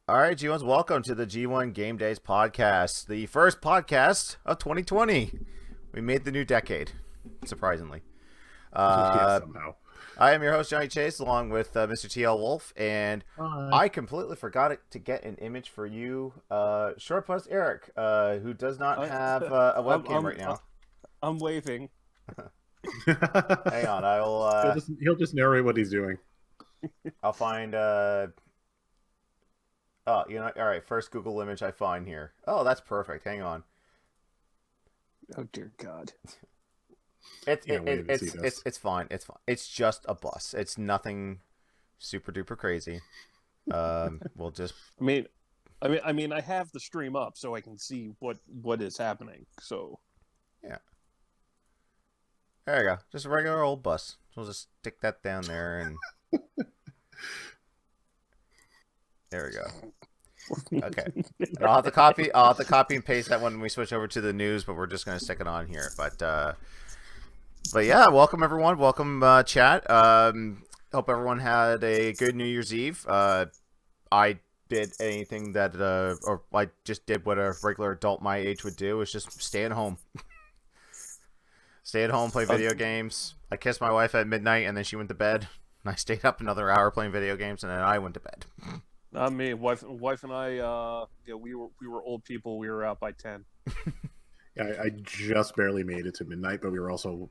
All right, G1s, welcome to the G1 Game Days podcast, the first podcast of 2020. We made the new decade, surprisingly. Yeah, Uh, somehow. I am your host, Johnny Chase, along with Mr. TL Wolf, and Hi. I completely forgot to get an image for you, Short Post Eric, who does not I, have a I'm, webcam I'm, right now. I'm waving. Hang on, he'll just narrate what he's doing. I'll find, oh, all right, first Google image I find here. Oh, that's perfect. Hang on. Oh dear God. It's Yeah, wait to see this. it's fine. It's fine. It's just a bus. It's nothing super duper crazy. We'll just I mean, I have the stream up so I can see what is happening. So yeah. There you go. Just a regular old bus. We'll just stick that down there and there we go. Okay. And I'll have to copy and paste that when we switch over to the news, but we're just gonna stick it on here. But yeah, welcome everyone. Welcome chat. Hope everyone had a good New Year's Eve. I did anything that or I just did what a regular adult my age would do, is just stay at home. Stay at home, play video games. I kissed my wife at midnight and then she went to bed. And I stayed up another hour playing video games and then I went to bed. not me. Wife and I. We were old people. We were out by 10. Yeah, I just barely made it to midnight, but we were also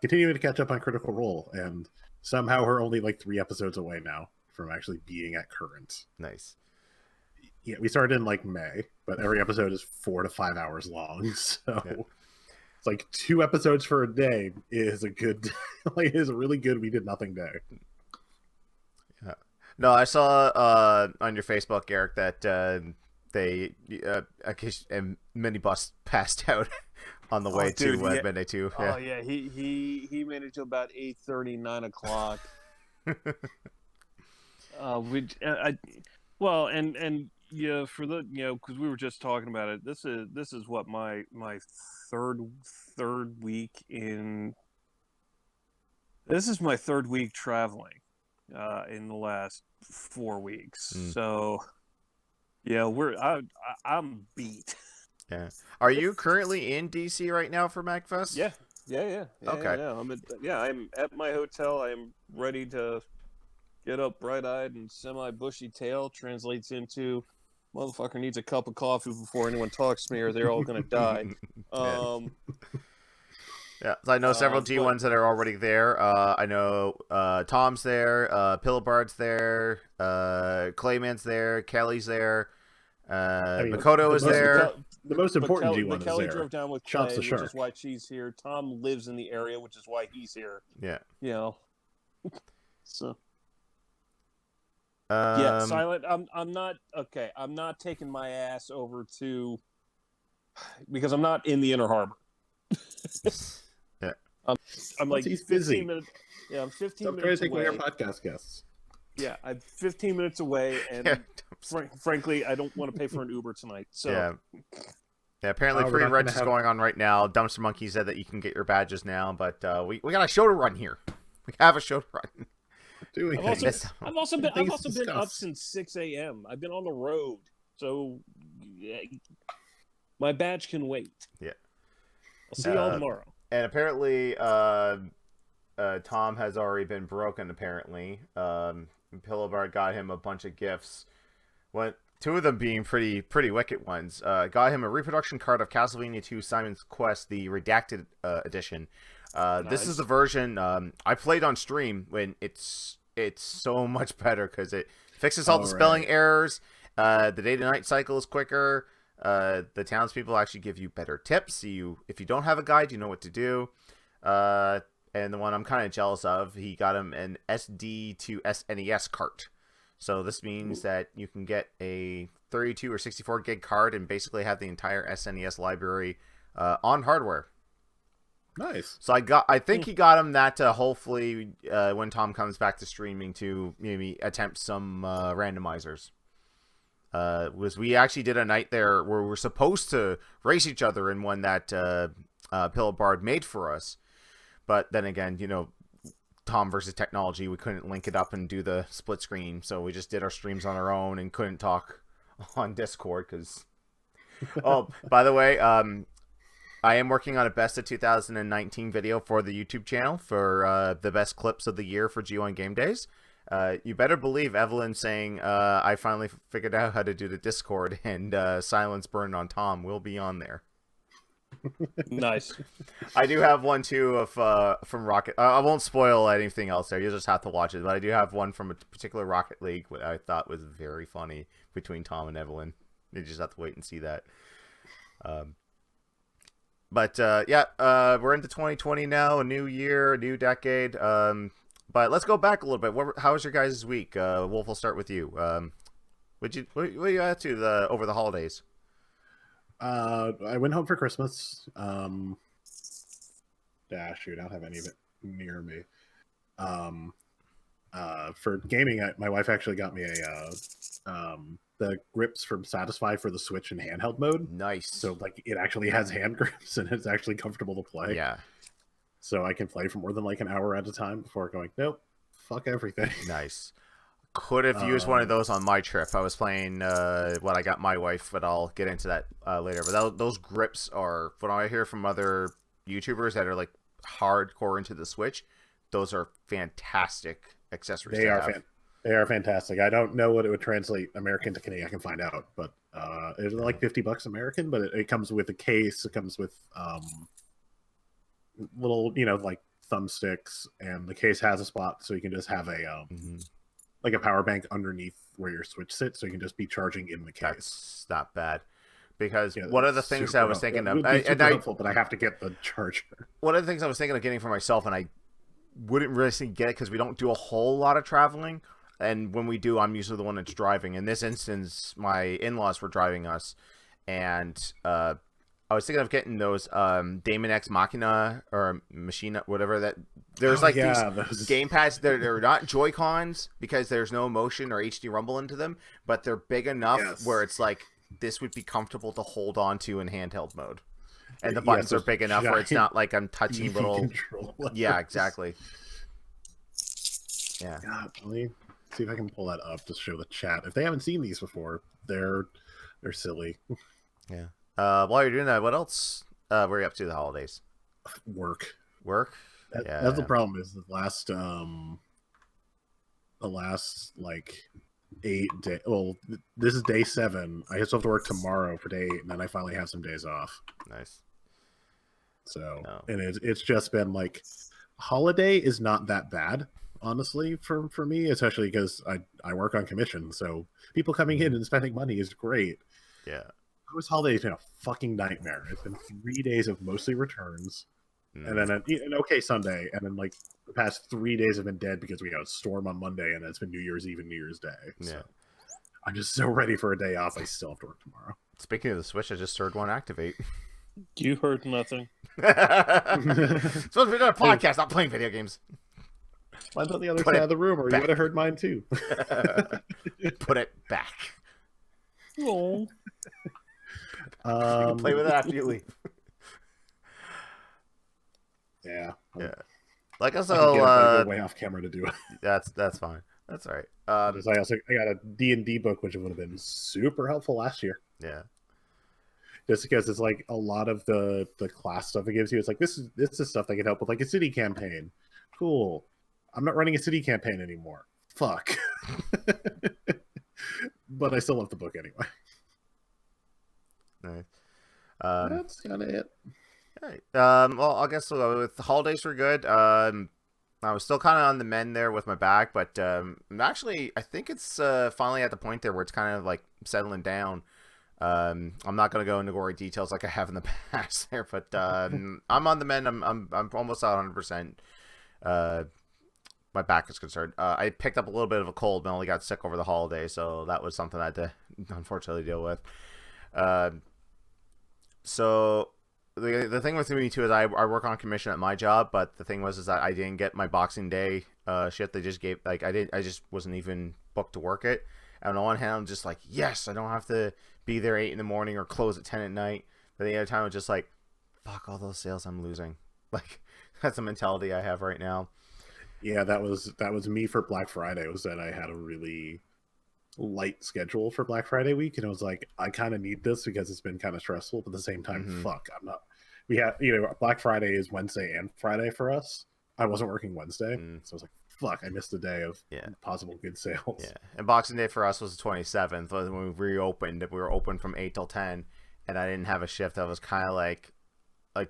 continuing to catch up on Critical Role, and somehow we're only like 3 episodes away now from actually being at current. Nice. Yeah, we started in like May, but every episode is 4 to 5 hours long, so Yeah. it's like 2 episodes for a day is a good, like, is a really good we did nothing day. Yeah. No, I saw on your Facebook, Eric, that they minibus passed out on the way to midnight too. Yeah. Oh yeah, he made it to about 8:30, 9 o'clock. For the because we were just talking about it. This is what my third week in. This is my third week traveling, in the last 4 weeks. So, yeah, I'm beat. Yeah. Are you currently in DC right now for MagFest? Yeah. Okay. I'm at my hotel. I am ready to get up bright-eyed and semi-bushy tail. Translates into motherfucker needs a cup of coffee before anyone talks to me, or they're all gonna die. Yeah, so I know several G1s that are already there. I know Tom's there, Pillabard's there, Clayman's there, Kelly's there, Makoto is there. The most important G1 is Kelly there. drove down with Chomps Clay, the which shark. is why she's here. Tom lives in the area, which is why he's here. Yeah. You know. So. Yeah, Silent. I'm not okay. I'm not taking my ass over to because I'm not in the Inner Harbor. Yeah. I'm like he's 15 busy. minutes. Yeah, I'm 15 Stop trying to minutes take away away. our podcast guests. Yeah, I'm 15 minutes away, and frankly, I don't want to pay for an Uber tonight. So yeah. Apparently, we're free not reg gonna is have- going on right now. Dumpster Monkey said that you can get your badges now, but we got a show to run here. We have a show to run. Doing I've things. also been Things to been up discuss. since 6 a.m. I've been on the road, so yeah, my badge can wait. Yeah. I'll see y'all tomorrow. And apparently, Tom has already been broken. Apparently, Pillowbart got him a bunch of gifts. Two of them being pretty wicked ones. Got him a reproduction card of Castlevania 2: Simon's Quest, the redacted edition. This is the version I played on stream when it's so much better because it fixes all the spelling errors. The day-to-night cycle is quicker. The townspeople actually give you better tips. So if you don't have a guide, you know what to do. And the one I'm kind of jealous of, he got him an SD to SNES cart. So this means that you can get a 32 or 64 gig card and basically have the entire SNES library on hardware. Nice. So I think he got him that to hopefully when Tom comes back to streaming to maybe attempt some randomizers. We actually did a night there where we're supposed to race each other in one that Pillabard made for us. But then again, Tom versus technology, we couldn't link it up and do the split screen, so we just did our streams on our own and couldn't talk on Discord because. Oh, by the way, I am working on a best of 2019 video for the YouTube channel for the best clips of the year for G1 Game Days. You better believe Evelyn saying I finally figured out how to do the Discord and Silence Burn on Tom will be on there. Nice. I do have one too of from Rocket. I won't spoil anything else there. You'll just have to watch it. But I do have one from a particular Rocket League that I thought was very funny between Tom and Evelyn. You just have to wait and see that. But we're into 2020 now, a new year, a new decade. But let's go back a little bit. How was your guys' week? Wolf, we'll start with you. What you at to over the holidays? I went home for Christmas. Shoot, I don't have any of it near me. For gaming, my wife actually got me the grips from Satisfy for the Switch in handheld mode. Nice. So like it actually has hand grips and it's actually comfortable to play. Yeah. So I can play for more than like an hour at a time before going, nope, fuck everything. Nice. Could have used one of those on my trip. I was playing what I got my wife, but I'll get into that later. But those grips are, what I hear from other YouTubers that are like hardcore into the Switch, those are fantastic accessories. They are fantastic. I don't know what it would translate American to Canadian. I can find out, but it's like $50 American. But it comes with a case. It comes with little, like thumbsticks, and the case has a spot so you can just have a like a power bank underneath where your Switch sits, so you can just be charging in the case. That's not bad. Because one of the things I was thinking of, helpful, but I have to get the charger. One of the things I was thinking of getting for myself, and I wouldn't really get it because we don't do a whole lot of traveling, and when we do, I'm usually the one that's driving. In this instance, my in-laws were driving us, and I was thinking of getting those Daemon X Machina or Machina, whatever that. There's these game pads. They're not Joy-Cons because there's no motion or HD rumble into them, but they're big enough where it's like this would be comfortable to hold on to in handheld mode. And the buttons are big enough where it's not like I'm touching little controllers. Yeah, exactly. Yeah. God, let me see if I can pull that up to show the chat. If they haven't seen these before, they're silly. Yeah. While you're doing that, what else were you up to the holidays? Work. Yeah. That's the problem. Is the last like 8 days. Well, this is day 7. I still have to work tomorrow for day 8, and then I finally have some days off. Nice. So, and it's just been like, holiday is not that bad, honestly, for me, especially because I work on commission. So people coming in and spending money is great. Yeah. This holiday's been a fucking nightmare. It's been 3 days of mostly returns, and then an okay Sunday, and then like the past 3 days have been dead because we got a storm on Monday, and it's been New Year's Eve and New Year's Day. So Yeah. I'm just so ready for a day off. I still have to work tomorrow. Speaking of the Switch, I just heard one activate. You heard nothing. Supposed to be doing a podcast, not playing video games. Mine's on the other side of the room, or you would have heard mine too. Put it back. Oh. You can play with it after you leave. Yeah. Like I I so get way off camera to do it. that's fine. That's all right. I got a D&D book, which would have been super helpful last year. Yeah. Just because it's like a lot of the class stuff it gives you. It's like this is stuff that can help with like a city campaign. Cool. I'm not running a city campaign anymore. Fuck. But I still love the book anyway. Nice. That's kind of it. Right. Well, I guess with the holidays were good. I was still kind of on the mend there with my back, but actually, I think it's finally at the point there where it's kind of like settling down. I'm not going to go into gory details like I have in the past there, but I'm on the mend. I'm almost at 100%. My back is concerned. I picked up a little bit of a cold, but only got sick over the holiday, so that was something I had to unfortunately deal with. So the thing with me too is I work on commission at my job, but the thing was that I didn't get my Boxing Day shit. They just gave I just wasn't even booked to work it. And on one hand, I'm just like, yes, I don't have to be there 8 in the morning or close at 10 at night. But the other time, I'm just like, fuck all those sales I'm losing. Like that's the mentality I have right now. Yeah, that was me for Black Friday. Was that I had a really light schedule for Black Friday week, and it was like, I kind of need this because it's been kind of stressful, but at the same time, fuck, I'm not. We have, Black Friday is Wednesday and Friday for us. I wasn't working Wednesday, so I was like, fuck, I missed a day of possible good sales. Yeah, and Boxing Day for us was the 27th. When we reopened, we were open from 8 till 10, and I didn't have a shift. I was kind of like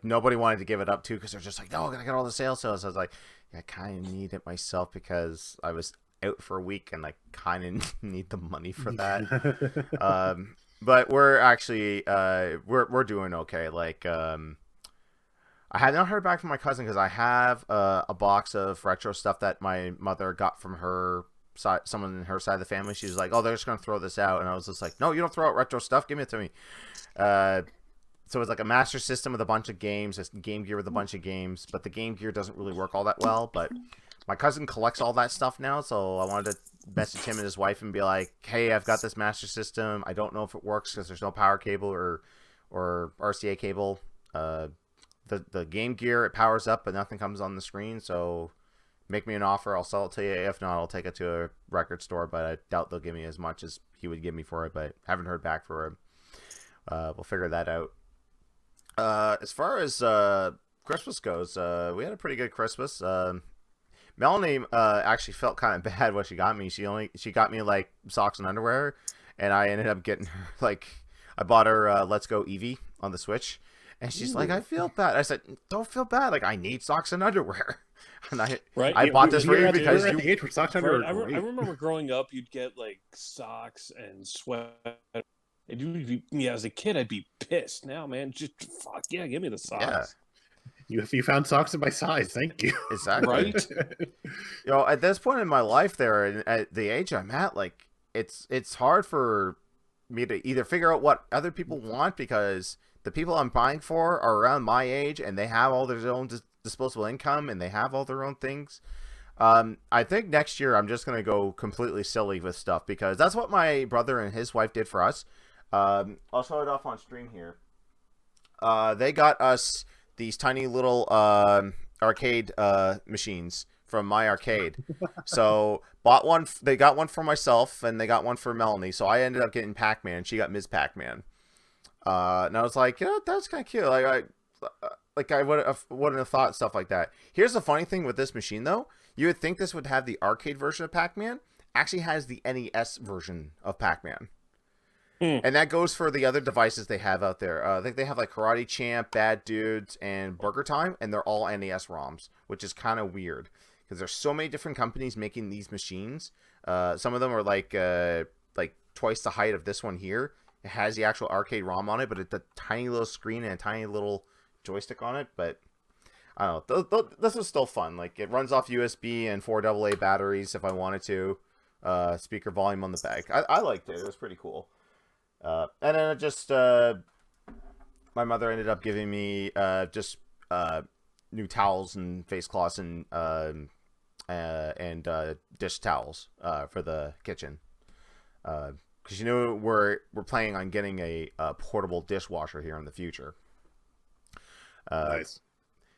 nobody wanted to give it up to because they're just like, no, I'm gonna get all the sales. So I was like, I kind of need it myself because I was out for a week and I kind of need the money for that. But we're actually we're doing okay. Like I had not heard back from my cousin because I have a box of retro stuff that my mother got from her side, someone in her side of the family. She was like, oh, they're just gonna throw this out, and I was just like, no, you don't throw out retro stuff. Give it to me. So it's like a Master System with a bunch of games, a Game Gear with a bunch of games, but the Game Gear doesn't really work all that well. But my cousin collects all that stuff now, so I wanted to message him and his wife and be like, hey, I've got this Master System. I don't know if it works because there's no power cable or RCA cable. The Game Gear, it powers up, but nothing comes on the screen, so make me an offer. I'll sell it to you. If not, I'll take it to a record store, but I doubt they'll give me as much as he would give me for it, but haven't heard back for him. We'll figure that out. As far as Christmas goes, we had a pretty good Christmas. Melanie actually felt kind of bad what she got me. She got me like socks and underwear, and I ended up getting her I bought her Let's Go Eevee on the Switch, and she's like, I feel bad. I said, don't feel bad. Like, I need socks and underwear. And I bought this for you because you. The age where socks and underwear. I remember growing up, you'd get like socks and sweat. And as a kid, I'd be pissed. Now, man, just fuck yeah, give me the socks. Yeah. You found socks in my size. Thank you. Exactly. Right. At this point in my life, there at the age I'm at, like it's hard for me to either figure out what other people want because the people I'm buying for are around my age and they have all their own disposable income and they have all their own things. I think next year I'm just gonna go completely silly with stuff because that's what my brother and his wife did for us. I'll show it off on stream here. They got us these tiny little arcade machines from My Arcade. So bought one. They got one for myself, and they got one for Melanie. So I ended up getting Pac-Man. She got Ms. Pac-Man. And I was like, that's kind of cute. Like I wouldn't have thought stuff like that. Here's the funny thing with this machine, though. You would think this would have the arcade version of Pac-Man. Actually has the NES version of Pac-Man. And that goes for the other devices they have out there. I think they have like Karate Champ, Bad Dudes, and Burger Time, and they're all NES ROMs, which is kind of weird because there's so many different companies making these machines. Some of them are like twice the height of this one here. It has the actual arcade ROM on it, but it's a tiny little screen and a tiny little joystick on it. But I don't know. This was still fun. Like it runs off USB and 4 AA batteries if I wanted to. Speaker volume on the back. I liked it. It was pretty cool. And then it just my mother ended up giving me just new towels and face cloths and dish towels for the kitchen because we're planning on getting a portable dishwasher here in the future. Nice.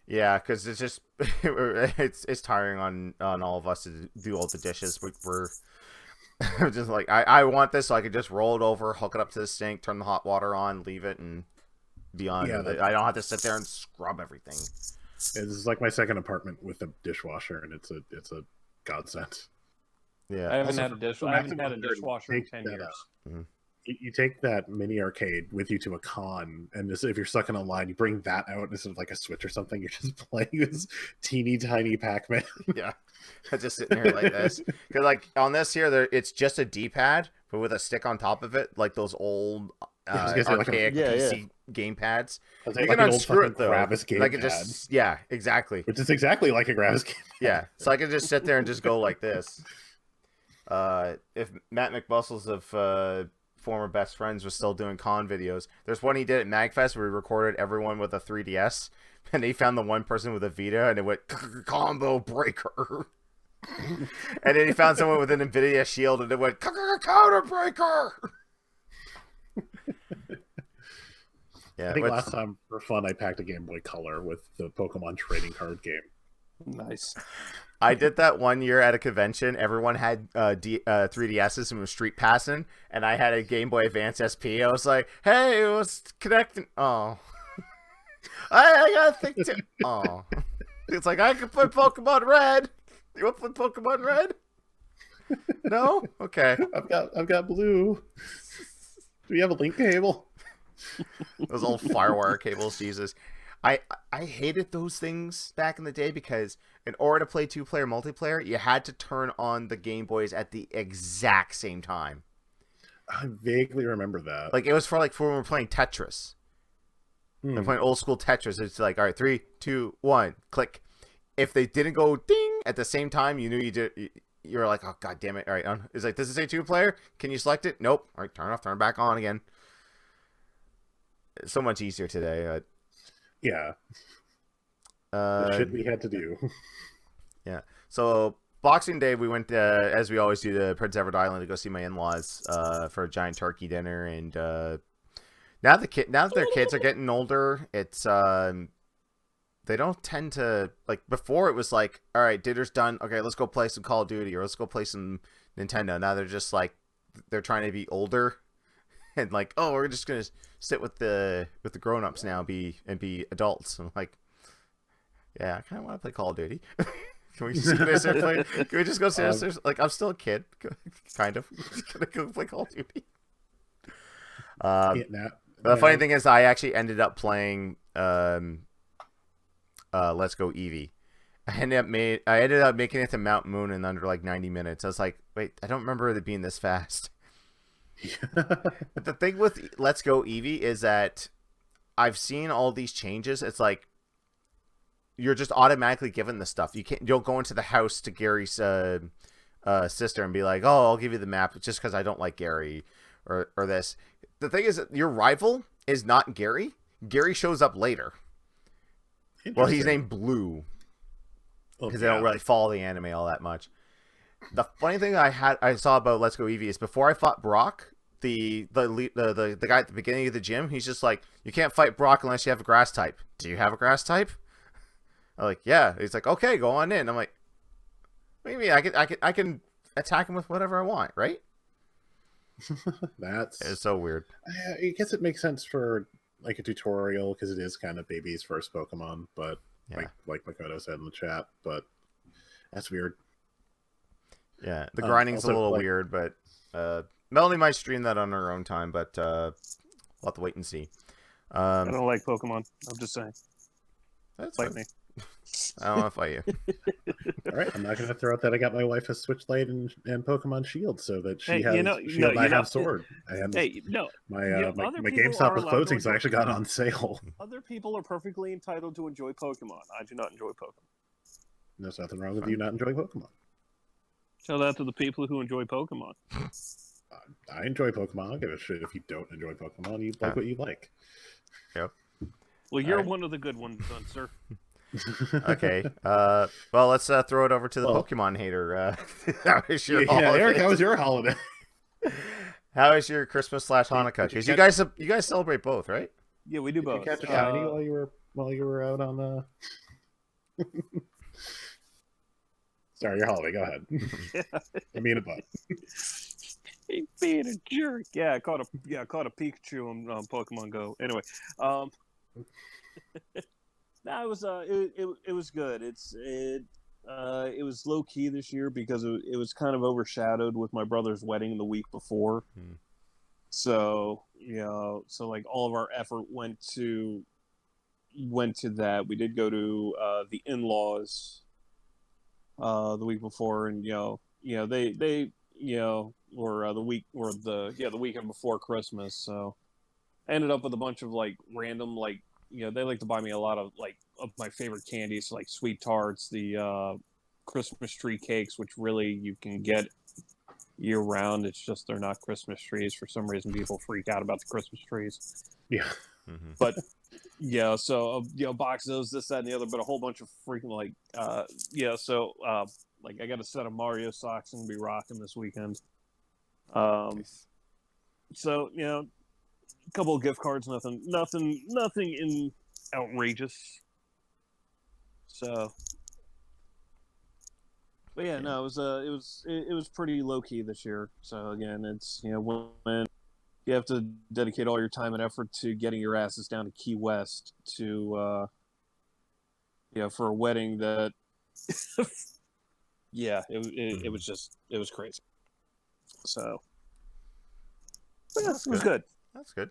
Yeah, because it's just it's tiring on all of us to do all the dishes. We're just like I want this so I could just roll it over, hook it up to the sink, turn the hot water on, leave it, and be on with it. I don't have to sit there and scrub everything. This is like my second apartment with a dishwasher, and it's a godsend. Yeah, I haven't had a dishwasher in 10 years. Mm-hmm. You take that mini arcade with you to a con, and if you're stuck in a line, you bring that out instead of like a Switch or something. You're just playing this teeny tiny Pac-Man. Yeah, just sitting here like this. Because like on this here, it's just a D-pad, but with a stick on top of it, like those old archaic PC game pads. You can unscrew it though. Like it just exactly. Which is exactly like a Gravis game pad. Yeah, so I can just sit there and just go like this. If Matt McBustles of former best friends was still doing con videos, there's one he did at MagFest where he recorded everyone with a 3DS, and he found the one person with a Vita, and it went combo breaker. And then he found someone with an Nvidia Shield, and it went counter breaker. I think last time for fun I packed a Game Boy Color with the Pokemon trading card game. Nice. I did that one year at a convention. Everyone had 3DSs and was street passing, and I had a Game Boy Advance SP. I was like, "Hey, it was connecting." Oh, I gotta think too. Oh, it's like I could play Pokemon Red. You want to play Pokemon Red? No, okay. I've got blue. Do we have a link cable? Those old Firewire cables, Jesus. I hated those things back in the day because in order to play 2-player multiplayer, you had to turn on the Game Boys at the exact same time. I vaguely remember that. Like it was for when we were playing Tetris. We're playing old school Tetris. It's like, all right, 3, 2, 1, click. If they didn't go ding at the same time, you knew you did. You're like, oh god damn it! All right, it's like, does it say 2-player? Can you select it? Nope. All right, turn it off, turn it back on again. It's so much easier today. Yeah. The shit we had to do. Yeah. So Boxing Day, we went as we always do to Prince Edward Island to go see my in-laws for a giant turkey dinner, and now that their kids are getting older, it's they don't tend to, like, before it was like, all right, dinner's done, okay, let's go play some Call of Duty or let's go play some Nintendo. Now they're just like, they're trying to be older and like, oh, we're just gonna sit with the grown-ups now and be adults. I'm like, yeah, I kind of want to play Call of Duty. Can we just go sit like, I'm still a kid, kind of. Just gonna go play Call of Duty. The funny thing is, I actually ended up playing Let's Go Eevee. I ended up making it to Mount Moon in under like 90 minutes. I was like, wait, I don't remember it being this fast. But the thing with Let's Go Eevee is that I've seen all these changes. It's like you're just automatically given the stuff. You don't go into the house to Gary's sister and be like, oh, I'll give you the map just because I don't like Gary or this. The thing is, your rival is not Gary. Gary shows up later. Well, he's named Blue because they don't really follow the anime all that much. The funny thing I saw about Let's Go Eevee is before I fought Brock, the guy at the beginning of the gym, he's just like, you can't fight Brock unless you have a grass type. Do you have a grass type? I'm like, yeah. He's like, okay, go on in. I'm like, maybe I can attack him with whatever I want, right? It's so weird. I guess it makes sense for like a tutorial because it is kind of baby's first Pokemon, but yeah. like Makoto said in the chat, but that's weird. Yeah, the grinding's a little weird, but Melanie might stream that on her own time, but we'll have to wait and see. I don't like Pokemon. I'm just saying. Fight me. I don't want to fight you. All right, I'm not going to throw out that I got my wife a Switch Lite and Pokemon Shield so that she have Sword. And my GameStop is closing, so I actually got on sale. Other people are perfectly entitled to enjoy Pokemon. I do not enjoy Pokemon. There's nothing wrong with you not enjoying Pokemon. Tell that to the people who enjoy Pokemon. I enjoy Pokemon. I don't give a shit if you don't enjoy Pokemon. You like what you like. Yep. Well, you're one of the good ones, then, sir. Okay. Well, let's throw it over to the Pokemon hater. How was your holiday? Eric, how was your holiday? How was your Christmas / Hanukkah? Because you guys celebrate both, right? Yeah, we do both. Did you catch a shiny while you were out on Sorry, your holiday. Go ahead. I mean a butt. He's being a jerk. Yeah, I caught a Pikachu on Pokemon Go. Anyway, no, it was good. It was low key this year because it was kind of overshadowed with my brother's wedding the week before. So like all of our effort went to that. We did go to the in-laws the week before, and they or the weekend before Christmas. So I ended up with a bunch of like random they like to buy me a lot of my favorite candies, like sweet tarts, the Christmas tree cakes, which really you can get year round. It's just they're not Christmas trees. For some reason, people freak out about the Christmas trees. Yeah. But so box those, this, that, and the other, but a whole bunch of freaking I got a set of Mario socks and be rocking this weekend. Nice. So a couple of gift cards, nothing in outrageous. So But yeah, no, it was pretty low key this year. So again, it's when you have to dedicate all your time and effort to getting your asses down to Key West to for a wedding that it was just it was crazy. So yeah, it was good. That's good.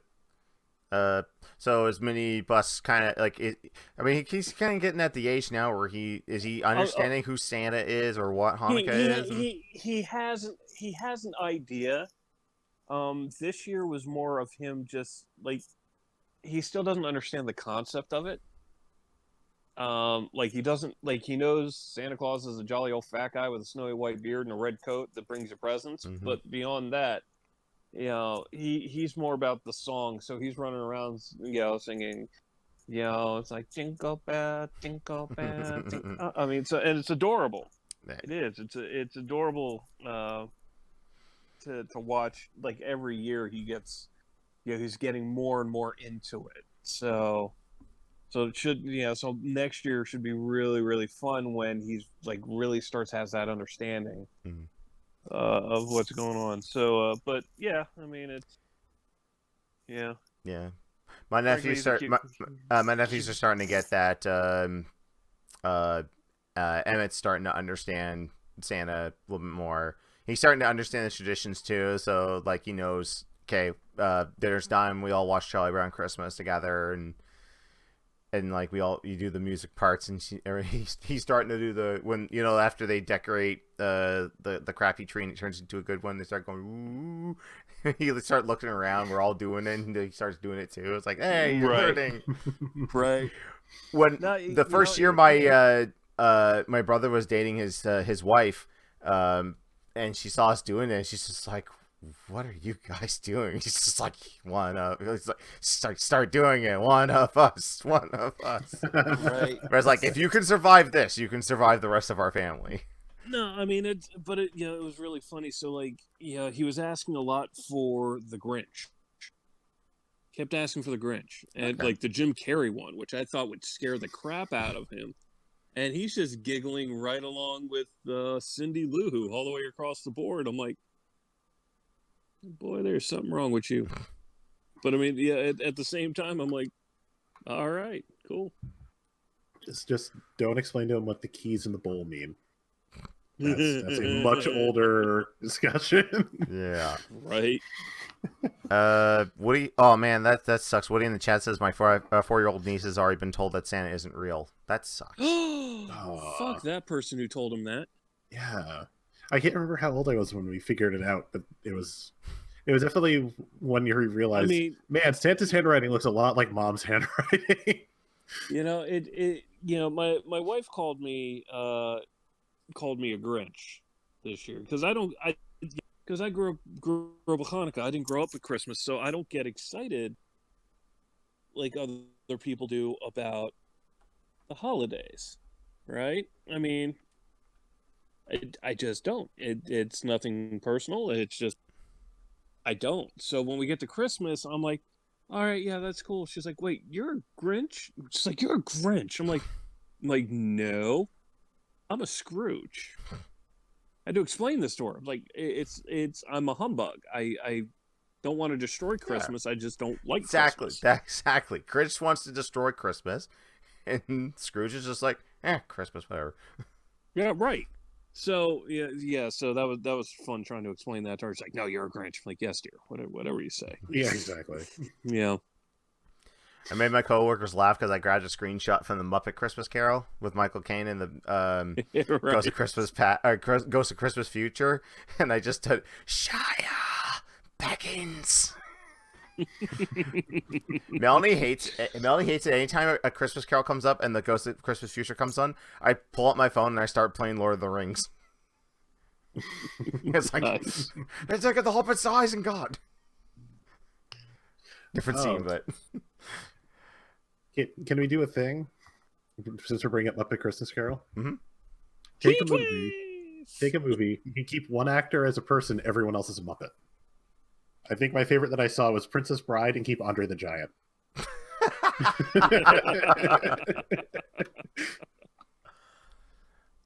So is minibus kind of like it? I mean, he's kind of getting at the age now where he understanding who Santa is or what Hanukkah is. He has an idea. This year was more of him just like he still doesn't understand the concept of it. Like he doesn't like he knows Santa Claus is a jolly old fat guy with a snowy white beard and a red coat that brings you presents, but beyond that, he's more about the song. So he's running around, singing, it's like jingle bell, jingle bell. I mean, and it's adorable. It is. It's adorable to watch. Like every year he gets, he's getting more and more into it. So it should, so next year should be really, really fun when he's like really has that understanding. Of what's going on. So, but yeah, I mean, it's yeah. My nephews my nephews are starting to get that. Emmett's starting to understand Santa a little bit more. He's starting to understand the traditions too. So like he knows, okay, dinner's done. We all watch Charlie Brown Christmas together, and like you do the music parts, and he's starting to do when after they decorate the crappy tree and it turns into a good one, they start going ooh. He start looking around. We're all doing it, and he starts doing it too. It's like, hey, you're learning. Right. When the first year my brother was dating his wife, and she saw us doing it, she's just like, what are you guys doing? He's just like, one of, he's like, start doing it. One of us. Right. Whereas like, if you can survive this, you can survive the rest of our family. No, I mean it was really funny. So like, he was asking a lot for the Grinch. Kept asking for the Grinch, and like the Jim Carrey one, which I thought would scare the crap out of him. And he's just giggling right along with Cindy Lou Who all the way across the board. I'm like, boy, there's something wrong with you. But I mean, at the same time, I'm like, all right, cool. Just don't explain to him what the keys in the bowl mean. That's a much older discussion. Yeah. Right. Woody. Oh man, that sucks. Woody in the chat says my 4-year-old niece has already been told that Santa isn't real. That sucks. Fuck that person who told him that. Yeah. I can't remember how old I was when we figured it out, but it was definitely one year we realized, man, Santa's handwriting looks a lot like Mom's handwriting. My wife called me a Grinch this year because I grew up with Hanukkah. I didn't grow up with Christmas, so I don't get excited like other people do about the holidays, right? I mean, I just don't. It's nothing personal. It's just I don't. So when we get to Christmas, I'm like, all right, yeah, that's cool. She's like, wait, you're a Grinch? She's like, you're a Grinch. I'm like, no, I'm a Scrooge. I had to explain this to her. Like, I'm a humbug. I don't want to destroy Christmas. I just don't like Christmas. Exactly. Grinch wants to destroy Christmas, and Scrooge is just like, Christmas, whatever. Yeah, right. So so that was fun trying to explain that to her. She's like, no, you're a Grinch. I'm like, yes, dear. Whatever you say. Yeah, exactly. Yeah. I made my coworkers laugh because I grabbed a screenshot from the Muppet Christmas Carol with Michael Caine in the right. Ghost of Christmas Future, and I just did Shia Beckins. Melanie hates it anytime a Christmas Carol comes up and the Ghost of Christmas Future comes on. I pull up my phone and I start playing Lord of the Rings. It's like nice. It's like the Hobbit's eyes and God. Different scene, but can we do a thing since we're bringing up Muppet Christmas Carol? Mm-hmm. Take a movie. You can keep one actor as a person, everyone else is a Muppet. I think my favorite that I saw was Princess Bride, and keep Andre the Giant.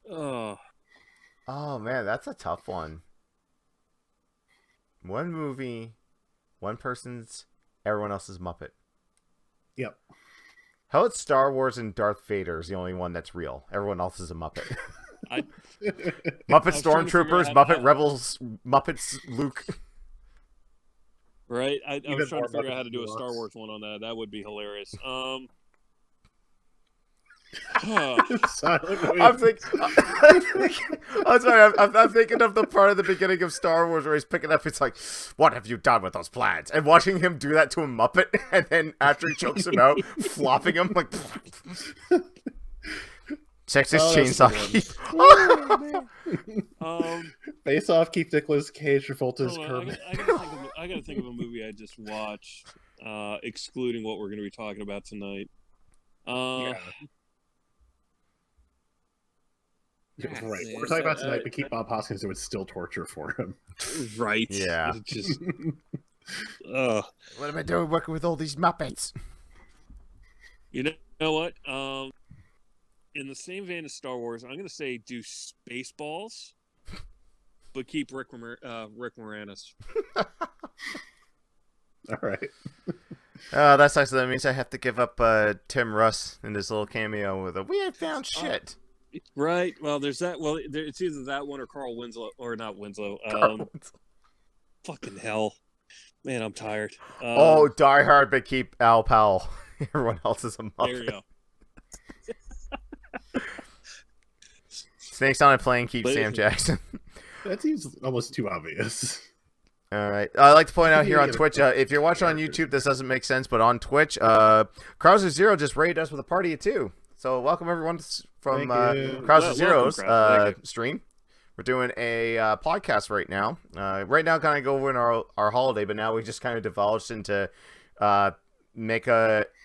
Oh, Oh man, that's a tough one. One movie, one person's, everyone else's Muppet. Yep. How about Star Wars and Darth Vader is the only one that's real? Everyone else is a Muppet. I Muppet was trying to figure Stormtroopers, out Muppet Rebels, Muppets Luke. right. I Even was trying more to figure out Muppets how to do a Star Deluxe. Wars one on that. That would be hilarious. Silent I'm wave. I'm sorry. I'm thinking of the part of the beginning of Star Wars where he's picking up. It's like, "What have you done with those plans?" And watching him do that to a Muppet, and then after he chokes him out, flopping him like. Texas Oh, that's a Chainsaw good Keep. Face off, keep Nicolas Cage, Travolta's hold on, Kermit. I gotta think of a movie I just watched, excluding what we're going to be talking about tonight. Yeah. Yeah, Right. man, We're talking about tonight, but keep Bob Hoskins, it was still torture for him. right? Yeah. It just, What am I doing working with all these Muppets? you know what? In the same vein as Star Wars, I'm going to say do Spaceballs, but keep Rick Moranis. All right. That sucks. That means I have to give up Tim Russ in this little cameo with a "We ain't found shit." Right. Well, there's that. Well, it's either that one or Carl Winslow, or not Winslow. Fucking hell, man, I'm tired. Oh, Die Hard, but keep Al Powell. Everyone else is a Muppet. There you go. Snakes on a Plane, keep But- Sam Jackson. That seems almost too obvious. All right. I'd like to point out here on Yeah, Twitch, if you're watching on YouTube, this doesn't make sense, but on Twitch, Krauser Zero just raided us with a party of two. So welcome everyone from Thank you. Krauser Welcome, Zero's Krauser. Thank you. stream. We're doing a podcast right now. Right now, kind of go over in our holiday, but now we just kind of divulged into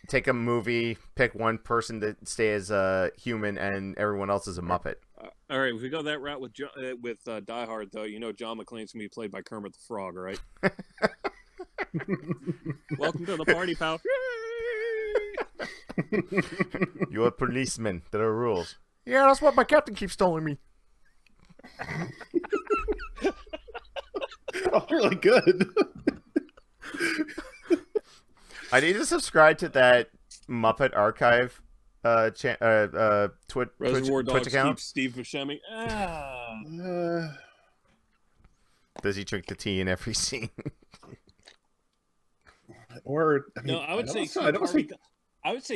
take a movie, pick one person to stay as a human, and everyone else is a Muppet. All right, if we go that route with Die Hard, though, you know John McClane's gonna be played by Kermit the Frog, right? Welcome to the party, pal. You're a policeman. There are rules. Yeah, that's what my captain keeps telling me. Oh, really good. I need to subscribe to that Muppet Archive Twitch Reservoir Dogs account. keep Steve Buscemi. Does he drink the tea in every scene? Or I mean, No, I would say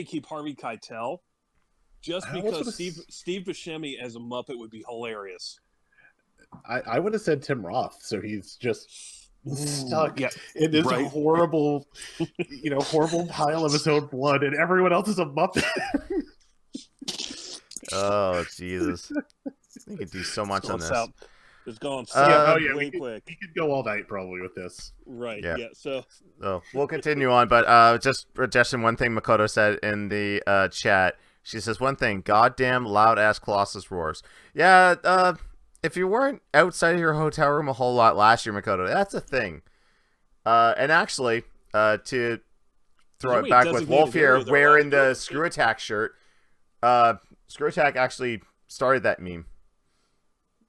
keep Harvey Keitel, just I because also- Steve Buscemi as a Muppet would be hilarious. I would have said Tim Roth, so he's just stuck Yeah, in this right. horrible, horrible pile of his own blood, and everyone else is a Muppet. Oh Jesus! You could do so much on this. It's going we way quick. could go all night probably with this. Right. Yeah. Yeah. So So we'll continue on, but just suggesting one thing Makoto said in the chat. She says one thing: "Goddamn loud ass Colossus roars." Yeah. If you weren't outside of your hotel room a whole lot last year, Makoto, that's a thing. And actually, to throw it back with Wolf here, wearing the Screw Attack shirt, Screw Attack actually started that meme.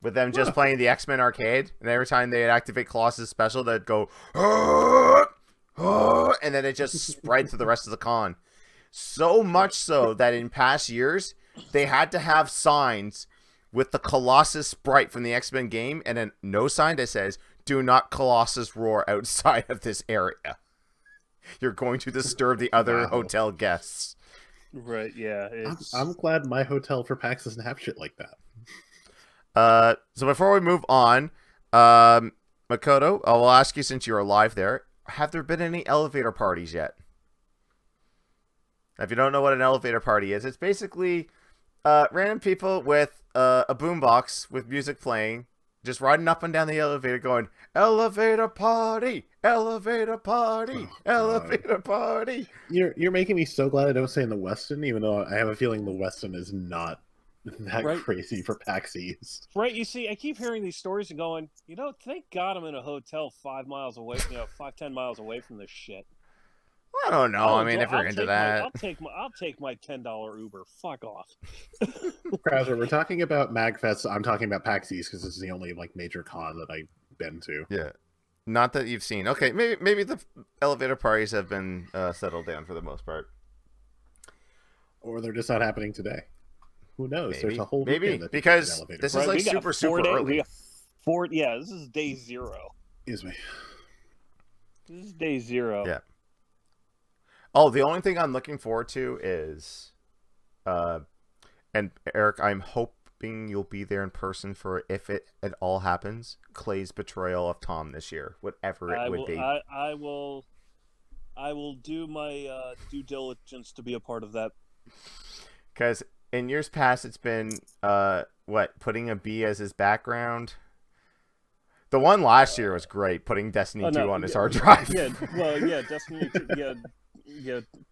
With them just playing the X-Men arcade, and every time they'd activate Colossus special, they'd go, and then it just spread to the rest of the con. So much so that in past years, they had to have signs with the Colossus sprite from the X-Men game, and then no sign that says, "Do not Colossus roar outside of this area. You're going to disturb the other hotel guests." right. Yeah. I'm glad my hotel for PAX doesn't have shit like that. So before we move on, Makoto, I will ask you, since you are live there, have there been any elevator parties yet? If you don't know what an elevator party is, it's basically random people with a boombox with music playing, just riding up and down the elevator going, "Elevator party, elevator party, elevator party." You're making me so glad I don't say in the Westin, even though I have a feeling the Westin is not that Right. crazy for PAX East. Right. You see, I keep hearing these stories and going, thank God I'm in a hotel 5 miles away, 5-10 miles away from this shit. I don't know. I mean, if you're into that, I'll take my $10 Uber. Fuck off. Krauser, we're talking about MagFest. I'm talking about PAX East because this is the only like major con that I've been to. yeah. Not that you've seen. Okay, maybe the elevator parties have been settled down for the most part. Or they're just not happening today. Who knows? Maybe. There's a whole Maybe, weekend that because this is like we got super early. Yeah, this is day 0. Excuse me. This is day 0. Yeah. Oh, the only thing I'm looking forward to is, and Eric, I'm hoping you'll be there in person for, if it at all happens, Clay's betrayal of Tom this year, whatever it would be. I will do my due diligence to be a part of that. Because in years past, it's been putting a B as his background. The one last year was great, putting Destiny 2 on his hard drive. Destiny 2,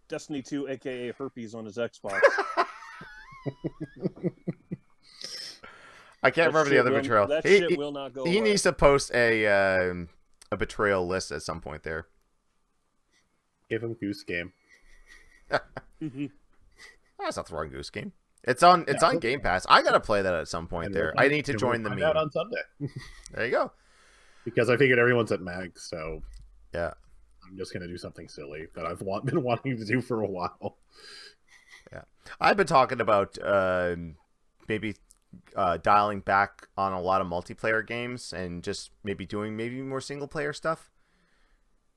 Destiny 2, aka herpes, on his Xbox. I can't remember the other betrayal. That shit will not go away. He needs to post a betrayal list at some point there. Give him Goose Game. That's not the wrong Goose Game. It's on Game Pass. I gotta play that at some point there. I need to join the meme. Out on Sunday. There you go. Because I figured everyone's at Mag, so yeah, I'm just gonna do something silly that I've been wanting to do for a while. Yeah, I've been talking about maybe dialing back on a lot of multiplayer games and just maybe doing more single player stuff.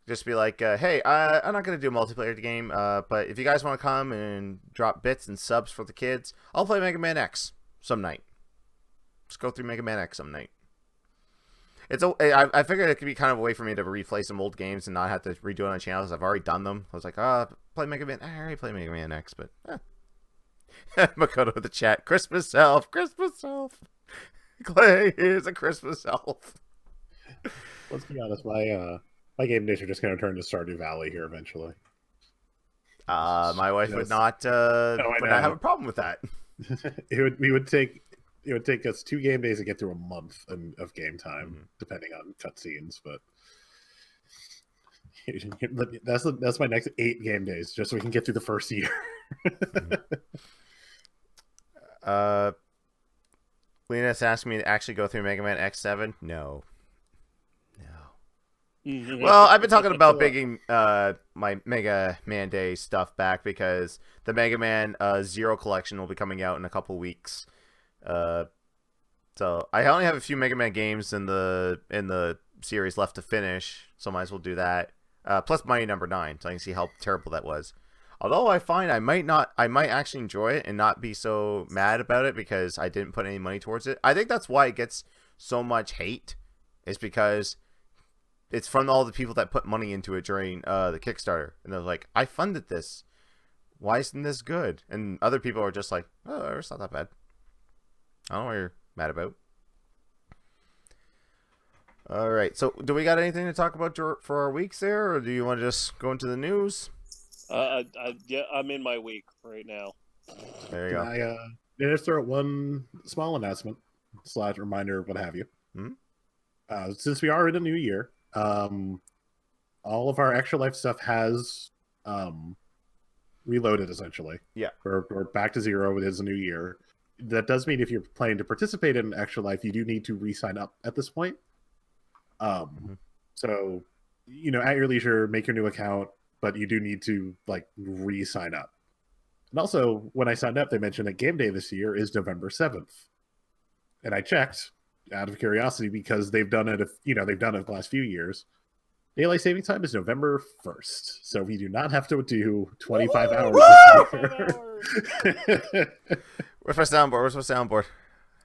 Just be like, hey, I'm not going to do a multiplayer game, but if you guys want to come and drop bits and subs for the kids, I'll play Mega Man X some night. Just go through Mega Man X some night. I figured it could be kind of a way for me to replay some old games and not have to redo it on channels. I've already done them. I was like, play Mega Man. I already played Mega Man X, but Makoto with the chat. Christmas elf. Clay is a Christmas elf. Let's be honest, my game days are just going to turn to Stardew Valley here eventually. My wife would not have a problem with that. It would take us 2 game days to get through a month of game time, depending on cutscenes. But that's my next 8 game days, just so we can get through the first year. Lena's asked me to actually go through Mega Man X7. No. Well, I've been talking about bringing my Mega Man Day stuff back because the Mega Man Zero collection will be coming out in a couple weeks. So I only have a few Mega Man games in the series left to finish, so might as well do that. Plus Mighty Number 9, so I can see how terrible that was. Although I find I might actually enjoy it and not be so mad about it because I didn't put any money towards it. I think that's why it gets so much hate, is because it's from all the people that put money into it during the Kickstarter. And they're like, I funded this. Why isn't this good? And other people are just like, oh, it's not that bad. I don't know what you're mad about. All right. So do we got anything to talk about for our weeks there? Or do you want to just go into the news? Yeah, I'm in my week right now. There you go. I just throw out one small announcement / reminder, what have you. Mm-hmm. Since we are in a new year, all of our Extra Life stuff has reloaded, essentially. Yeah. We're back to 0. It is a new year. That does mean if you're planning to participate in Extra Life, you do need to re-sign up at this point. So, at your leisure, make your new account, but you do need to, re-sign up. And also, when I signed up, they mentioned that Game Day this year is November 7th. And I checked, out of curiosity, because they've done it the last few years. Daylight saving time is November 1st, so we do not have to do 25 hours. Where's my soundboard?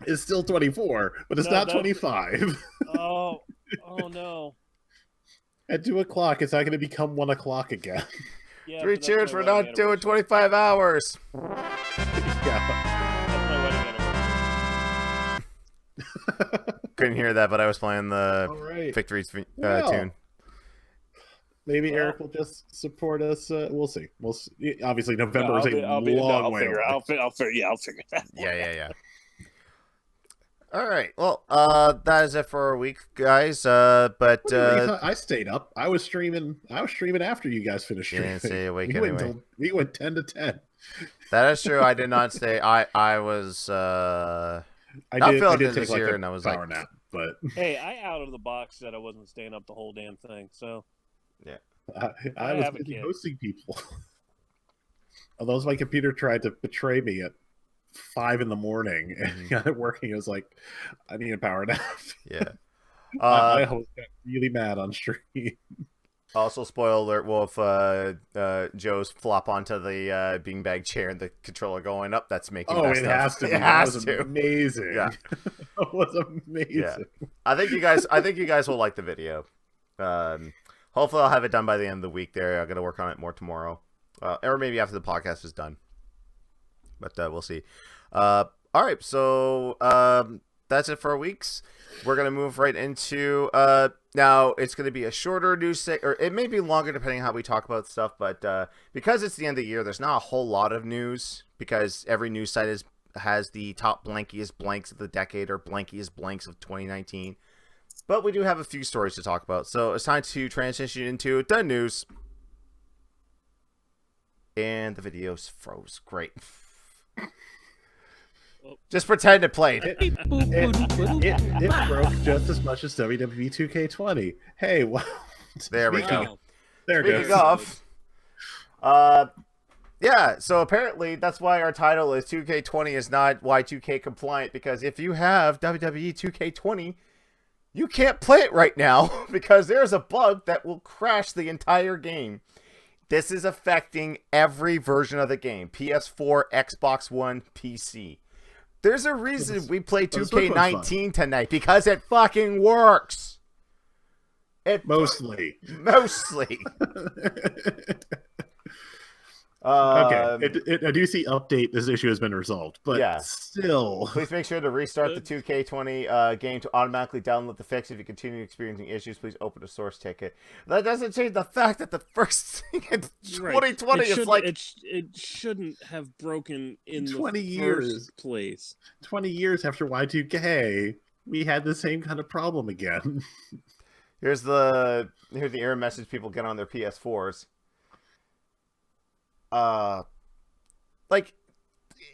It's still 24, but it's not 25. Oh no. At 2 o'clock, it's not going to become 1 o'clock again. Yeah, 3 cheers for not doing 25 hours. Yeah. That's my wedding anniversary. Couldn't hear that, but I was playing the Victory tune. Maybe Eric will just support us. We'll see. Obviously, November is a long way away. I'll figure it out. Yeah. All right. Well, that is it for our week, guys. But What do you thought? I stayed up. I was streaming. after you guys finished you streaming. didn't stay awake we anyway. went 10 to 10. That is true. I did not stay. I was I not did feeling it take this like year, a and I was power like, nap, but Hey, I out of the box said I wasn't staying up the whole damn thing. So I I was have a busy kid. hosting people. Although my computer tried to betray me at 5 in the morning and got it working, it was like, I need a power nap. yeah. My host got really mad on stream. Also, spoiler alert: Wolf, Joe's flop onto the beanbag chair and the controller going up. That's making. Oh, best it of. has to be. It That has was to. amazing. Yeah. That was amazing. Yeah. I think you guys will like the video. Hopefully, I'll have it done by the end of the week. There, I'm gonna work on it more tomorrow, or maybe after the podcast is done. But we'll see. All right, so that's it for our weeks. We're gonna move right into now. It's gonna be a shorter news or it may be longer depending on how we talk about stuff. But because it's the end of the year, there's not a whole lot of news because every news site has the top blankiest blanks of the decade or blankiest blanks of 2019. But we do have a few stories to talk about, so it's time to transition into the news. And the videos froze. Great. Just pretend it played. It broke just as much as WWE 2K20. Hey, well, There we speaking go. of- There it Speaking goes. of, yeah, so apparently that's why our title is 2K20 is not Y2K compliant, because if you have WWE 2K20, you can't play it right now because there's a bug that will crash the entire game. This is affecting every version of the game. PS4, Xbox One, PC. There's a reason we play 2K19 tonight, because it fucking works. Mostly. Okay. I do see update. This issue has been resolved, but Yeah. still. Please make sure to restart the 2K20 game to automatically download the fix. If you continue experiencing issues, please open a source ticket. That doesn't change the fact that the first thing in 2020 is like... It shouldn't have broken in 20 the years. first place. 20 years after Y2K, we had the same kind of problem again. Here's the error message people get on their PS4s. Like,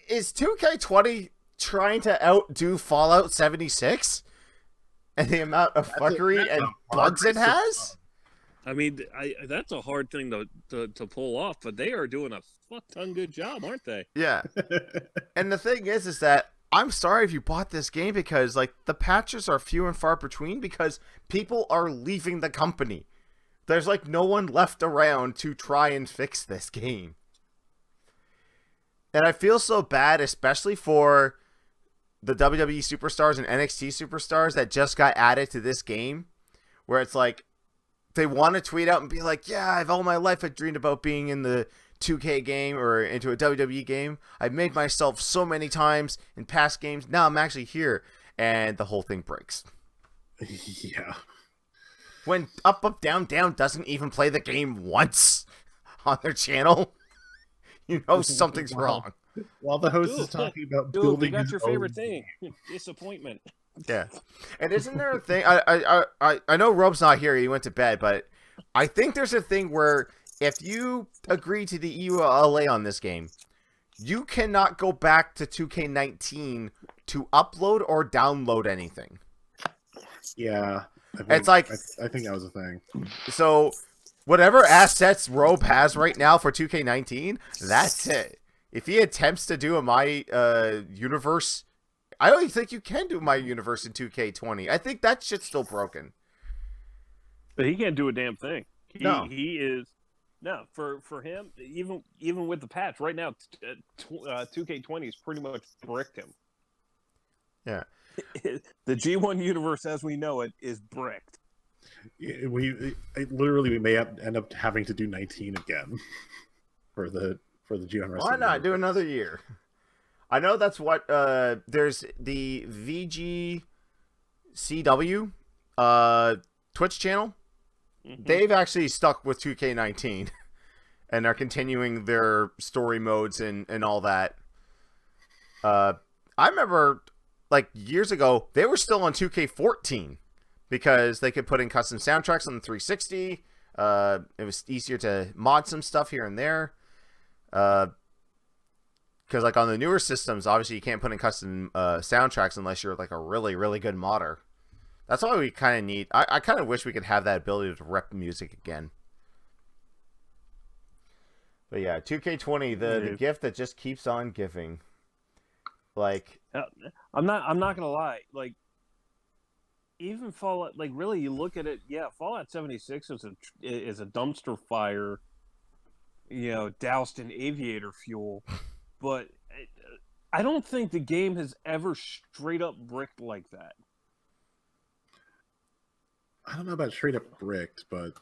is 2K20 trying to outdo Fallout 76? And the amount of fuckery and bugs it has? I mean, that's a hard thing to pull off, but they are doing a fuck ton good job, aren't they? Yeah. And the thing is that I'm sorry if you bought this game, because like the patches are few and far between because people are leaving the company. There's like no one left around to try and fix this game. And I feel so bad, especially for the WWE superstars and NXT superstars that just got added to this game, where it's like they want to tweet out and be like, yeah, all my life I dreamed about being in the 2K game or into a WWE game. I've made myself so many times in past games. Now I'm actually here. And the whole thing breaks. Yeah. When Up, Up, Down, Down doesn't even play the game once on their channel, you know something's wrong. While the host is talking about building you got his your favorite own thing. Disappointment. Yeah. And isn't there a thing? I know Robe's not here. He went to bed, but I think there's a thing where if you agree to the EULA on this game, you cannot go back to 2K19 to upload or download anything. Yeah. It's like... I think that was a thing. So, whatever assets Robe has right now for 2K19, that's it. If he attempts to do a My Universe... I don't even think you can do My Universe in 2K20. I think that shit's still broken. But he can't do a damn thing. No. He is... No, for him, even with the patch, right now, 2K20 has pretty much bricked him. Yeah. The G1 universe as we know it is bricked. We may end up having to do 19 again for the G1. Why not do another year? I know that's what there's the VGCW Twitch channel. Mm-hmm. They've actually stuck with 2K19 and are continuing their story modes and all that. I remember like years ago, they were still on 2K14 because they could put in custom soundtracks on the 360. It was easier to mod some stuff here and there. Because like on the newer systems, obviously you can't put in custom soundtracks unless you're like a really, really good modder. That's why we kind of need... I kind of wish we could have that ability to rep music again. But yeah, 2K20, the gift that just keeps on giving. Like... I'm not gonna lie. Like, even Fallout... Like, really, you look at it... Yeah, Fallout 76 is a dumpster fire, doused in aviator fuel. But I don't think the game has ever straight up bricked like that. I don't know about straight up bricked, but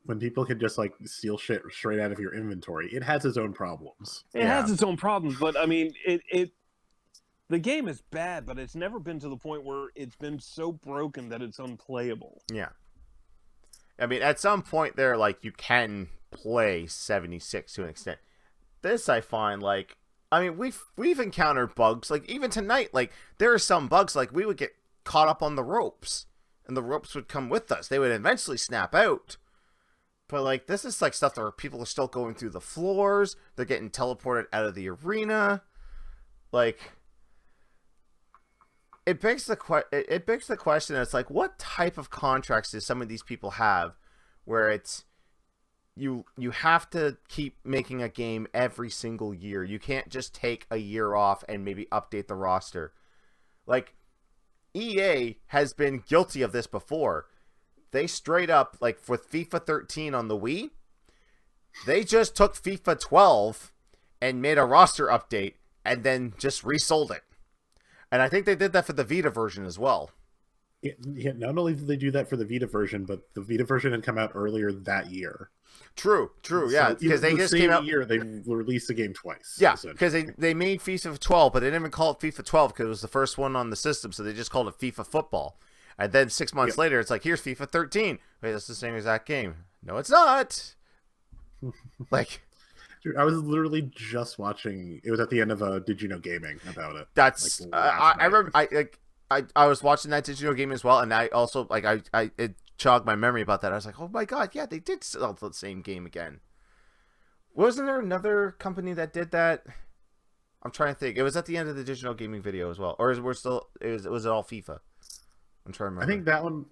when people can just like steal shit straight out of your inventory, it has its own problems. It has its own problems, but I mean, the game is bad, but it's never been to the point where it's been so broken that it's unplayable. Yeah. I mean, at some point there, like, you can play 76 to an extent. This I find, like, I mean, we've encountered bugs, like, even tonight, like, there are some bugs, like, we would get caught up on the ropes, and the ropes would come with us. They would eventually snap out. But, like, this is, like, stuff that people are still going through the floors. They're getting teleported out of the arena. Like, it begs the question. It's like, what type of contracts do some of these people have where it's you have to keep making a game every single year. You can't just take a year off and maybe update the roster. Like, EA has been guilty of this before. They straight up, like, with FIFA 13 on the Wii, they just took FIFA 12 and made a roster update and then just resold it. And I think they did that for the Vita version as well. Yeah, not only did they do that for the Vita version, but the Vita version had come out earlier that year. True, yeah, because they just came out... year, they released the game twice. Yeah, because they made FIFA 12, but they didn't even call it FIFA 12 because it was the first one on the system, so they just called it FIFA Football. And then 6 months later, it's like, here's FIFA 13. Wait, that's the same exact game. No, it's not. Like... Dude, I was literally just watching... It was at the end of Did You Know Gaming about it. That's... Like, I remember... I was watching that Did You Know Gaming as well, and I also... Like, it jogged my memory about that. I was like, oh my god, yeah, they did sell the same game again. Wasn't there another company that did that? I'm trying to think. It was at the end of the digital gaming video as well, or was it all FIFA? I'm trying to remember.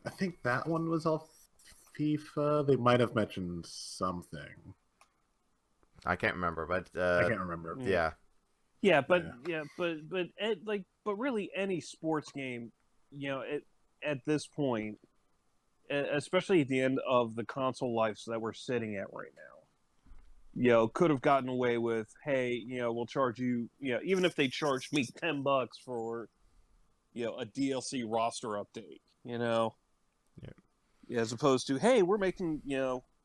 I think that one was all FIFA. They might have mentioned something. I can't remember, but I can't remember. Yeah. Yeah, but really, any sports game, at this point, especially at the end of the console lives that we're sitting at right now, could have gotten away with, hey, we'll charge you, even if they charged me $10 for, a DLC roster update, Yeah. as opposed to, hey, we're making,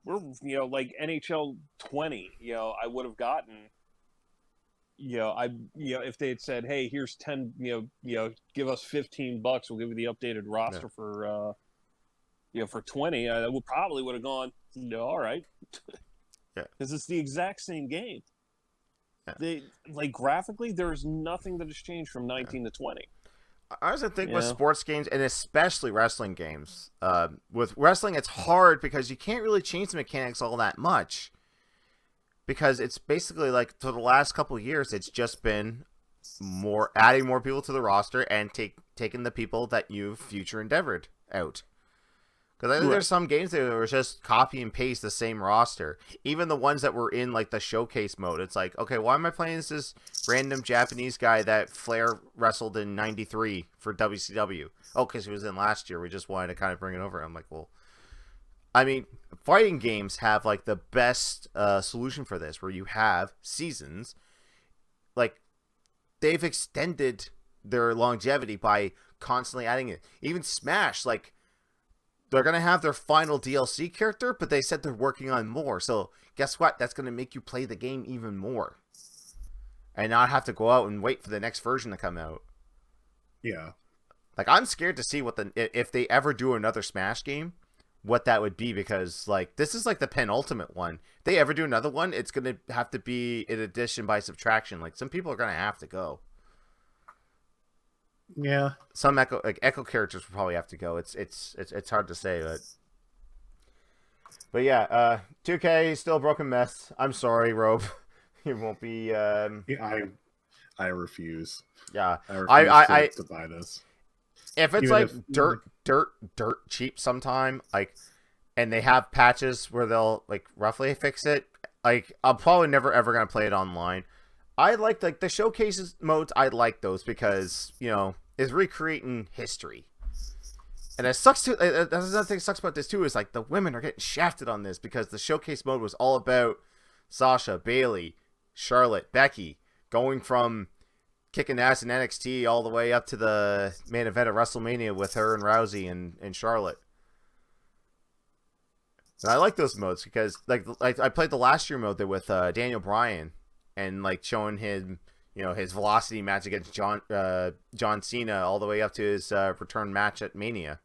we're, like NHL 20, I would have gotten, if they had said, hey, here's 10, give us $15, we'll give you the updated roster for, for 20, I probably would have gone, no, all right. Yeah. Because it's the exact same game. Yeah. They, like, graphically, there's nothing that has changed from 19 to 20. I also think with sports games, and especially wrestling games, with wrestling, it's hard because you can't really change the mechanics all that much. Because it's basically like, for the last couple of years, it's just been adding more people to the roster and taking the people that you've future endeavored out. Because I think there's some games that were just copy and paste the same roster. Even the ones that were in, like, the showcase mode. It's like, okay, why am I playing this random Japanese guy that Flair wrestled in 93 for WCW? Oh, because he was in last year. We just wanted to kind of bring it over. I'm like, well... I mean, fighting games have, like, the best solution for this, where you have seasons. Like, they've extended their longevity by constantly adding it. Even Smash, like... They're going to have their final DLC character, but they said they're working on more. So, guess what? That's going to make you play the game even more. And not have to go out and wait for the next version to come out. Yeah. Like, I'm scared to see if they ever do another Smash game, what that would be. Because, like, this is like the penultimate one. If they ever do another one, it's going to have to be an addition by subtraction. Like, some people are going to have to go. Yeah. Some echo characters will probably have to go. It's hard to say, but yeah. 2K is still a broken mess. I'm sorry, Robe. It won't be. Yeah, I refuse. Yeah. I I, refuse I, to, I to buy this. if it's Even like if dirt cheap sometime, like, and they have patches where they'll like roughly fix it, like I'm probably never ever gonna play it online. I like the showcases modes. I like those because it's recreating history, and it sucks too. That's another thing that sucks about this too is like the women are getting shafted on this because the showcase mode was all about Sasha, Bailey, Charlotte, Becky going from kicking ass in NXT all the way up to the main event of WrestleMania with her and Rousey and Charlotte. And I like those modes because like I played the last year mode there with Daniel Bryan and like showing him his velocity match against John Cena all the way up to his return match at Mania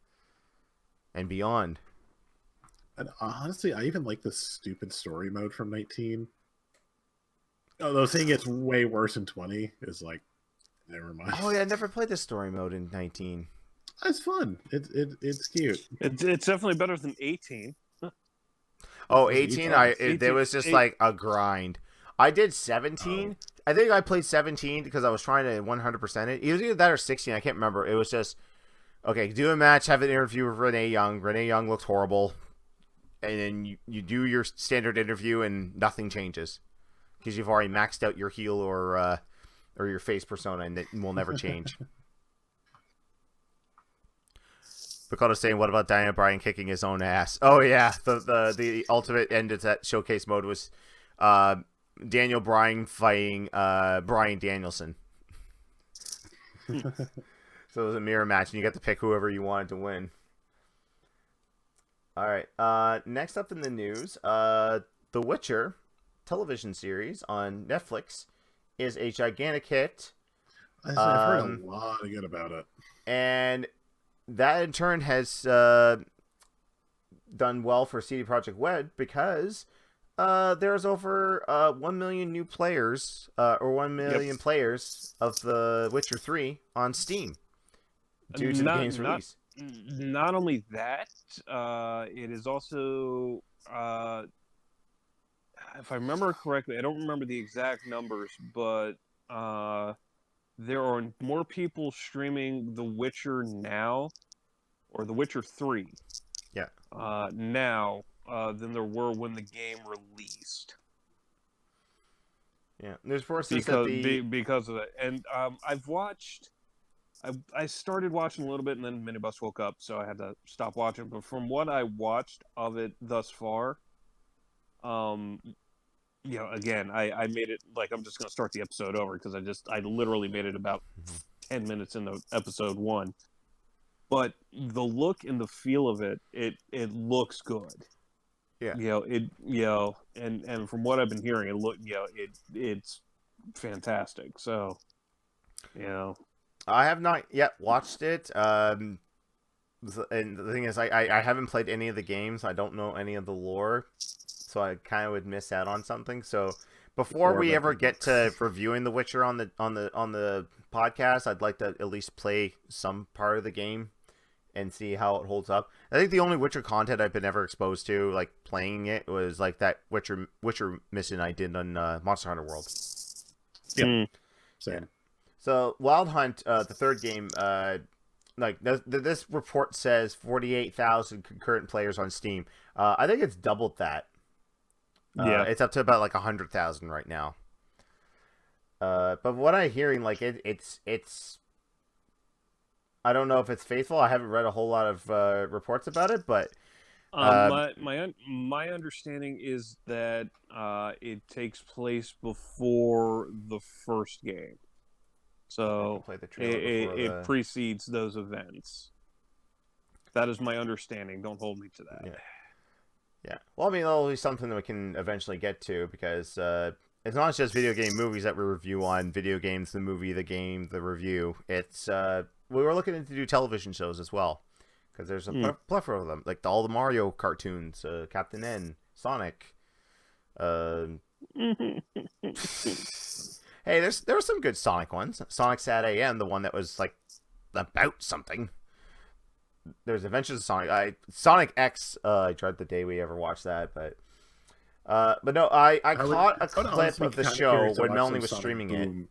and beyond. And honestly, I even like the stupid story mode from 19. Although saying it's way worse in 20 is like, never mind. Oh yeah, I never played this story mode in 19. It's fun. It's cute. It's definitely better than 18. Oh, Was 18, 18? there was just like a grind. I did 17. Oh. I think I played 17 because I was trying to 100% it. It was either that or 16. I can't remember. It was just, okay, do a match, have an interview with Renee Young. Renee Young looked horrible. And then you do your standard interview and nothing changes. Because you've already maxed out your heel or your face persona and it will never change. Dakota's saying, what about Daniel Bryan kicking his own ass? Oh, yeah. The ultimate end of that showcase mode was Daniel Bryan fighting Bryan Danielson. So it was a mirror match, and you got to pick whoever you wanted to win. All right. Next up in the news, The Witcher television series on Netflix is a gigantic hit. I've heard a lot of good about it. And that in turn has done well for CD Projekt Red because there's over 1 million new players or 1 million players of The Witcher 3 on Steam due to the game's release. Not only that, it is also, if I remember correctly, I don't remember the exact numbers, but there are more people streaming The Witcher now, or The Witcher 3, now than there were when the game released. Yeah, there's forces because of it, and I started watching a little bit, and then Minibus woke up, so I had to stop watching. But from what I watched of it thus far, again, I made it like I'm just gonna start the episode over because I literally made it about 10 minutes into episode 1. But the look and the feel of it looks good. Yeah. And from what I've been hearing, it's fantastic. So, I have not yet watched it. And the thing is, I haven't played any of the games. I don't know any of the lore, so I kind of would miss out on something. So before we ever get to reviewing The Witcher on the podcast, I'd like to at least play some part of the game and see how it holds up. I think the only Witcher content I've been ever exposed to, like playing it, was like that Witcher mission I did on Monster Hunter World. Yeah, same. Yeah. So Wild Hunt, the third game, this report says 48,000 concurrent players on Steam. I think it's doubled that. It's up to about like 100,000 right now. But what I'm hearing, like it's I don't know if it's faithful. I haven't read a whole lot of reports about it, but my understanding is that it takes place before the first game, so it precedes those events. That is my understanding. Don't hold me to that. Yeah. Well, I mean, that'll be something that we can eventually get to because it's not just video game movies that we review on video games, the movie, the game, the review. It's we were looking to do television shows as well because there's a plethora of them, like all the Mario cartoons, Captain N, Sonic. Hey, there were some good Sonic ones. Sonic Sat AM, the one that was like about something. There's Adventures of Sonic. Sonic X. I tried the day we ever watched that, but no, I caught a clip of the show when Melanie was streaming it.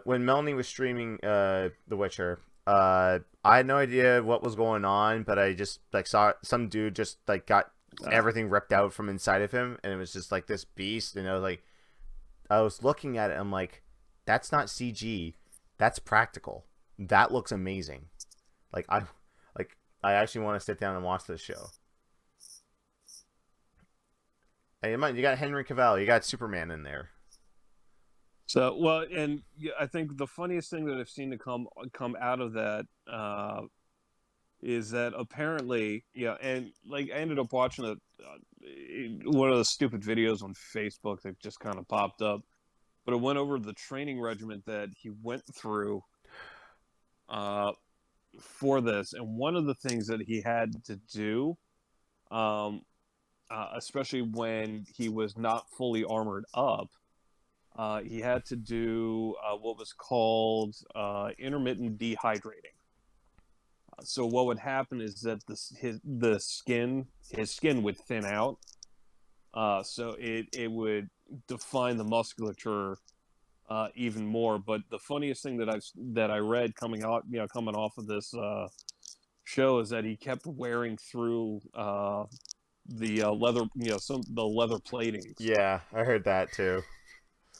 When Melanie was streaming The Witcher, I had no idea what was going on, but I just like saw some dude just like got everything ripped out from inside of him, and it was just like this beast. And I was looking at it, I'm like, that's not CG, that's practical. That looks amazing. I actually want to sit down and watch this show. And you got Henry Cavill, you got Superman in there. So, well, and I think the funniest thing that I've seen to come out of that is that apparently, and like I ended up watching one of the stupid videos on Facebook that just kind of popped up, but it went over the training regimen that he went through for this, and one of the things that he had to do, especially when he was not fully armored up. He had to do what was called intermittent dehydrating. So what would happen is that his skin would thin out. So it would define the musculature even more. But the funniest thing that I read coming off of this show is that he kept wearing through the leather, the leather platings. Yeah, I heard that too.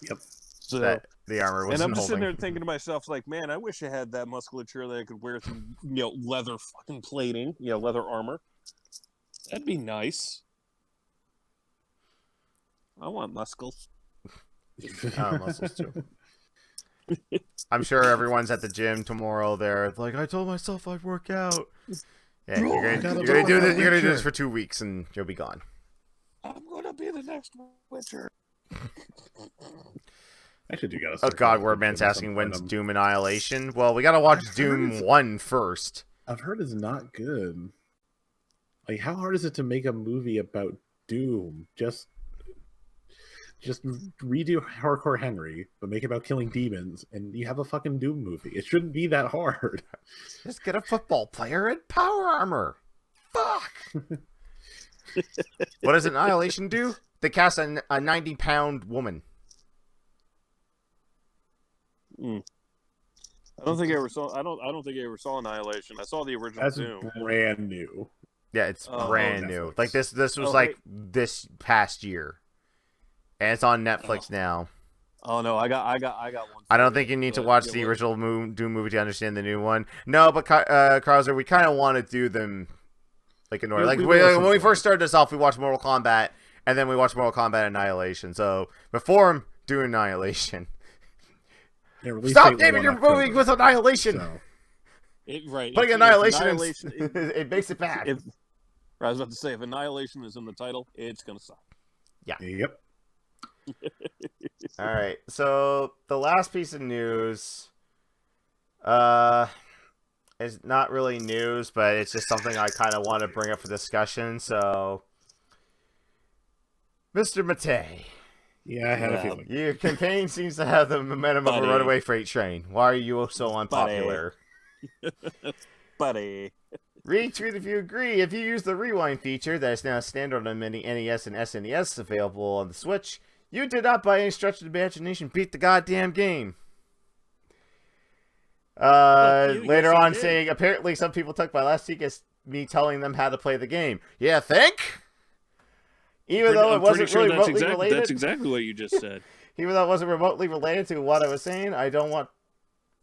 Yep. So that the armor wasn't and I'm just holding. sitting there thinking to myself, like, man, I wish I had that musculature that I could wear through, leather fucking plating, leather armor. That'd be nice. I want muscles. Muscles too. I'm sure everyone's at the gym tomorrow. They're like, I told myself I'd work out. Yeah, you're gonna do this. You're gonna do this for 2 weeks, and you'll be gone. I'm gonna be the next Witcher. Actually, do gotta. Oh God, Wordman's asking when's Doom Annihilation. Well, we gotta watch Doom 1 first. I've heard it's not good. Like, how hard is it to make a movie about Doom? Just redo Hardcore Henry, but make it about killing demons, and you have a fucking Doom movie. It shouldn't be that hard. Just get a football player in power armor. Fuck. What does Annihilation do? They cast a 90-pound woman. I don't think I ever saw. I don't think I ever saw Annihilation. I saw the original That's Doom. brand new. Yeah, it's brand new. Netflix. Like this was this past year, and it's on Netflix now. Oh no, I got one. I don't think you need to watch the original Doom movie to understand the new one. No, but Krauser, we kind of want to do them like in order. Like when we first started this off, we watched Mortal Kombat, and then we watched Mortal Kombat Annihilation. So before do Annihilation. Yeah, Stop naming your movie with Annihilation. So. Putting Annihilation it makes it bad. I was about to say, if Annihilation is in the title, it's gonna suck. Yeah. Yep. All right. So the last piece of news, is not really news, but it's just something I kind of want to bring up for discussion. So, Mr. Matei. Yeah, I had a feeling. Your campaign seems to have the momentum of a runaway freight train. Why are you so unpopular? Buddy. Retweet if you agree. If you use the rewind feature that is now standard on many NES and SNES available on the Switch, you did not by any stretch of the imagination beat the goddamn game. Later on saying, apparently some people took my last week as me telling them how to play the game. Yeah, think? Even though it wasn't really remotely related. That's exactly what you just said. Even though it wasn't remotely related to what I was saying, I don't want...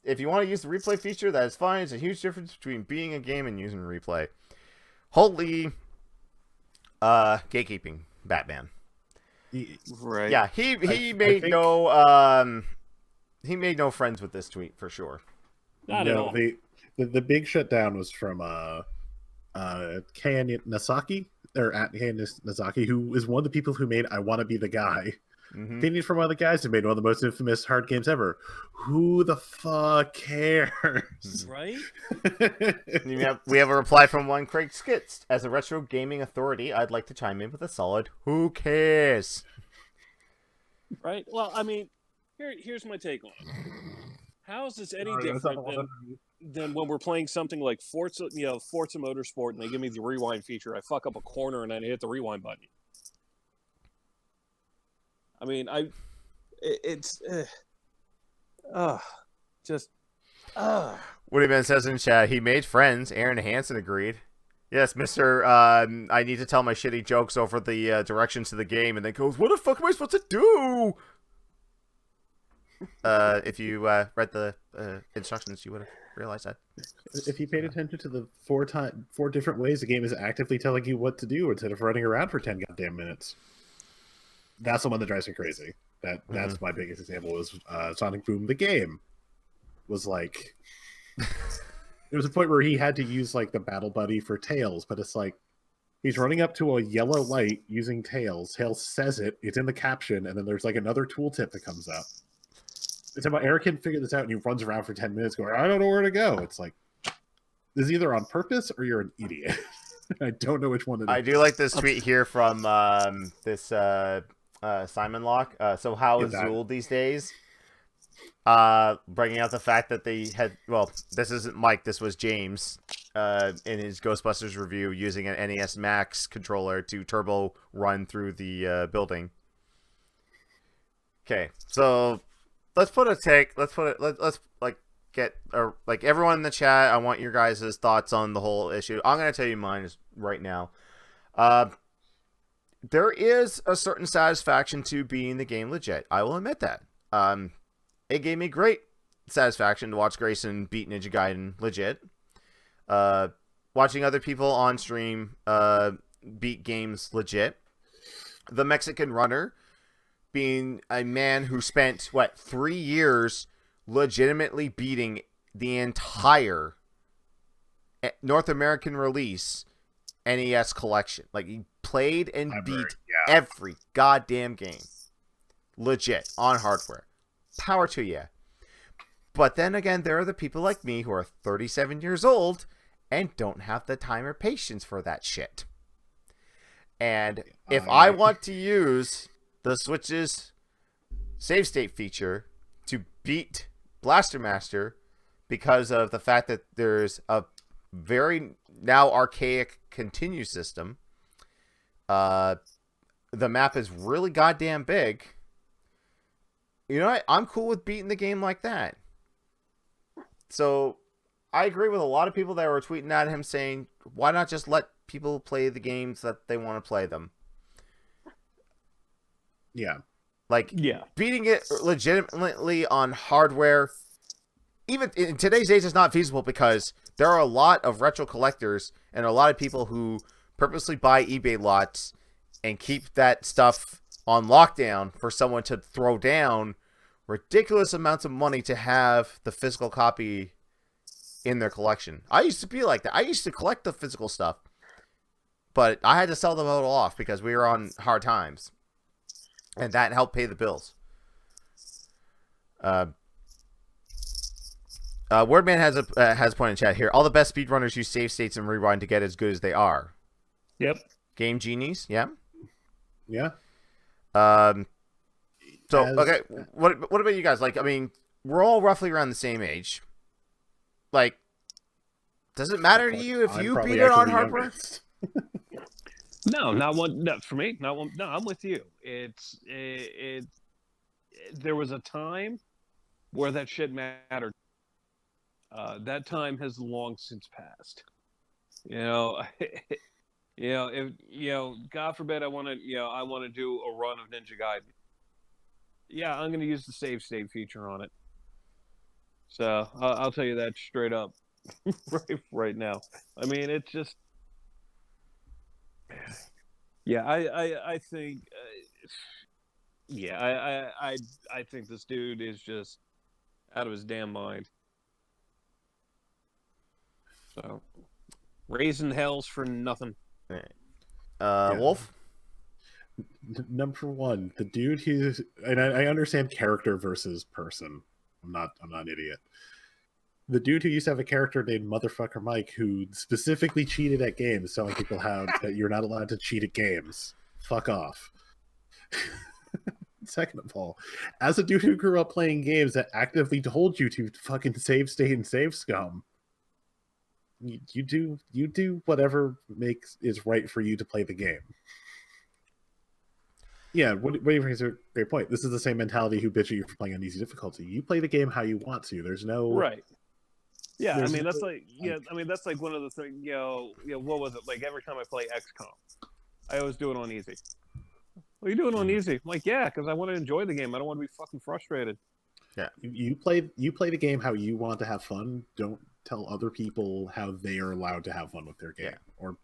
If you want to use the replay feature, that is fine. It's a huge difference between beating a game and using replay. Holy... gatekeeping, Batman. Right. Yeah, he made no friends with this tweet for sure. Not at all. The big shutdown was from Kei Nasaki, or at Kei Nasaki, who is one of the people who made I Want to Be the Guy. Opinion from one of the guys who made one of the most infamous hard games ever. Who the fuck cares? Right? We have a reply from one Craig Skitz. As a retro gaming authority, I'd like to chime in with a solid who cares? Right? Well, I mean, here's my take on it. How is this any No, that's not the different one than when we're playing something like Forza, Forza Motorsport, and they give me the rewind feature? I fuck up a corner and then I hit the rewind button. I mean, it's just Woodyman says in chat, he made friends. Aaron Hansen agreed. Yes, Mister. I need to tell my shitty jokes over the directions to the game, and then goes, "What the fuck am I supposed to do?" If you read the instructions, you would have realized that. If you paid attention to the four different ways the game is actively telling you what to do instead of running around for 10 goddamn minutes, that's the one that drives me crazy. That's my biggest example was Sonic Boom the game. Was like there was a point where he had to use like the battle buddy for Tails, but it's like he's running up to a yellow light using Tails. Tails says it, it's in the caption, and then there's like another tooltip that comes up. It's about Eric can figure this out, and he runs around for 10 minutes going, I don't know where to go. It's like, this is either on purpose or you're an idiot. I don't know which one it is. I do like this tweet here from this Simon Locke. So how is Zool these days? Bringing out the fact that they had, well, this isn't Mike, this was James in his Ghostbusters review using an NES Max controller to turbo run through the building. Okay, so let's like get like everyone in the chat. I want your guys' thoughts on the whole issue. I'm gonna tell you mine right now. There is a certain satisfaction to being the game legit. I will admit that. It gave me great satisfaction to watch Grayson beat Ninja Gaiden legit. Watching other people on stream beat games legit. The Mexican Runner being a man who spent, 3 years legitimately beating the entire North American release NES collection. Like, he played and beat every goddamn game. Legit, on hardware. Power to you. But then again, there are the people like me who are 37 years old and don't have the time or patience for that shit. And if I want to use the Switch's save state feature to beat Blaster Master because of the fact that there's a very now archaic continue system, the map is really goddamn big. You know what? I'm cool with beating the game like that. So I agree with a lot of people that were tweeting at him saying, why not just let people play the games that they want to play them? Yeah. Like, beating it legitimately on hardware, even in today's age, is not feasible because there are a lot of retro collectors and a lot of people who purposely buy eBay lots and keep that stuff on lockdown for someone to throw down ridiculous amounts of money to have the physical copy in their collection. I used to be like that. I used to collect the physical stuff, but I had to sell them all off because we were on hard times, and that helped pay the bills. Wordman has a point in chat here. All the best speedrunners use save states and rewind to get as good as they are. Yep. Game Genies, yeah. Yeah. So, okay, what about you guys? Like, I mean, we're all roughly around the same age. Like, does it matter to you if you beat it on hardware? No, not one. No, for me, not one. No, I'm with you. There was a time where that shit mattered. That time has long since passed. If God forbid, I want to do a run of Ninja Gaiden. Yeah, I'm going to use the save state feature on it. So I'll tell you that straight up, right now. I mean, it's just, yeah. I think, I think this dude is just out of his damn mind. So, raising hells for nothing. Wolf? Number one, the dude who's, and I understand character versus person. I'm not an idiot. The dude who used to have a character named Motherfucker Mike who specifically cheated at games, telling people how that you're not allowed to cheat at games. Fuck off. second of all, as a dude who grew up playing games that actively told you to fucking save state and save scum, you do whatever is right for you to play the game. Yeah, what do you think is a great point? This is the same mentality who bitch at you for playing on easy difficulty. You play the game how you want to. There's no right. Yeah, I there's mean no, that's like I mean that's like one of the things. What was it like? Every time I play XCOM, I always do it on easy. What are you doing on easy? I'm like, yeah, because I want to enjoy the game. I don't want to be fucking frustrated. Yeah, you play the game how you want to have fun. Don't tell other people how they are allowed to have fun with their game, or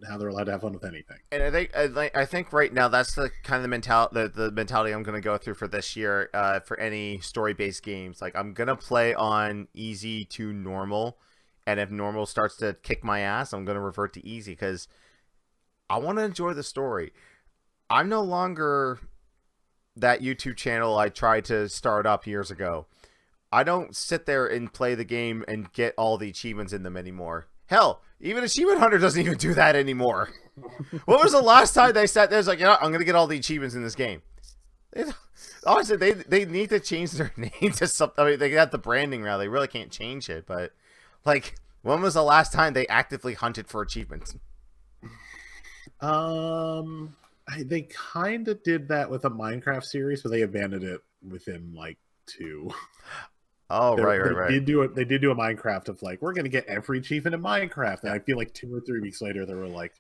how they're allowed to have fun with anything. And I think right now that's the kind of the mentality I'm going to go through for this year. For any story-based games, like I'm gonna play on easy to normal, and if normal starts to kick my ass, I'm gonna revert to easy because I want to enjoy the story. I'm no longer that YouTube channel I tried to start up years ago. I don't sit there and play the game and get all the achievements in them anymore. Hell, even Achievement Hunter doesn't even do that anymore. What was the last time they sat there and was like, I'm going to get all the achievements in this game? Honestly, they need to change their name to something. I mean, they got the branding now. They really can't change it. But, like, when was the last time they actively hunted for achievements? They kind of did that with a Minecraft series, but they abandoned it within, like, 2. Oh, right. They did do a Minecraft of like, we're gonna get every achievement in Minecraft, and I feel like 2 or 3 weeks later they were like,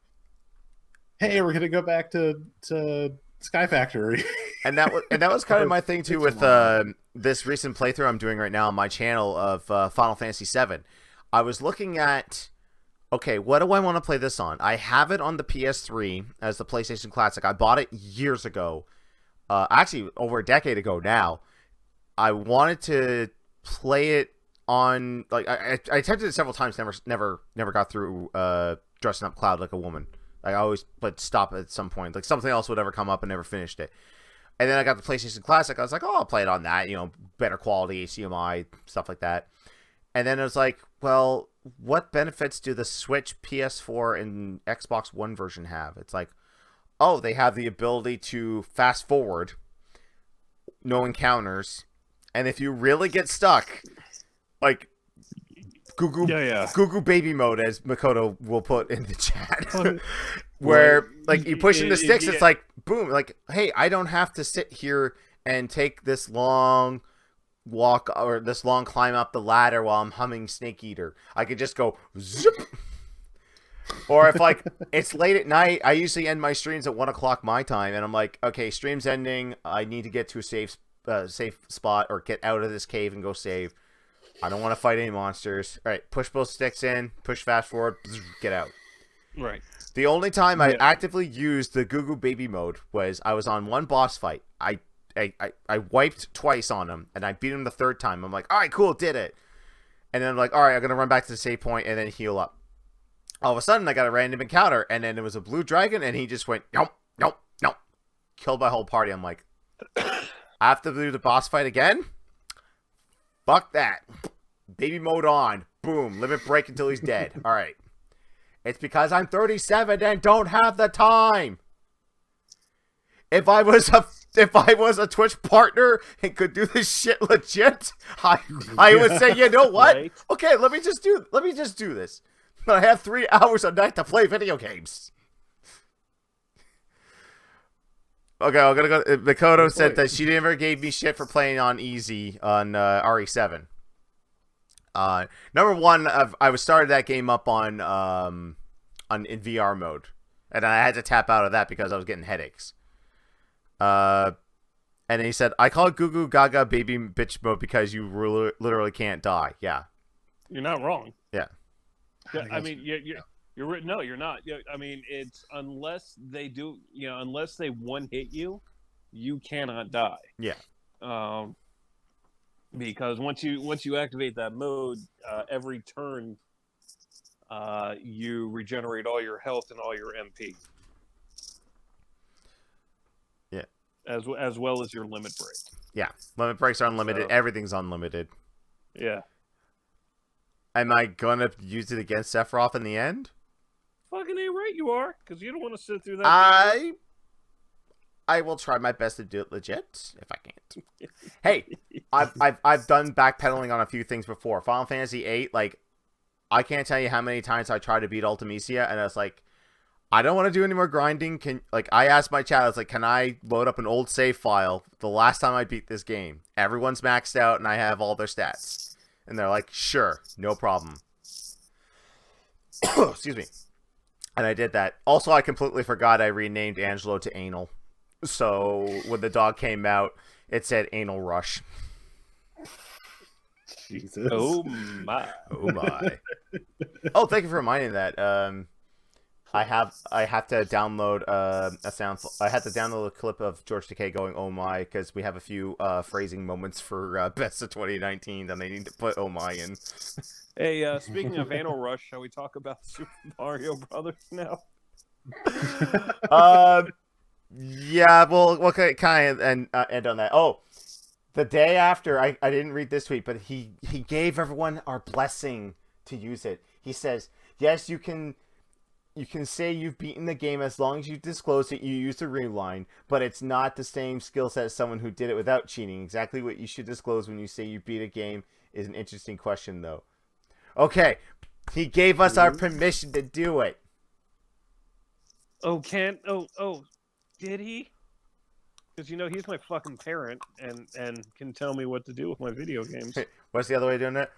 hey, we're gonna go back to Sky Factory. and that was kind of my thing too with this recent playthrough I'm doing right now on my channel of Final Fantasy VII. I was looking at, okay, what do I want to play this on? I have it on the PS3 as the PlayStation Classic. I bought it years ago, actually over a decade ago now. I wanted to play it on, like, I attempted it several times, never got through dressing up Cloud like a woman. I always would stop at some point, like something else would ever come up and never finished it. And then I got the PlayStation Classic. I was like, oh, I'll play it on that, better quality HDMI, stuff like that. And then it was like, well, what benefits do the Switch, PS4, and Xbox One version have? It's like, oh, they have the ability to fast forward, no encounters. And if you really get stuck, like Goo Goo baby mode, as Makoto will put in the chat, where like you push in the sticks, it's like boom, like, hey, I don't have to sit here and take this long walk or this long climb up the ladder while I'm humming Snake Eater. I could just go zip. Or if like it's late at night, I usually end my streams at 1 o'clock my time, and I'm like, okay, stream's ending. I need to get to a safe spot or get out of this cave and go save. I don't want to fight any monsters. All right, push both sticks in, push fast forward, get out. Right. The only time I actively used the Goo Goo baby mode was I was on one boss fight. I wiped twice on him, and I beat him the third time. I'm like, all right, cool, did it. And then I'm like, all right, I'm gonna run back to the save point and then heal up. All of a sudden, I got a random encounter, and then it was a blue dragon, and he just went, nope, killed my whole party. I'm like, I have to do the boss fight again? Fuck that. Baby mode on. Boom. Limit break until he's dead. All right. It's because I'm 37 and don't have the time. If I was a Twitch partner and could do this shit legit, I would say, you know what? Right. Okay, let me just do this. But I have 3 hours a night to play video games. Okay, I'm gonna go. Makoto said that she never gave me shit for playing on easy on RE7. Number one, I was started that game up in VR mode, and I had to tap out of that because I was getting headaches. And he said, "I call it Goo Goo Gaga baby bitch mode because you literally can't die." Yeah, you're not wrong. Yeah, I mean, you're no, you're not. I mean, it's unless they do, unless they one hit you, you cannot die. Yeah. Because once you activate that mode, every turn, you regenerate all your health and all your MP. Yeah. As well as your limit break. Yeah, limit breaks are unlimited. So, everything's unlimited. Yeah. Am I gonna use it against Sephiroth in the end? Fucking ain't right, you are, because you don't want to sit through that. I will try my best to do it legit if I can't. Hey, I've done backpedaling on a few things before. Final Fantasy VIII, like, I can't tell you how many times I tried to beat Ultimisia, and I was like, I don't want to do any more grinding. I asked my chat, I was like, can I load up an old save file the last time I beat this game? Everyone's maxed out, and I have all their stats. And they're like, sure, no problem. Excuse me. And I did that. Also, I completely forgot I renamed Angelo to Anal. So when the dog came out, it said Anal Rush. Jesus. Oh my. Oh my. Oh, thank you for reminding that. I have to download a sound. I had to download a clip of Y2K going "Oh my" because we have a few phrasing moments for Best of 2019, and they need to put "Oh my" in. Hey, speaking of Anal Rush, shall we talk about Super Mario Brothers now? Yeah, we'll kind of end on that. Oh, the day after, I didn't read this tweet, but he gave everyone our blessing to use it. He says, yes, you can say you've beaten the game as long as you disclose that you used the rewind, but it's not the same skill set as someone who did it without cheating. Exactly what you should disclose when you say you beat a game is an interesting question, though. Okay, he gave us our permission to do it. Oh, did he? Because he's my fucking parent and can tell me what to do with my video games. What's the other way of doing it?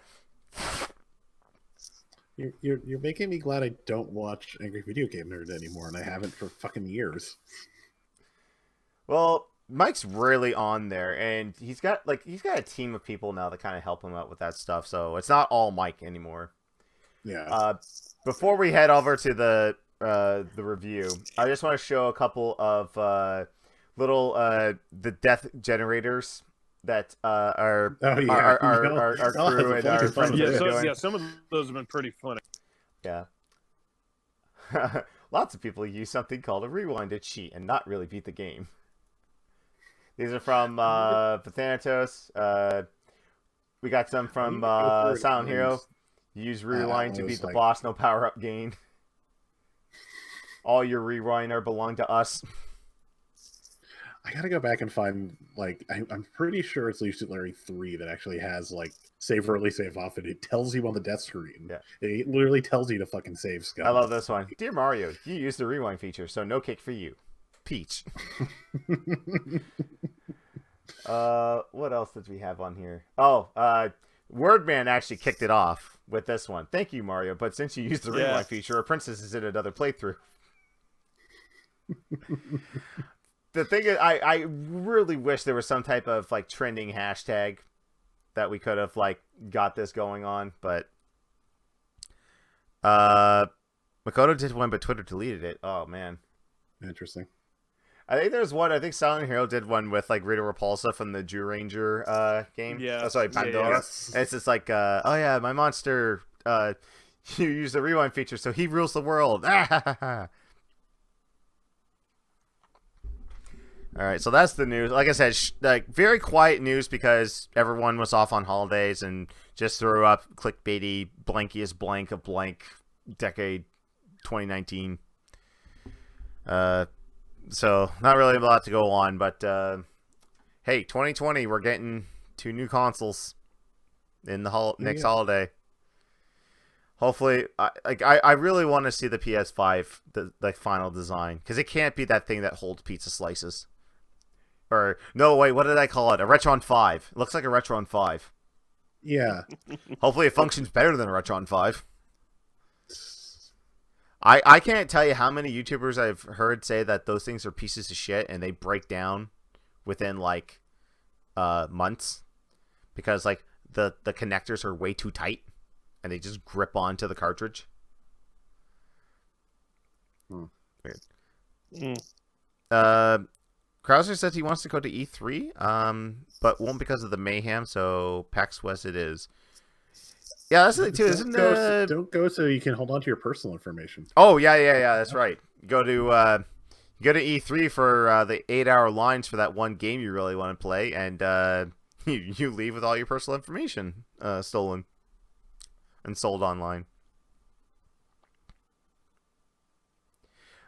You're making me glad I don't watch Angry Video Game Nerd anymore, and I haven't for fucking years. Well, Mike's really on there, and he's got a team of people now that kind of help him out with that stuff. So it's not all Mike anymore. Yeah. Before we head over to the review, I just want to show a couple of little the death generators that our crew and our friends are doing. Yeah, some of those have been pretty funny. Yeah. Lots of people use something called a rewind to cheat and not really beat the game. These are from Pathanatos. We got some from Silent Hero. You use rewind to beat the boss, no power-up gain. All your rewinder belong to us. I gotta go back and find, I'm pretty sure it's Lucid Larry 3 that actually has, save early, save off, and it tells you on the death screen. Yeah. It literally tells you to fucking save scum. I love this one. Dear Mario, you used the rewind feature, so no cake for you. Peach. What else did we have on here? Oh, Wordman actually kicked it off with this one. Thank you, Mario, but since you used the rewind feature, a princess is in another playthrough. The thing is, I really wish there was some type of trending hashtag that we could have got this going on, but Makoto did one, but Twitter deleted it. Oh man, interesting. I think there's one. I think Silent Hero did one with Rita Repulsa from the Jew Ranger game. Yeah. Oh, sorry, Pandora. Yeah. And it's just oh yeah, my monster. You use the rewind feature, so he rules the world. All right, so that's the news. Like I said, very quiet news because everyone was off on holidays and just threw up clickbaity blankiest blank of blank decade 2019. So not really a lot to go on, but hey, 2020, we're getting 2 new consoles in the next holiday. Hopefully, I really want to see the PS5, the final design, because it can't be that thing that holds pizza slices. Or, no, wait, what did I call it? A Retron 5. It looks like a Retron 5. Yeah. Hopefully it functions better than a Retron 5. I can't tell you how many YouTubers I've heard say that those things are pieces of shit and they break down within, months. Because, the connectors are way too tight and they just grip onto the cartridge. Weird. Krauser says he wants to go to E3, but won't because of the mayhem, so PAX West it is. Yeah, that's the thing, too. Don't go so you can hold on to your personal information. Oh, yeah, that's right. Go to E3 for the 8-hour lines for that one game you really want to play, and you leave with all your personal information stolen and sold online.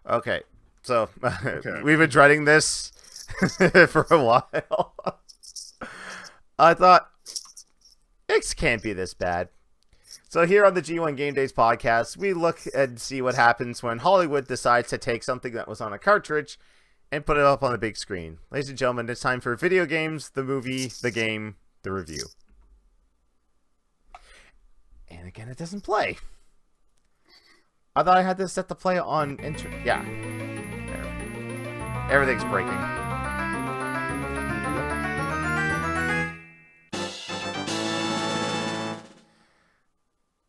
Okay, so we've been dreading this. for a while. I thought, X can't be this bad. So here on the G1 Game Days podcast, we look and see what happens when Hollywood decides to take something that was on a cartridge and put it up on the big screen. Ladies and gentlemen, it's time for video games, the movie, the game, the review. And again, it doesn't play. I thought I had this set to play on intro. Yeah. There. Everything's breaking.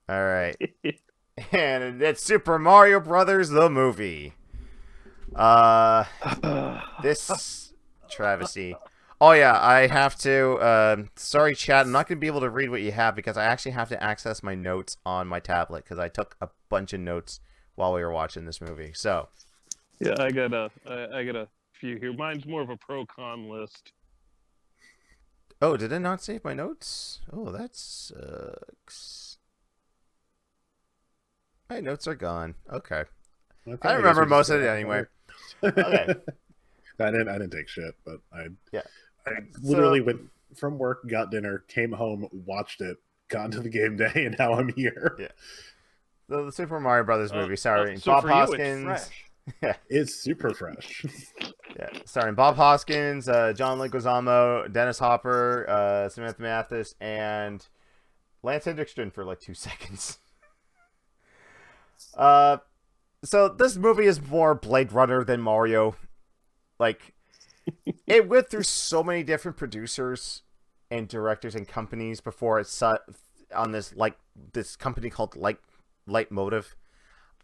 Alright. And it's Super Mario Brothers, the movie. This travesty. Oh yeah, I have to, sorry chat, I'm not going to be able to read what you have because I actually have to access my notes on my tablet because I took a bunch of notes while we were watching this movie, so. Yeah, I got a few here. Mine's more of a pro-con list. Oh, did it not save my notes? Oh, that sucks. My notes are gone. Okay. I remember most of it anyway. Okay. I didn't take shit, but I So, literally went from work, got dinner, came home, watched it, got into the game day, and now I'm here. Yeah. The Super Mario Brothers movie, starring so Bob for you, it's Hoskins. fresh. Yeah. It's super fresh. Yeah, starring Bob Hoskins, John Leguizamo, Dennis Hopper, Samantha Mathis, and Lance Hendrickson for like 2 seconds. So this movie is more Blade Runner than Mario. Like, it went through so many different producers and directors and companies before it set on this company called Light Motive.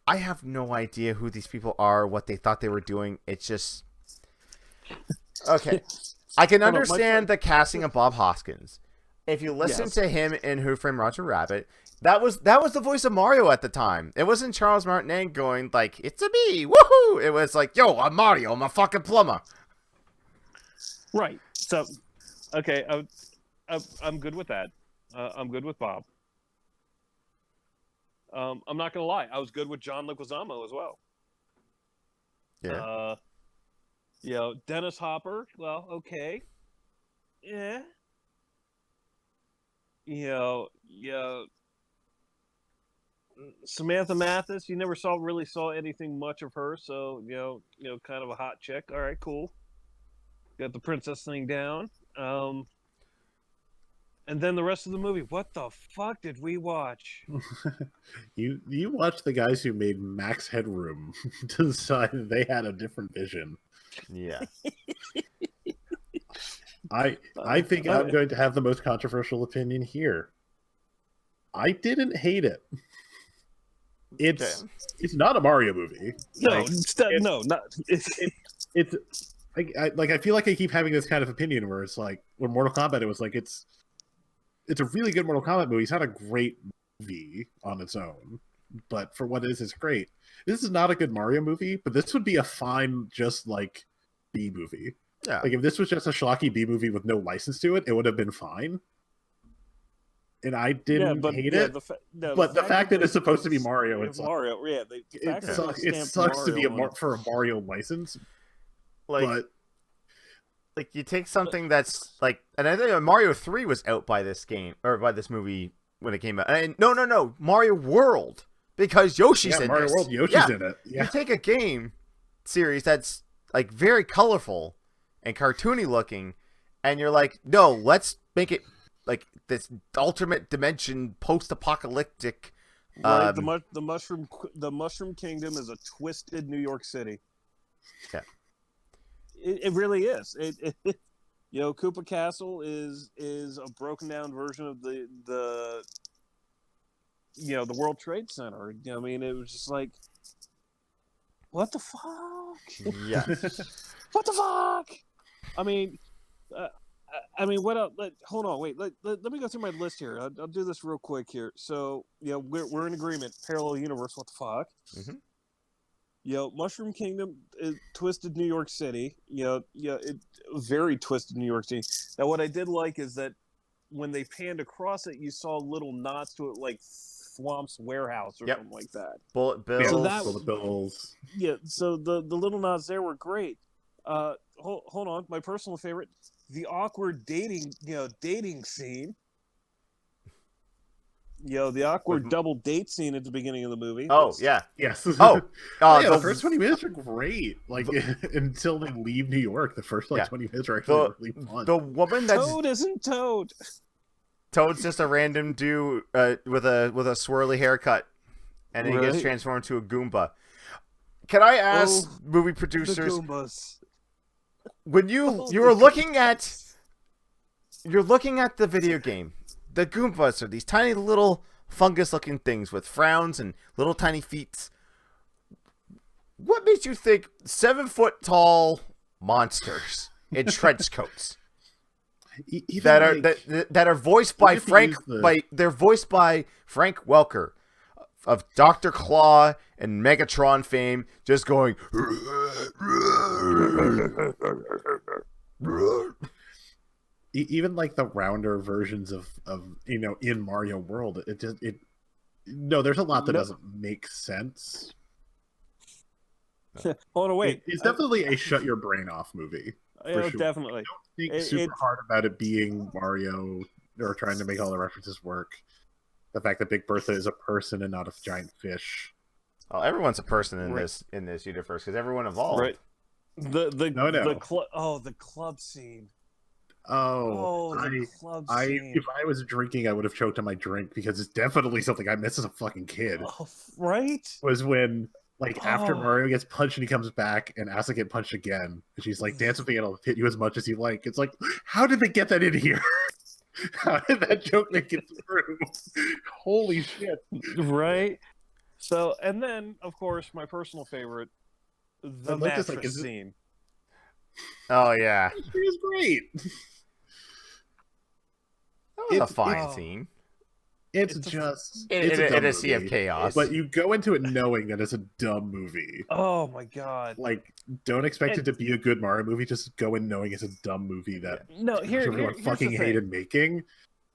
I have no idea who these people are, what they thought they were doing. It's just okay. I can understand the casting of Bob Hoskins. If you listen to him in Who Framed Roger Rabbit, that was the voice of Mario at the time. It wasn't Charles Martinet going like, "It's a me, woohoo!" It was like, "Yo, I'm Mario. I'm a fucking plumber." Right. So, okay, I'm good with that. I'm good with Bob. I'm not gonna lie. I was good with John Leguizamo as well. Yeah. Dennis Hopper. Well, okay. Yeah. Samantha Mathis. You never really saw anything much of her, so kind of a hot chick. All right, cool. Got the princess thing down. And then the rest of the movie. What the fuck did we watch? You watched the guys who made Max Headroom decide they had a different vision. Yeah. I think I'm going to have the most controversial opinion here. I didn't hate it. It's not a Mario movie. No, I feel like I keep having this kind of opinion where it's like when Mortal Kombat, it was like it's a really good Mortal Kombat movie. It's not a great movie on its own, but for what it is, it's great. This is not a good Mario movie, but this would be a fine, just like B movie. Yeah. Like if this was just a schlocky B movie with no license to it, it would have been fine. And I didn't hate it. But the fact that it's supposed to be Mario, it's Mario. Like, it sucks to be for a Mario license. Like you take something that's like, and I think Mario 3 was out by this game or by this movie when it came out. And no, Mario World, because Yoshi's in Mario this. World, Yoshi's in it. Yeah. You take a game series that's like very colorful and cartoony looking, and you're like, no, let's make it like this alternate dimension post-apocalyptic. Right, the Mushroom Kingdom is a twisted New York City. Yeah. It really is. Koopa Castle is a broken down version of the World Trade Center. I mean, it was just like, what the fuck? Yeah. What the fuck? I mean, what else? Hold on, wait. Let me go through my list here. I'll do this real quick here. So, we're in agreement. Parallel universe. What the fuck? Mm-hmm. Mushroom Kingdom is twisted New York City. Very twisted New York City. Now, what I did like is that when they panned across it, you saw little nods to it, like Thwomp's Warehouse or something like that. Bullet Bills. Bullet Bills. Yeah. So the little nods there were great. hold on. My personal favorite, the awkward dating scene. The awkward double date scene at the beginning of the movie. Oh, yeah. Yes. Oh, The first 20 minutes are great. Like, until they leave New York, the first 20 minutes are actually really fun. The woman that's... Toad isn't Toad. Toad's just a random dude with a swirly haircut, and he gets transformed to a Goomba. Can I ask movie producers, the Goombas. when you're looking at the video game, the Goombas are these tiny little fungus-looking things with frowns and little tiny feet. What makes you think 7-foot-tall monsters in trench coats that are voiced by Frank? They're voiced by Frank Welker of Dr. Claw and Megatron fame, just going. Even like the rounder versions of in Mario World, there's a lot that doesn't make sense. Hold on, wait. It's definitely a shut your brain off movie. Yeah, sure. definitely. Don't think super hard about it being Mario or trying to make all the references work. The fact that Big Bertha is a person and not a giant fish. Oh, everyone's a person in this universe because everyone evolved. Right. The club scene. If I was drinking, I would have choked on my drink because it's definitely something I missed as a fucking kid. Oh, right? Was when, after Mario gets punched and he comes back and asks to get punched again, and she's like, dance with me and I'll hit you as much as you like. It's like, how did they get that in here? How did that joke make it through? Holy shit. Right? So, and then, of course, my personal favorite, the mattress scene. Oh, yeah. It was great. That was a fine scene. It's just... in a sea of chaos. But you go into it knowing that it's a dumb movie. Oh, my God. Don't expect it to be a good Mario movie. Just go in knowing it's a dumb movie that everyone fucking hated making.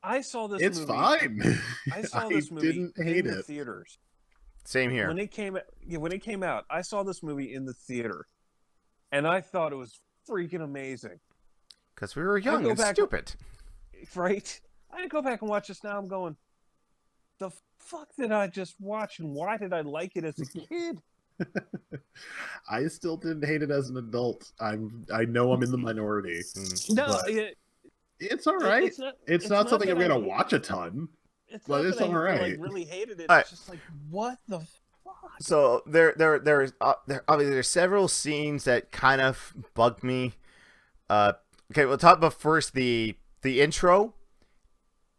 I saw this movie. It's fine. I saw this movie didn't hate in the theaters. Same here. When it came out, I saw this movie in the theater. And I thought it was freaking amazing. Because we were young and stupid. Right? I go back and watch this now. I'm going, the fuck did I just watch, and why did I like it as a kid? I still didn't hate it as an adult. I know I'm in the minority. No, it's all right. It's not something I'm gonna watch a ton. But it's all right. I really hated it. It's just like, what the fuck? So there's several scenes that kind of bugged me. Okay, we'll talk about first the intro.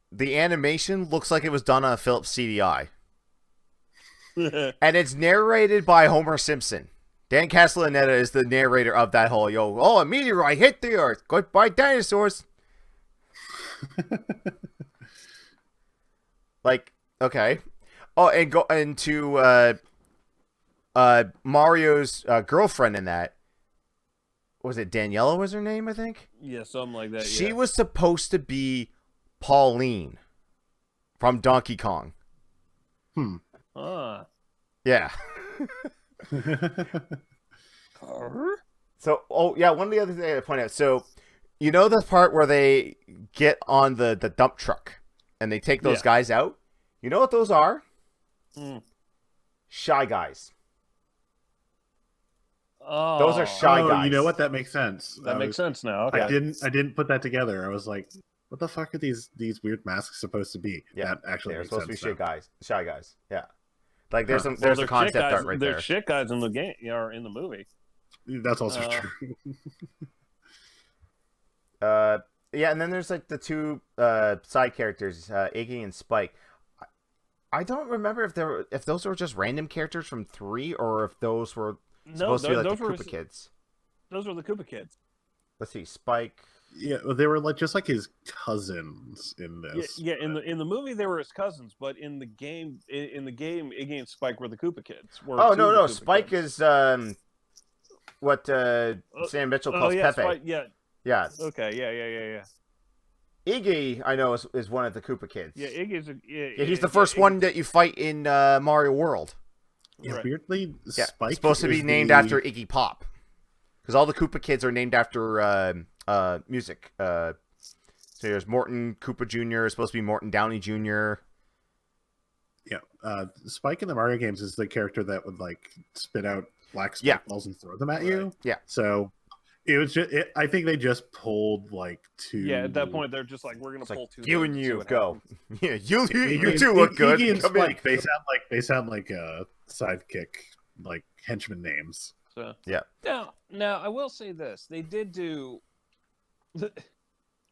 The animation looks like it was done on a Philips CDI. And it's narrated by Homer Simpson. Dan Castellaneta is the narrator of that whole, a meteorite hit the Earth. Goodbye, dinosaurs. Okay. Oh, and go into Mario's girlfriend in that. Was it Daniela was her name, I think? Yeah, something like that. She was supposed to be Pauline from Donkey Kong. Yeah. So, one of the other things I gotta point out. So, you know the part where they get on the dump truck and they take those guys out? You know what those are? Shy Guys. Oh, those are Shy Guys. You know what? That makes sense. That makes sense now. Okay. I didn't put that together. I was like, what the fuck are these weird masks supposed to be? Yeah, that actually they're makes supposed sense to be Shy Guys. Yeah, there's a concept art right there. There's shit guys in the game or in the movie. That's also true. And then there's the two side characters, Iggy and Spike. I don't remember if those were just random characters from 3 or if those were supposed to be the Koopa kids. Those were the Koopa kids. Let's see, Spike. Yeah, they were just like his cousins in this. Yeah, in the movie they were his cousins, but in the game, Iggy and Spike were the Koopa kids. No, Spike is what Sam Mitchell calls Pepe. Spike, yeah. Yeah. Okay. Yeah. Iggy, I know, is one of the Koopa kids. Yeah, Iggy's he's the first one that you fight in Mario World. Yeah, weirdly, Spike is supposed to be named after Iggy Pop. because all the Koopa kids are named after music. So there's Morton Koopa Jr. is supposed to be Morton Downey Jr. Yeah, Spike in the Mario games is the character that would like spit out black spike balls and throw them at you. Yeah. So it was just. I think they just pulled like two. Yeah, at that point they're just like, we're gonna pull two. You and you go. Yeah, you Iggy, two look good. Iggy and Come Spike. in. They sound like sidekick, like henchman names. So yeah. Now I will say this: they did do.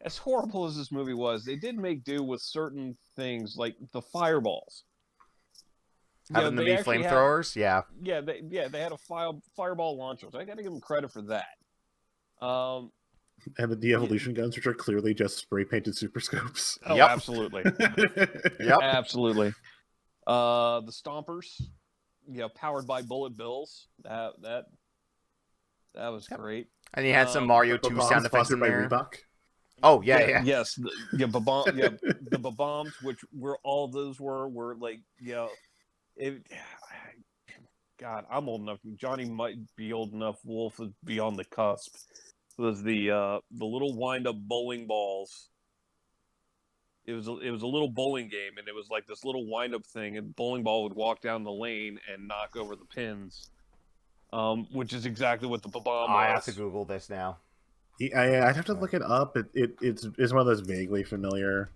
As horrible as this movie was, they did make do with certain things like the fireballs. Having them be flamethrowers, yeah. Yeah, they had a fireball launcher. So I got to give them credit for that. And the de-evolution guns, which are clearly just spray painted super scopes. Oh, absolutely. Yep, absolutely. The stompers, powered by bullet bills. That was great. And you had some Mario 2 sound effects in there. Reebok. Oh yeah. Yes, the bombs, which were all those were like God, I'm old enough. Johnny might be old enough. Wolf is beyond the cusp. Was the little wind up bowling balls. It was a little bowling game, and it was like this little wind up thing, and bowling ball would walk down the lane and knock over the pins, which is exactly what the bomb was. I have to Google this now. I'd have to look it up. It's one of those vaguely familiar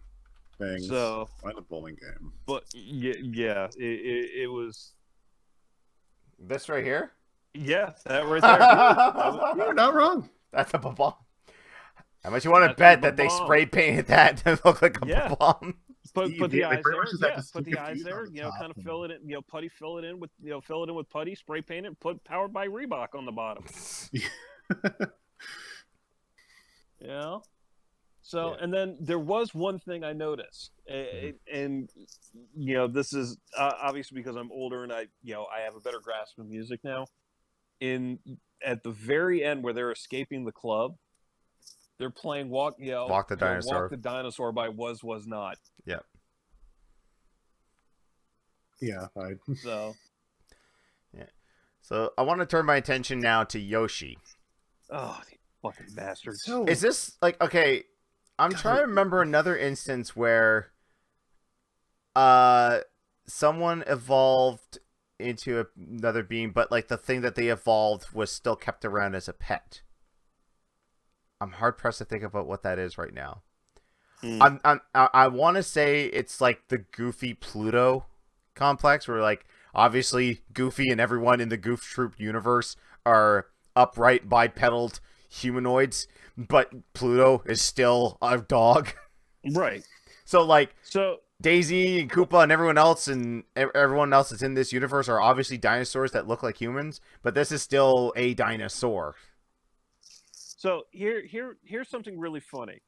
things. So, find a bowling game. But it was this right here. Yeah, that right there. You're not wrong. That's a bomb. How much you want to bet that they spray painted that to look like a bomb? Put the eyes there. Yeah, put the eyes there. Kind of fill it in. Putty, fill it in with putty, spray paint it, put powered by Reebok on the bottom. So, and then there was one thing I noticed, and this is obviously because I'm older and I have a better grasp of music now. At the very end where they're escaping the club, they're playing Walk the Dinosaur. Walk the Dinosaur by Was Not. Yep. Yeah. So. Yeah. So I want to turn my attention now to Yoshi. Oh, fucking bastards. So, is this like okay? I'm trying to remember another instance where someone evolved into another being, but like the thing that they evolved was still kept around as a pet. I'm hard pressed to think about what that is right now. I want to say it's like the Goofy Pluto complex, where like obviously Goofy and everyone in the Goof Troop universe are upright bipedal humanoids, but Pluto is still a dog. Right. So Daisy and Koopa and everyone else that's in this universe are obviously dinosaurs that look like humans, but this is still a dinosaur. So here's something really funny.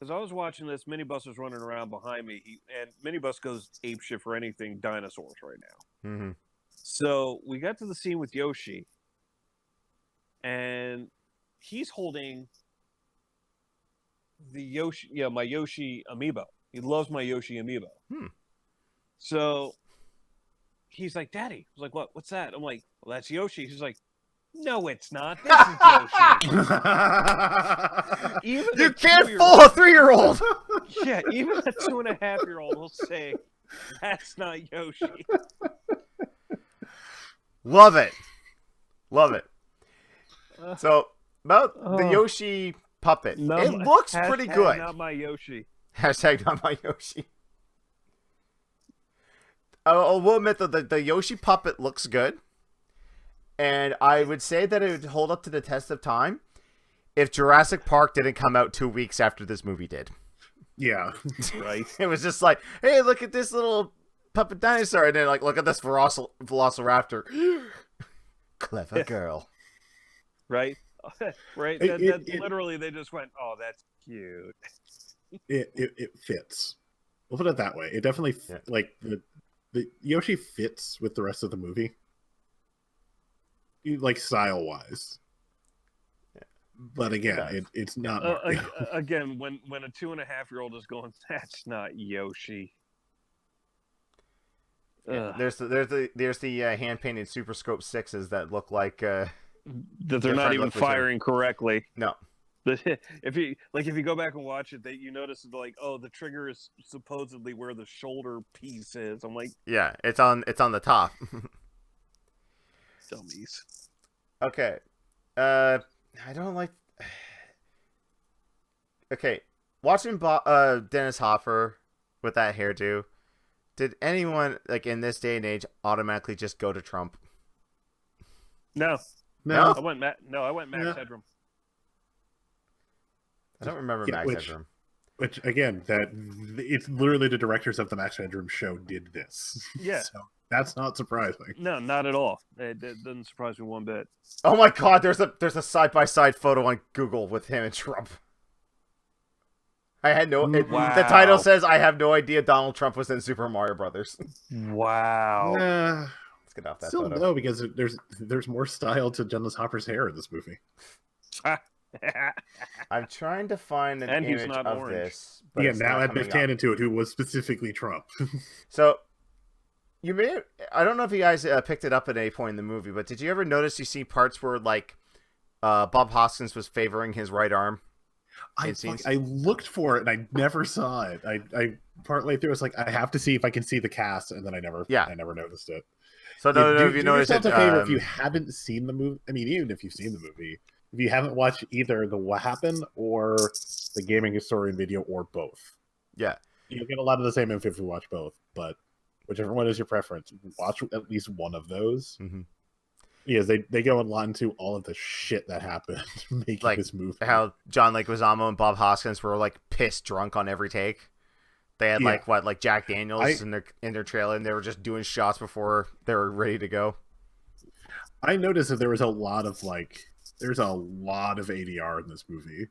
Because I was watching this, Minibus was running around behind me, and Minibus goes apeshit for anything dinosaurs right now. Mm-hmm. So we got to the scene with Yoshi, and he's holding the Yoshi, my Yoshi amiibo. He loves my Yoshi amiibo. So he's like, Daddy. I was like, what? What's that? I'm like, well, that's Yoshi. He's like, no, it's not. This is Yoshi. You can't fool a 3-year-old. Yeah, even a 2.5-year-old will say, that's not Yoshi. Love it. So, about the Yoshi puppet. It looks pretty good. Not my Yoshi. Hashtag not my Yoshi. I will admit that the Yoshi puppet looks good. And I would say that it would hold up to the test of time if Jurassic Park didn't come out 2 weeks after this movie did. Yeah. Right. It was just like, hey, look at this little puppet dinosaur. And then like, look at this Velociraptor. Clever girl. Right? Right? Literally, they just went, oh, that's cute. It fits. We'll put it that way. It definitely, like, the Yoshi fits with the rest of the movie. Like, style-wise. But again, it's not. Again, when a 2.5-year-old is going, that's not Yoshi. Yeah, there's the hand painted Super Scope 6s that look like that they're not Different even look between- firing correctly. No. If you go back and watch it, you notice like, oh, the trigger is supposedly where the shoulder piece is. I'm like, Yeah, it's on the top. dummies. Okay. I don't like. Okay, watching Dennis Hopper with that hairdo. Did anyone like in this day and age automatically just go to Trump? No, No, I went Max Yeah. Headroom. I don't remember Yeah, Max which- Headroom. which again, that it's literally the directors of the Max Headroom show did this. Yeah. So that's not surprising. No, not at all. It doesn't surprise me one bit. Oh my God! There's a side-by-side photo on Google with him and Trump. I had no. Wow. The title says, "I have no idea Donald Trump was in Super Mario Brothers." Wow. Let's get off that Still photo. no, because there's more style to Dennis Hopper's hair in this movie. I'm trying to find an And he's image not of orange. this. But Yeah, it's now not add coming Biff up. Tannen to it, who was specifically Trump. So, you may. I don't know if you guys picked it up at any point in the movie, but did you ever notice you see parts where like Bob Hoskins was favoring his right arm? I It seems- looked for it and I never saw it. I partway through was like, I have to see if I can see the cast, and then I never noticed it. So, no, do, if you do notice yourself it, a favor if you haven't seen the movie. I mean, even if you've seen the movie, if you haven't watched either the What Happened or the Gaming Historian video or both, yeah. you'll get a lot of the same info if you watch both. But whichever one is your preference, watch at least one of those. Mm-hmm. Yes, they go a lot into all of the shit that happened making Like this movie. how John Leguizamo and Bob Hoskins were like pissed drunk on every take. They had Yeah. like Jack Daniels in their trailer, and they were just doing shots before they were ready to go. I noticed that there was a lot of there's a lot of ADR in this movie.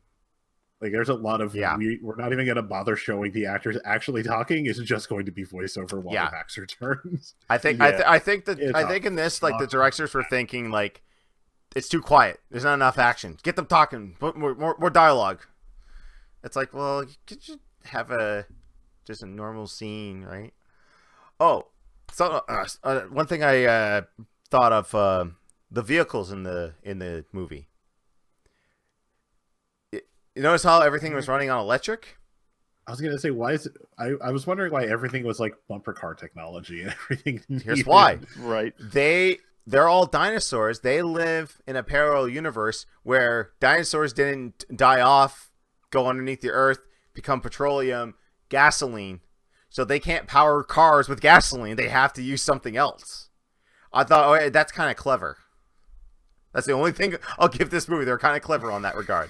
Like there's a lot of we're not even going to bother showing the actors actually talking. It's just going to be voiceover while the Max returns. I think Yeah. I think in this like the directors were thinking like it's too quiet. There's not enough action. Get them talking. Put more dialogue. It's like, well, you could just have just a normal scene, right? Oh, so one thing I thought of the vehicles in the movie. You notice how everything was running on electric? I was going to say, why is it? I was wondering why everything was like bumper car technology and everything. Here's why. Right. They're all dinosaurs. They live in a parallel universe where dinosaurs didn't die off, go underneath the earth, become petroleum, gasoline. So they can't power cars with gasoline. They have to use something else. I thought, oh, yeah, that's kind of clever. That's the only thing I'll give this movie. They're kind of clever on that regard.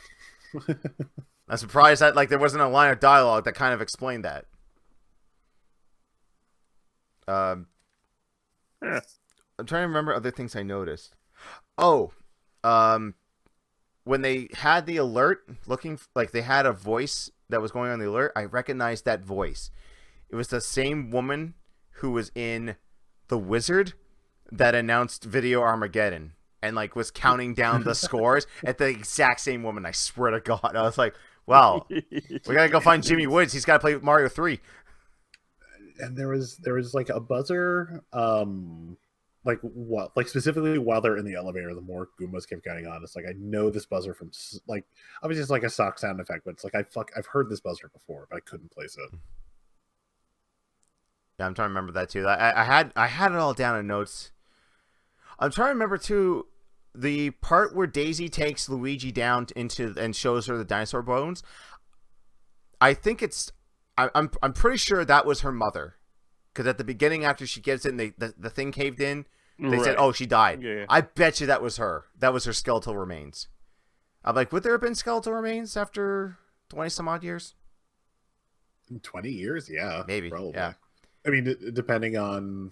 I'm surprised that there wasn't a line of dialogue that kind of explained that. I'm trying to remember other things I noticed. Oh, when they had the alert, looking like they had a voice that was going on the alert, I recognized that voice. It was the same woman who was in The Wizard that announced Video Armageddon and was counting down the scores at the exact same woman. I swear to God, I was like, "Wow, we gotta go find Jimmy Woods. He's got to play Mario 3." And there was like a buzzer, specifically while they're in the elevator, the more Goombas kept going on. It's like I know this buzzer from obviously it's like a stock sound effect, but it's like I've heard this buzzer before, but I couldn't place it. Yeah, I'm trying to remember that too. I had it all down in notes. I'm trying to remember too the part where Daisy takes Luigi down and shows her the dinosaur bones. I think I'm pretty sure that was her mother, because at the beginning after she gets in, the thing caved in. They said, "Oh, she died." Yeah. I bet you that was her. That was her skeletal remains. I'm like, would there have been skeletal remains after 20 some odd years? 20 years, yeah, Maybe, probably. yeah. I mean, depending on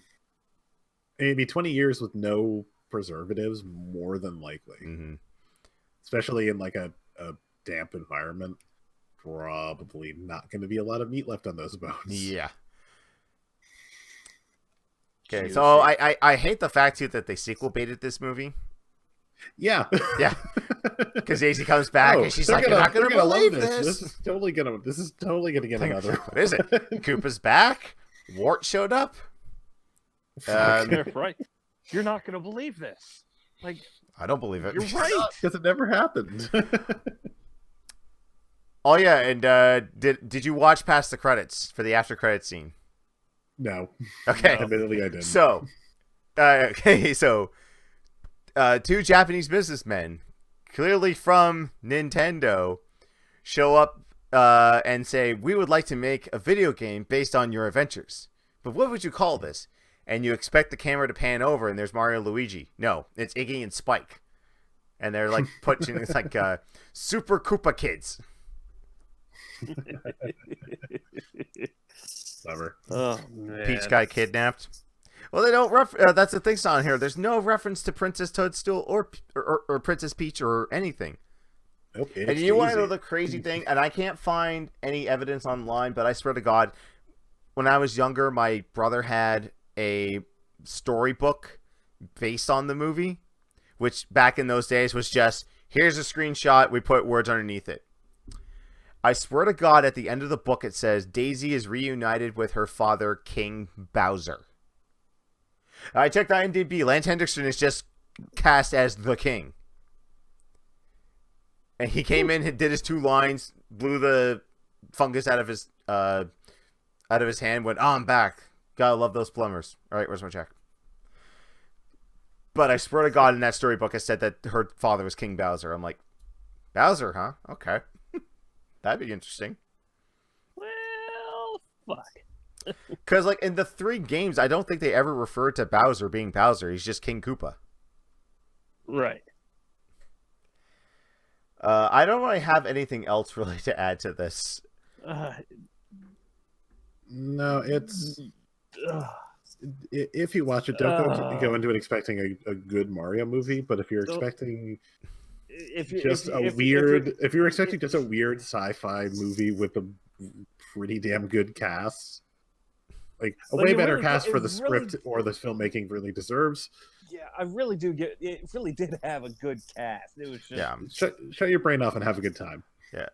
maybe 20 years with no preservatives, more than likely. Mm-hmm. Especially in like a damp environment, probably not going to be a lot of meat left on those bones. Yeah. Okay, so I hate the fact too that they sequel baited this movie. Yeah. Yeah. Because Daisy comes back and she's like, "You're not gonna believe this. This is totally gonna get another. What is it? Koopa's back. Wart showed up. Right. You're not going to believe this. Like, I don't believe it. you're right. Because it never happened. Oh yeah, and did you watch past the credits for the after credits scene? No. Okay. No. Admittedly, I didn't. So, two Japanese businessmen, clearly from Nintendo, show up and say, "We would like to make a video game based on your adventures. But what would you call this?" And you expect the camera to pan over, and there's Mario and Luigi. No, it's Iggy and Spike, and they're like putting it's like Super Koopa Kids. Clever. Oh man. Peach got kidnapped. Well, they don't. That's the thing on here. There's no reference to Princess Toadstool or Princess Peach or anything. Nope, And you want to know the crazy thing? And I can't find any evidence online, but I swear to God, when I was younger, my brother had a storybook based on the movie, which back in those days was just, here's a screenshot, we put words underneath it. I swear to God, at the end of the book, it says Daisy is reunited with her father, King Bowser. I checked IMDb. Lance Henriksen is just cast as the king. And he came in and did his 2 lines, blew the fungus out of his hand, went, "Oh, I'm back. Gotta love those plumbers. All right, where's my check?" But I swear to God, in that storybook, it said that her father was King Bowser. I'm like, Bowser, huh? Okay. That'd be interesting. Well, fuck. Because, like, in the 3 games, I don't think they ever referred to Bowser being Bowser. He's just King Koopa. Right. I don't really have anything else really to add to this. No, it's... If you watch it, don't go into it expecting a good Mario movie, but if you're expecting... If you're expecting just a weird sci-fi movie with a pretty damn good cast, like a way better cast for the script or the filmmaking really deserves. Yeah, I really do get it. Really did have a good cast. It was just Shut your brain off and have a good time. Yeah.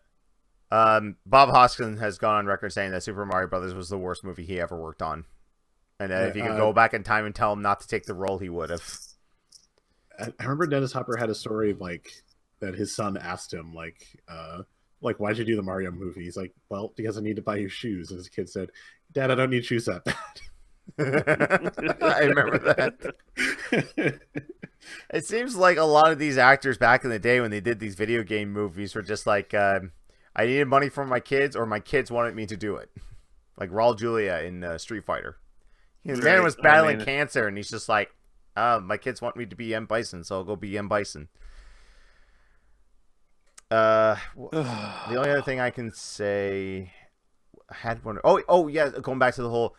Bob Hoskins has gone on record saying that Super Mario Brothers was the worst movie he ever worked on, and that if he could go back in time and tell him not to take the role, he would have. I remember Dennis Hopper had a story like that his son asked him like why'd you do the Mario movie? He's like, well, because I need to buy you shoes. And his kid said, Dad, I don't need shoes that bad. I remember that. It seems like a lot of these actors back in the day when they did these video game movies were just like, I needed money from my kids, or my kids wanted me to do it. Like Raul Julia in Street Fighter. The man was battling cancer, and he's just like, my kids want me to be M. Bison, so I'll go be M. Bison. The only other thing I can say, I had one. Oh yeah, going back to the whole,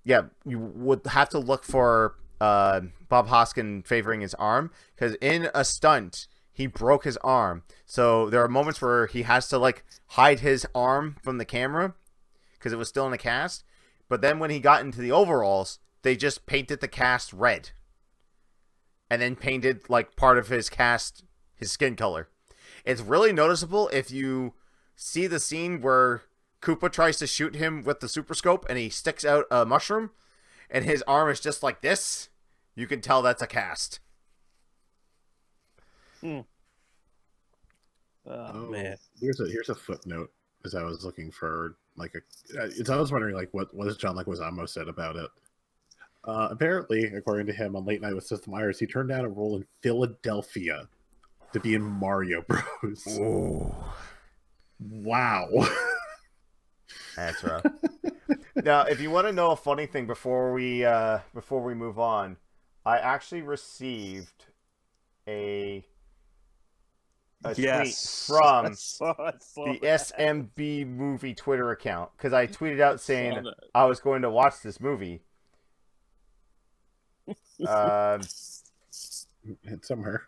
yeah, you would have to look for Bob Hoskin favoring his arm, because in a stunt he broke his arm. So there are moments where he has to like hide his arm from the camera because it was still in a cast. But then when he got into the overalls, they just painted the cast red, and then painted like part of his cast, his skin color. It's really noticeable if you see the scene where Koopa tries to shoot him with the super scope and he sticks out a mushroom and his arm is just like this. You can tell that's a cast. Oh man. Here's a footnote as I was looking for like I was wondering like what does John Leguizamo said about it. Apparently, according to him on Late Night with Seth Meyers, he turned down a role in Philadelphia to be in Mario Bros. Ooh. Wow. That's rough. Now, if you want to know a funny thing before we move on, I actually received a tweet from the SMB movie Twitter account, because I tweeted out saying I was going to watch this movie. It's somewhere.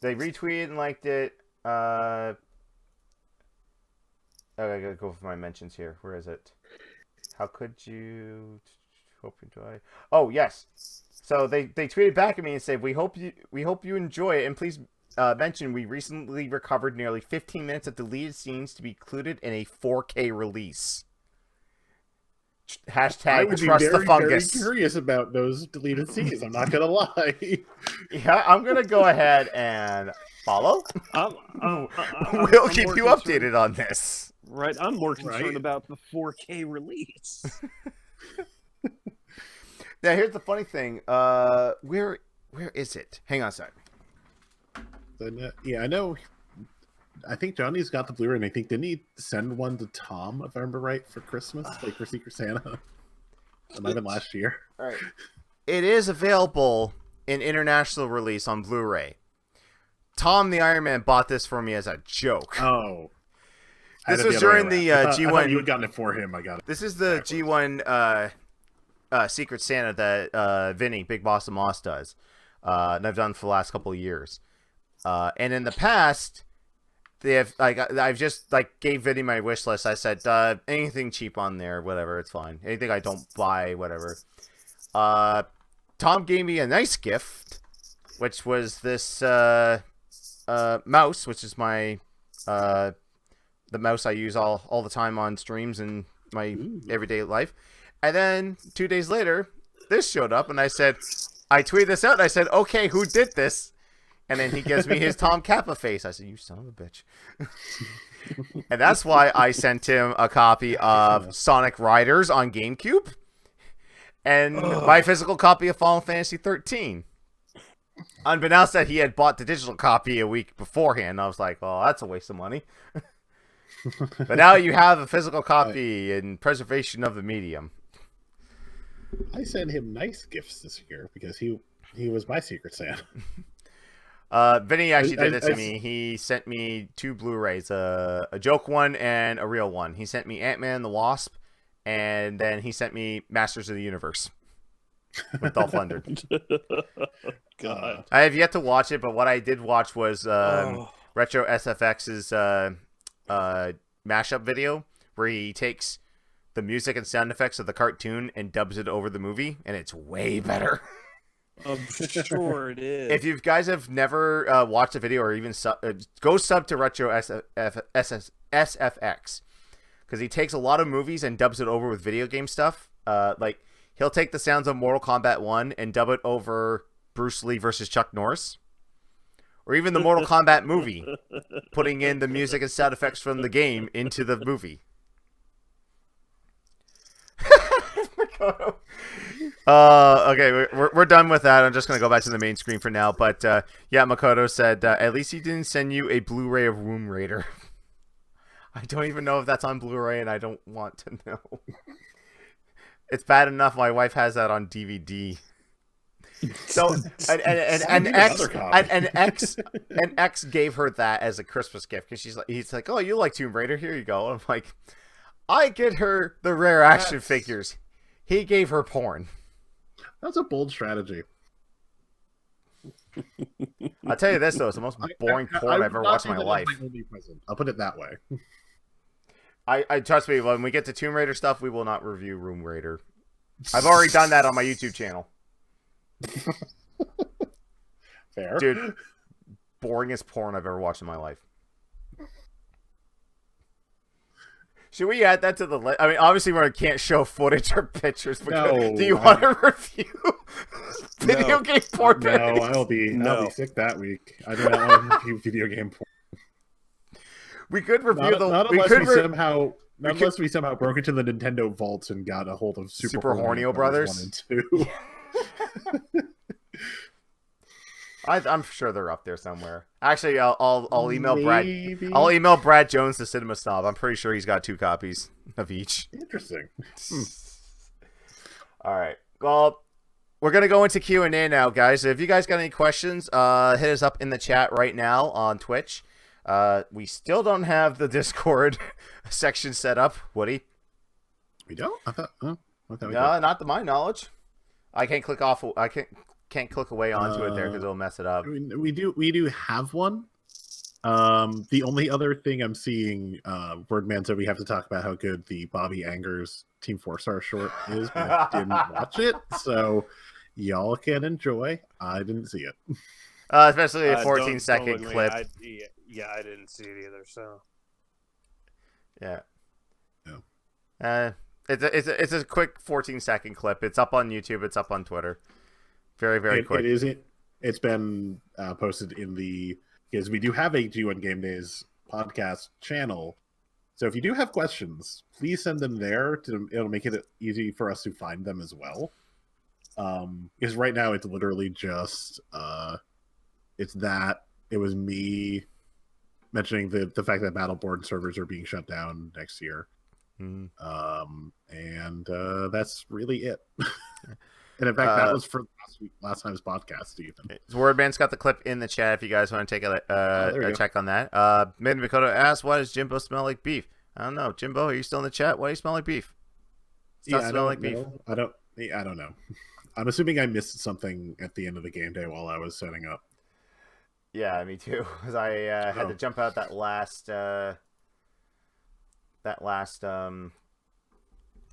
They retweeted and liked it. I gotta go for my mentions here. Where is it? How could you? Oh yes. So they tweeted back at me and said, we hope you enjoy it, and please mention we recently recovered nearly 15 minutes of deleted scenes to be included in a 4K release. I would be trust the very, very fungus. curious about those deleted scenes. I'm not gonna lie. Yeah, I'm gonna go ahead and follow. I'm We'll more keep you concerned- updated on this. Right, I'm more concerned Right. about the 4K release. Now, here's the funny thing. Where is it? Hang on a sec. Yeah, I know. I think Johnny's got the Blu-ray, and I think didn't he send one to Tom, if I remember right, for Christmas, like for Secret Santa? That might have been last year. All right. It is available in international release on Blu-ray. Tom the Iron Man bought this for me as a joke. Oh. This was during the I G1. thought you had gotten it for him. I got it. This is the G1 Secret Santa that Vinny, Big Boss of Moss, does. And I've done for the last couple of years. And in the past, they have I've just gave Vinny my wish list. I said anything cheap on there, whatever, it's fine. Anything I don't buy, whatever. Tom gave me a nice gift, which was this mouse, which is my the mouse I use all the time on streams and my everyday life. And then 2 days later, this showed up, and I tweeted this out, and I said, okay, who did this? And then he gives me his Tom Kappa face. I said, you son of a bitch. And that's why I sent him a copy of Sonic Riders on GameCube and my physical copy of Final Fantasy 13. Unbeknownst that he had bought the digital copy a week beforehand. I was like, well, that's a waste of money. But now you have a physical copy in preservation of the medium. I sent him nice gifts this year because he was my Secret Santa. Vinny actually did it to me. He sent me 2 Blu-rays, a joke one and a real one. He sent me Ant-Man and the Wasp, and then he sent me Masters of the Universe with Dolph Lundgren. God. I have yet to watch it, but what I did watch was Retro SFX's mashup video where he takes the music and sound effects of the cartoon and dubs it over the movie, and it's way better. I'm sure it is. If you guys have never watched the video or even go sub to Retro SFX, because he takes a lot of movies and dubs it over with video game stuff. Like he'll take the sounds of Mortal Kombat 1 and dub it over Bruce Lee versus Chuck Norris, or even the Mortal Kombat movie, putting in the music and sound effects from the game into the movie. Okay, we're done with that. I'm just going to go back to the main screen for now. But yeah, Makoto said, at least he didn't send you a Blu-ray of Womb Raider. I don't even know if that's on Blu-ray, and I don't want to know. It's bad enough my wife has that on DVD. So an ex gave her that as a Christmas gift because he's like, oh, you like Tomb Raider? Here you go. And I'm like, I get her the rare action figures. He gave her porn. That's a bold strategy. I'll tell you this though, it's the most boring porn I've ever watched in my life. My only present. I'll put it that way. I trust me, when we get to Tomb Raider stuff, we will not review Room Raider. I've already done that on my YouTube channel. Fair. Dude, boringest porn I've ever watched in my life. Should we add that to the list? I mean, obviously we can't show footage or pictures. But No, do you want to review video game porn? No, I'll be sick that week. I do not want to review video game porn. We could review unless we somehow broke into the Nintendo vaults and got a hold of Super Hornio Brothers 1 and 2. I'm sure they're up there somewhere. Actually, I'll email Maybe. Brad. I'll email Brad Jones, the Cinema Snob. I'm pretty sure he's got 2 copies of each. Interesting. All right. Well, we're gonna go into Q&A now, guys. If you guys got any questions, hit us up in the chat right now on Twitch. We still don't have the Discord section set up, Woody. We don't? I thought we did. Not to my knowledge. I can't click off. I can't click away onto it there because it'll mess it up. I mean, we do have one. The only other thing I'm seeing, Wordman said we have to talk about how good the Bobby Angers Team 4-Star short is, but I didn't watch it, so y'all can enjoy. I didn't see it. Especially a 14-second clip. I didn't see it either, so. Yeah. No. It's a quick 14-second clip. It's up on YouTube. It's up on Twitter. Very, very quick. It is. It's been posted in the because we do have a G1 Game Days podcast channel. So if you do have questions, please send them there. It'll make it easy for us to find them as well. Because right now it's literally just it was me mentioning the fact that Battleborn servers are being shut down next year. And that's really it. And in fact, that was for last time's podcast, Stephen. Wordman's got the clip in the chat if you guys want to take a check on that. Mid Makoto asks, why does Jimbo smell like beef? I don't know. Jimbo, are you still in the chat? Why do you smell like beef? Smell like beef. I don't know. I'm assuming I missed something at the end of the game day while I was setting up. Yeah, me too. Because I had to jump out that last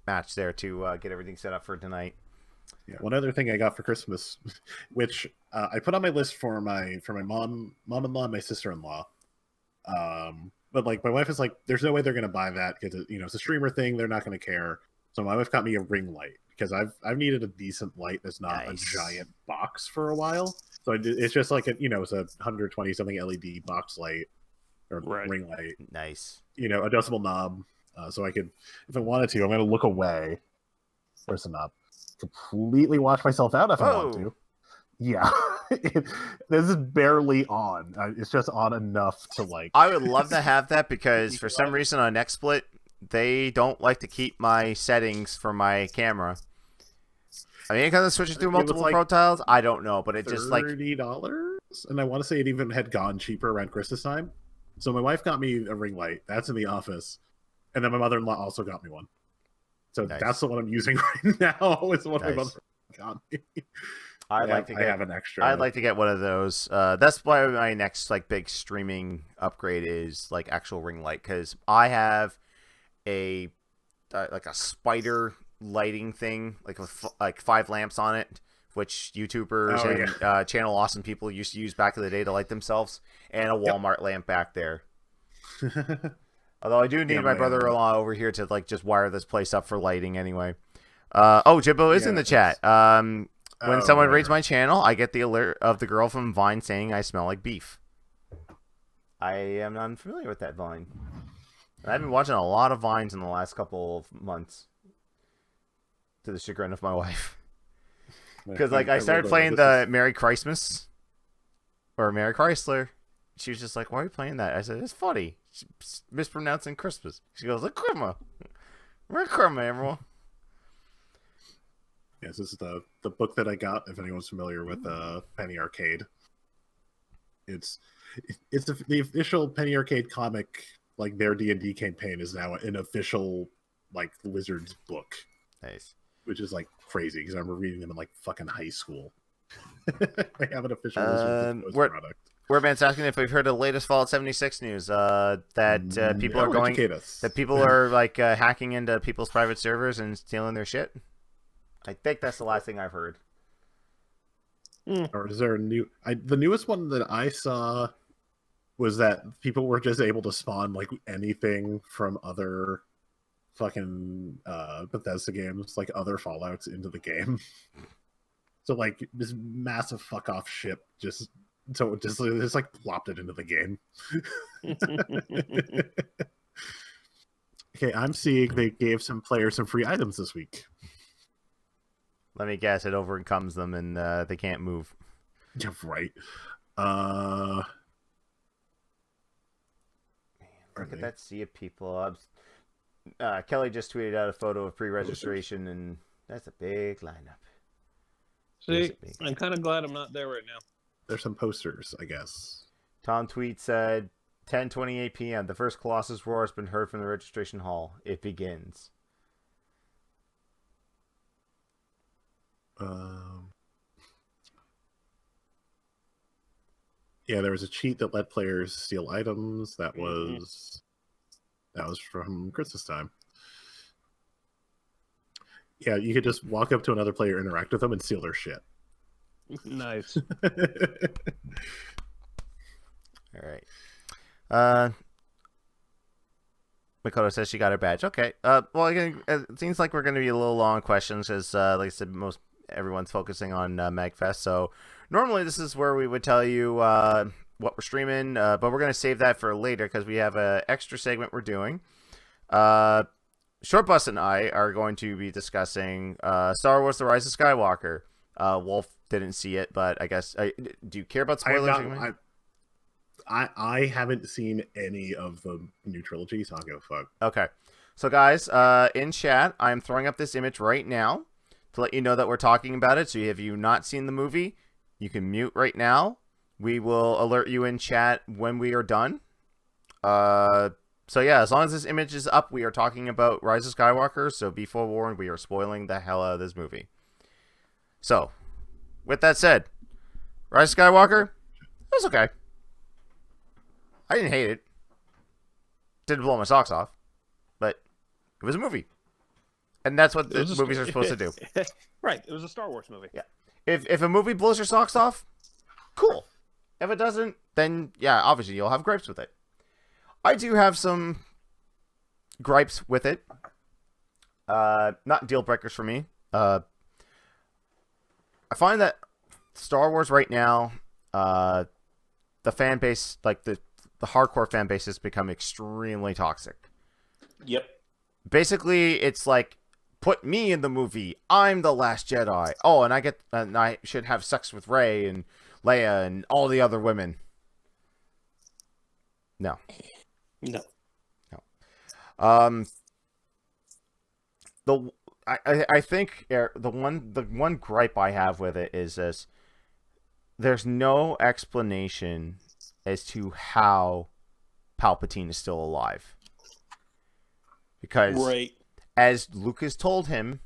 match there to get everything set up for tonight. Yeah, one other thing I got for Christmas, which I put on my list for my mom-in-law, and my sister-in-law. But like my wife is like, there's no way they're gonna buy that because it's a streamer thing. They're not gonna care. So my wife got me a ring light because I've needed a decent light that's not a giant box for a while. So it's just like it's a 120 something LED box light or ring light. Nice. Adjustable knob. So I could, if I wanted to, I'm gonna look away. Where's the knob? Completely watch myself out if I want to. Yeah. This is barely on. It's just on enough to like. I would love to have that because for some reason on XSplit they don't like to keep my settings for my camera. I mean, because it switches through multiple profiles. I don't know, but it just like $30, and I want to say it even had gone cheaper around Christmas time. So my wife got me a ring light. That's in the office, and then my mother-in-law also got me one. So that's the one I'm using right now. Is the one my mother got me. I have an extra. I'd like to get one of those. That's why my next like big streaming upgrade is like actual ring light because I have a like a spider lighting thing like with like 5 lamps on it, which YouTubers and channel awesome people used to use back in the day to light themselves, and a Walmart lamp back there. Although I do need my brother-in-law over here to like just wire this place up for lighting anyway. Jimbo is in the chat. When someone rates my channel, I get the alert of the girl from Vine saying I smell like beef. I am not familiar with that Vine. I've been watching a lot of Vines in the last couple of months, to the chagrin of my wife. Because like I started playing the Merry Christmas or Merry Chrysler. She was just like, "Why are you playing that?" I said, "It's funny. She's mispronouncing Christmas." She goes, "Look, Christmas. Merry Christmas, everyone." Yes, this is the book that I got. If anyone's familiar with Penny Arcade, it's the official Penny Arcade comic. Like their D&D campaign is now an official like Wizards book. Nice, which is like crazy because I remember reading them in like fucking high school. I have an official Wizards product. Wordman's asking if we've heard the latest Fallout 76 news that people are going that people are like hacking into people's private servers and stealing their shit. I think that's the last thing I've heard. Or is there a new? The newest one that I saw was that people were just able to spawn like anything from other fucking Bethesda games, like other Fallouts, into the game. So like this massive fuck off ship just like plopped it into the game. Okay, I'm seeing they gave some players some free items this week. Let me guess, it overcomes them and they can't move. Yeah, right. Look at that sea of people. Kelly just tweeted out a photo of pre-registration, and that's a big lineup. See, I'm kind of glad I'm not there right now. There's some posters, I guess. Tom Tweet said, 10:28 p.m. The first Colossus roar has been heard from the registration hall. It begins. Yeah, there was a cheat that let players steal items. That was from Christmas time. Yeah, you could just walk up to another player, interact with them, and steal their shit. Nice. All right. Makoto says she got her badge. Okay. Well, again, it seems like we're going to be a little long on questions because, like I said, everyone's focusing on MagFest. So normally this is where we would tell you what we're streaming, but we're going to save that for later because we have an extra segment we're doing. Short Bus and I are going to be discussing Star Wars: The Rise of Skywalker. Wolf didn't see it, but I guess do you care about spoilers? I haven't seen any of the new trilogy, so I'll give a fuck. Okay. So, guys, in chat, I'm throwing up this image right now to let you know that we're talking about it. So, if you've not seen the movie, you can mute right now. We will alert you in chat when we are done. So, yeah, as long as this image is up, we are talking about Rise of Skywalker. So, be forewarned, we are spoiling the hell out of this movie. So, with that said, Rise of Skywalker, it was okay. I didn't hate it. Didn't blow my socks off. But it was a movie. And that's what the movies are supposed to do. Right. It was a Star Wars movie. Yeah. If a movie blows your socks off, cool. If it doesn't, then, yeah, obviously you'll have gripes with it. I do have some gripes with it. Not deal breakers for me. I find that Star Wars right now, the fan base, like the hardcore fan base, has become extremely toxic. Yep. Basically, it's like, put me in the movie. I'm the Last Jedi. Oh, and I should have sex with Rey and Leia and all the other women. No. I think the one gripe I have with it is this: there's no explanation as to how Palpatine is still alive. Because, right, as Lucas told him,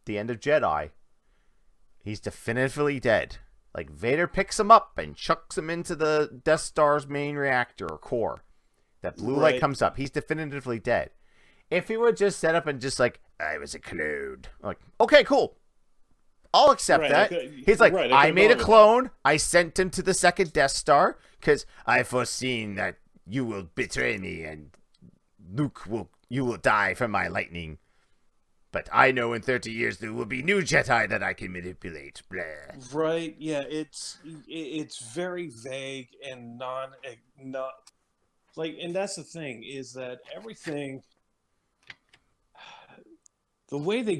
the end of Jedi, he's definitively dead. Like, Vader picks him up and chucks him into the Death Star's main reactor or core. That blue light comes up. He's definitively dead. If he would just set up and just like, I was a clone. Like, okay, cool. I'll accept that. He's like, I made a clone. I sent him to the second Death Star because I foreseen that you will betray me and you will die from my lightning. But I know in 30 years there will be new Jedi that I can manipulate. Blah. Right? Yeah, it's very vague and not like, and that's the thing is that everything. The way they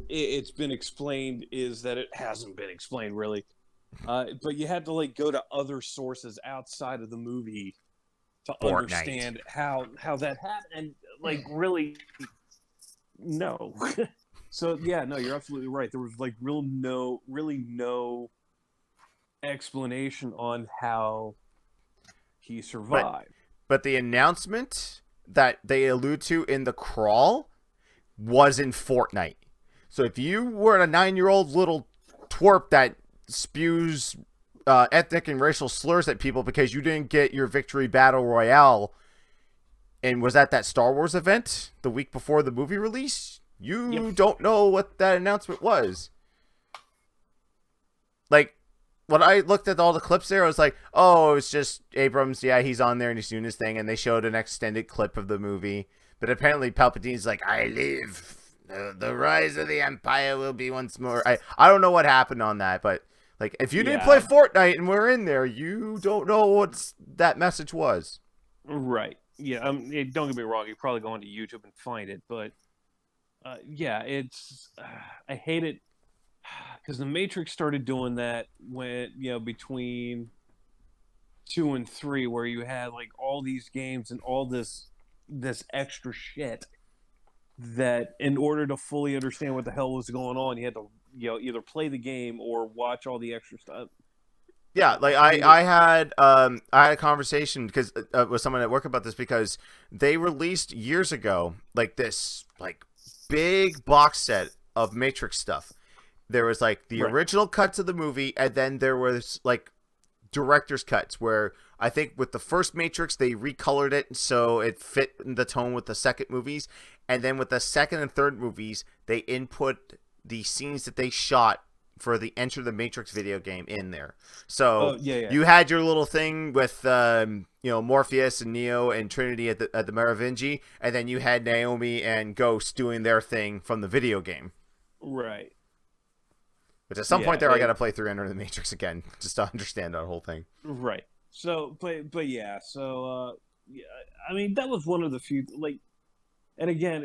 it's been explained is that it hasn't been explained really, but you had to like go to other sources outside of the movie to understand how that happened, and like really, no. So yeah, no, you're absolutely right. There was like really no explanation on how he survived. But the announcement that they allude to in the crawl was in Fortnite. So if you were a 9-year-old little twerp that spews ethnic and racial slurs at people because you didn't get your victory battle royale and was at that Star Wars event the week before the movie release, you don't know what that announcement was. Like, when I looked at all the clips there, I was like, oh, it's just Abrams. Yeah, he's on there and he's doing his thing. And they showed an extended clip of the movie. But apparently Palpatine's like, I live. The rise of the Empire will be once more. I don't know what happened on that. But like, if you didn't play Fortnite and we're in there, you don't know what that message was. Right. Yeah. Don't get me wrong. You probably go onto YouTube and find it. But yeah, it's I hate it. Because the Matrix started doing that when, between 2 and 3, where you had like all these games and all this extra shit that in order to fully understand what the hell was going on, you had to either play the game or watch all the extra stuff. Yeah, like I had a conversation because with someone at work about this because they released years ago like this like big box set of Matrix stuff. There was like the original cuts of the movie, and then there was like director's cuts where I think with the first Matrix they recolored it so it fit in the tone with the second movies, and then with the second and third movies they input the scenes that they shot for the Enter the Matrix video game in there. So Oh yeah. you had your little thing with Morpheus and Neo and Trinity at the Merovingi, and then you had Naomi and Ghost doing their thing from the video game. Right. But at some point there, I got to play through Enter the Matrix again just to understand that whole thing. Right. So, but yeah. So, yeah. I mean, that was one of the few like, and again,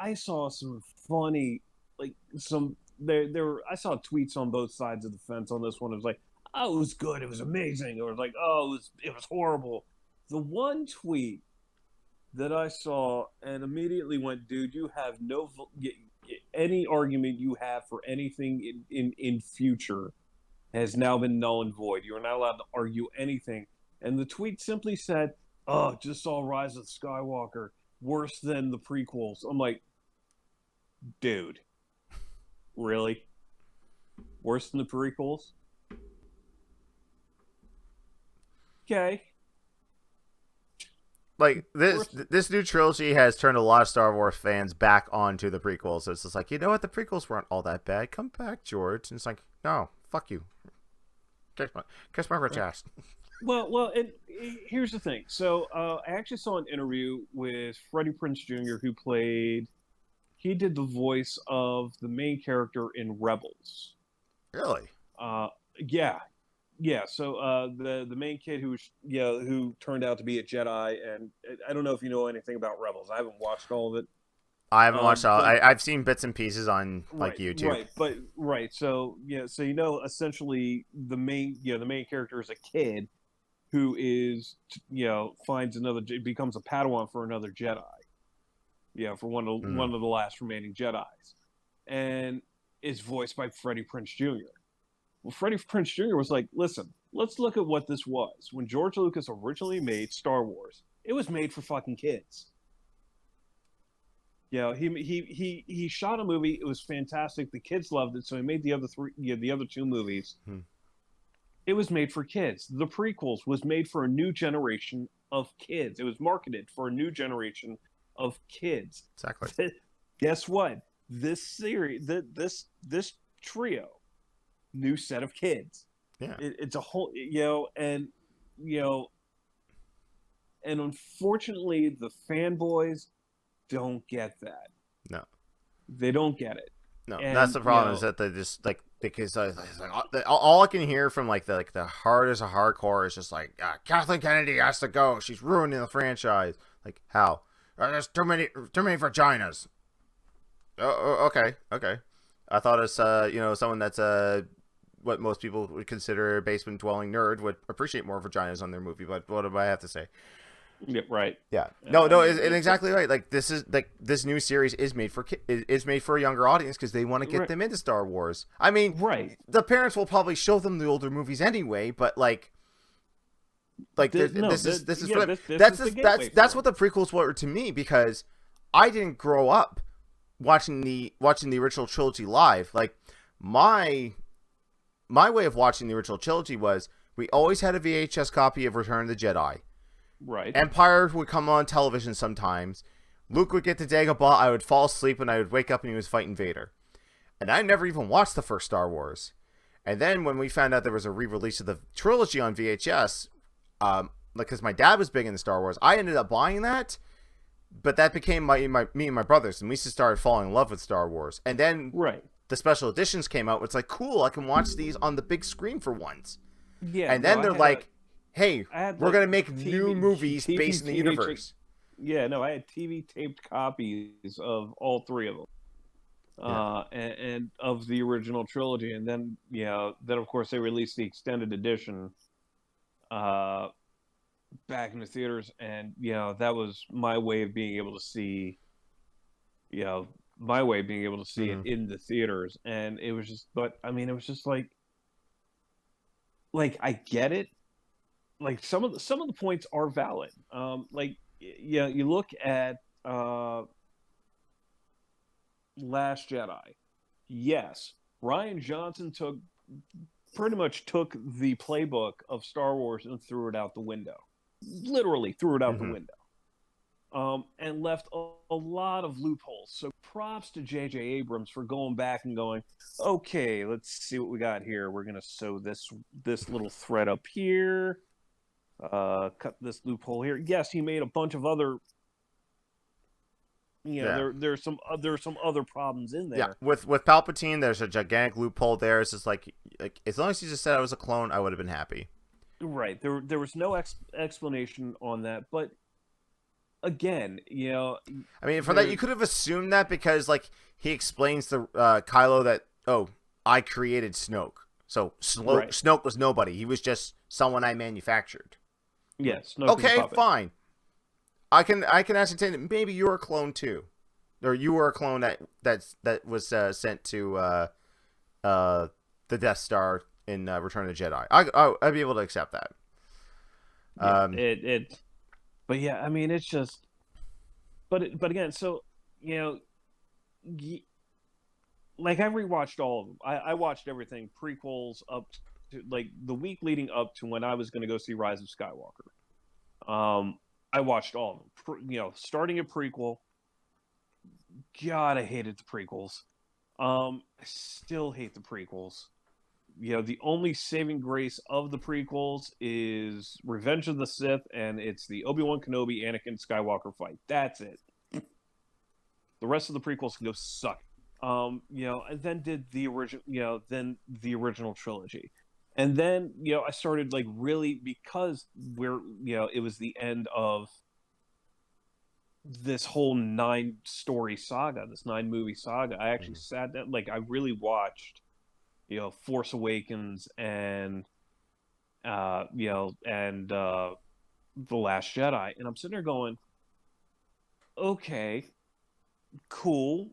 I saw some funny I saw tweets on both sides of the fence on this one. It was like, oh, it was good, it was amazing, or like, oh, it was horrible. The one tweet that I saw and immediately went, dude, you have any argument you have for anything in future has now been null and void. You are not allowed to argue anything. And the tweet simply said, oh, just saw Rise of Skywalker, worse than the prequels. I'm like, dude, really? Worse than the prequels? Okay. Like this new trilogy has turned a lot of Star Wars fans back onto the prequels. So it's just like, you know what, the prequels weren't all that bad. Come back, George. And it's like, no, fuck you. Kiss my rich ass. Well, and here's the thing. So I actually saw an interview with Freddie Prinze Jr., who did the voice of the main character in Rebels. Really? Yeah. So the main kid who turned out to be a Jedi, and I don't know if you know anything about Rebels. I haven't watched all of it. I haven't watched all. I've seen bits and pieces on YouTube. Right. So essentially the main character is a kid who becomes a Padawan for another Jedi. Yeah, for one of the last remaining Jedis, and is voiced by Freddie Prinze Jr. Well, Freddie Prinze Jr. was like, listen, let's look at what this was. When George Lucas originally made Star Wars, it was made for fucking kids. He shot a movie. It was fantastic. The kids loved it, so he made the other two movies. It was made for kids. The prequels was made for a new generation of kids. It was marketed for a new generation of kids. Exactly. Guess what? This series, this trio, new set of kids. Yeah. It's a whole, and unfortunately, the fanboys don't get that. No, they don't get it. No, and that's the problem. Is that they just like, because all I can hear from the hardest of hardcore is just like, Kathleen Kennedy has to go. She's ruining the franchise. Like, how? There's too many vaginas. Oh, okay. I thought it's someone that's what most people would consider a basement dwelling nerd would appreciate more vaginas on their movie. But what do I have to say? Yeah, right. Yeah. No, it's exactly right. Like, this new series is made for a younger audience because they want to get them into Star Wars. I mean, right. The parents will probably show them the older movies anyway, but that's what the prequels were to me, because I didn't grow up watching the original trilogy live. Like, my way of watching the original trilogy was, we always had a VHS copy of Return of the Jedi. Right. Empire would come on television sometimes. Luke would get to Dagobah. I would fall asleep and I would wake up and he was fighting Vader. And I never even watched the first Star Wars. And then when we found out there was a re-release of the trilogy on VHS, because my dad was big into Star Wars, I ended up buying that. But that became me and my brothers, and we just started falling in love with Star Wars. And then the special editions came out. It's like, cool, I can watch these on the big screen for once. Yeah. And then they're like, hey, we're going to make new movies based in the universe. Yeah, no, I had TV taped copies of all three of them. And of the original trilogy. And then, then of course they released the extended edition back in the theaters. And, that was my way of being able to see, it in the theaters. And it was just, it was just like I get it. Like, some of the points are valid. You look at Last Jedi. Yes, Rian Johnson pretty much took the playbook of Star Wars and threw it out the window. Literally threw it out the window. and left a lot of loopholes. So props to J.J. Abrams for going back and going, okay, let's see what we got here. We're gonna sew this little thread up here, cut this loophole here. Yes, he made a bunch of other. There's some other problems in there. Yeah, with Palpatine, there's a gigantic loophole there. It's just like as long as he just said I was a clone, I would have been happy. Right. There was no explanation on that, but again, I mean, for that you could have assumed that because like he explains to Kylo that I created Snoke, so Right. Snoke was nobody. He was just someone I manufactured. Yes. Snoke Okay, fine. I can ascertain that maybe you're a clone too, or you were a clone that was sent to the Death Star in Return of the Jedi. I'd be able to accept that. Yeah, but yeah, I mean, it's just, but again, so like I rewatched all of them. I watched everything prequels up to like the week leading up to when I was going to go see Rise of Skywalker. I watched all of them. Starting a prequel. God, I hated the prequels. I still hate the prequels. The only saving grace of the prequels is Revenge of the Sith, and it's the Obi-Wan Kenobi Anakin Skywalker fight. That's it. The rest of the prequels can go suck. And then did the original, then the original trilogy, and then I started like really because it was the end of this whole 9-story saga, this 9-movie saga. I actually sat down, like I really watched. Force Awakens and and The Last Jedi, and I'm sitting there going, okay, cool.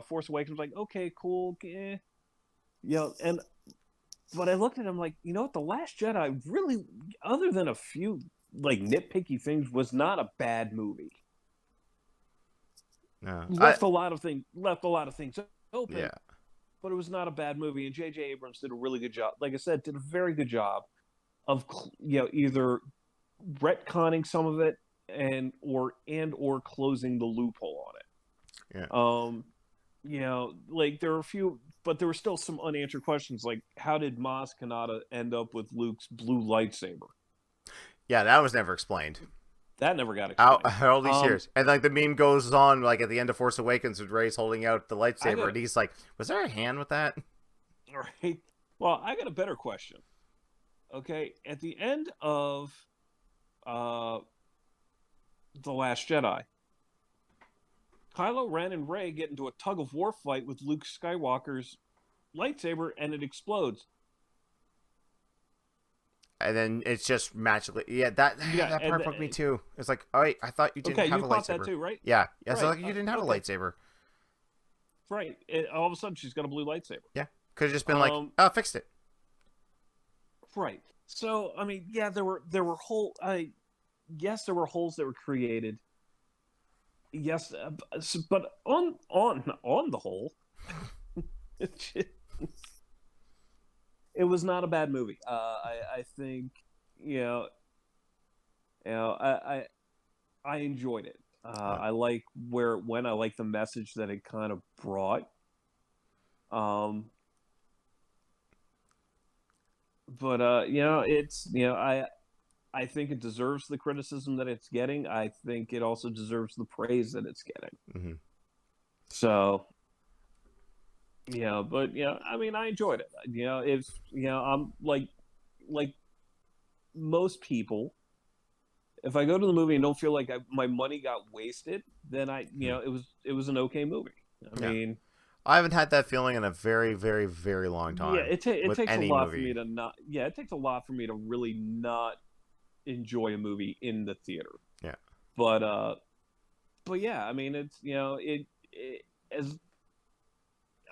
Force Awakens, like, okay, cool, and but I looked at him like, what, The Last Jedi really, other than a few like nitpicky things, was not a bad movie. No, left a lot of things open. Yeah, but it was not a bad movie, and J.J. Abrams did a really good job. Like I said, did a very good job of either retconning some of it or closing the loophole on it. Yeah. Like there were a few, but there were still some unanswered questions, like how did Maz Kanata end up with Luke's blue lightsaber? Yeah, that was never explained. That never got explained. All these years. And like the meme goes on like at the end of Force Awakens with Rey's holding out the lightsaber and he's like, was there a hand with that? All right. Well, I got a better question. Okay, at the end of The Last Jedi, Kylo Ren and Rey get into a tug of war fight with Luke Skywalker's lightsaber and it explodes. And then it's just magically, that part broke me too. It's like, oh wait, I thought you didn't have a lightsaber. Okay, you caught that too, right? Yeah, right. So like you didn't have a lightsaber. Right. All of a sudden, she's got a blue lightsaber. Yeah, could have just been like, fixed it. Right. So I mean, yeah, there were holes. Yes, there were holes that were created. Yes, but on the whole, it was not a bad movie. I think I enjoyed it. I like where it went. I like the message that it kind of brought. But it's I think it deserves the criticism that it's getting. I think it also deserves the praise that it's getting. Mm-hmm. So. But I mean, I enjoyed it. If I'm like most people, if I go to the movie and don't feel like my money got wasted, then it was an okay movie. I mean, I haven't had that feeling in a very, very, very long time. Yeah, it takes a lot movie. for me to not. Yeah, it takes a lot for me to really not enjoy a movie in the theater. Yeah, but yeah, I mean, it's as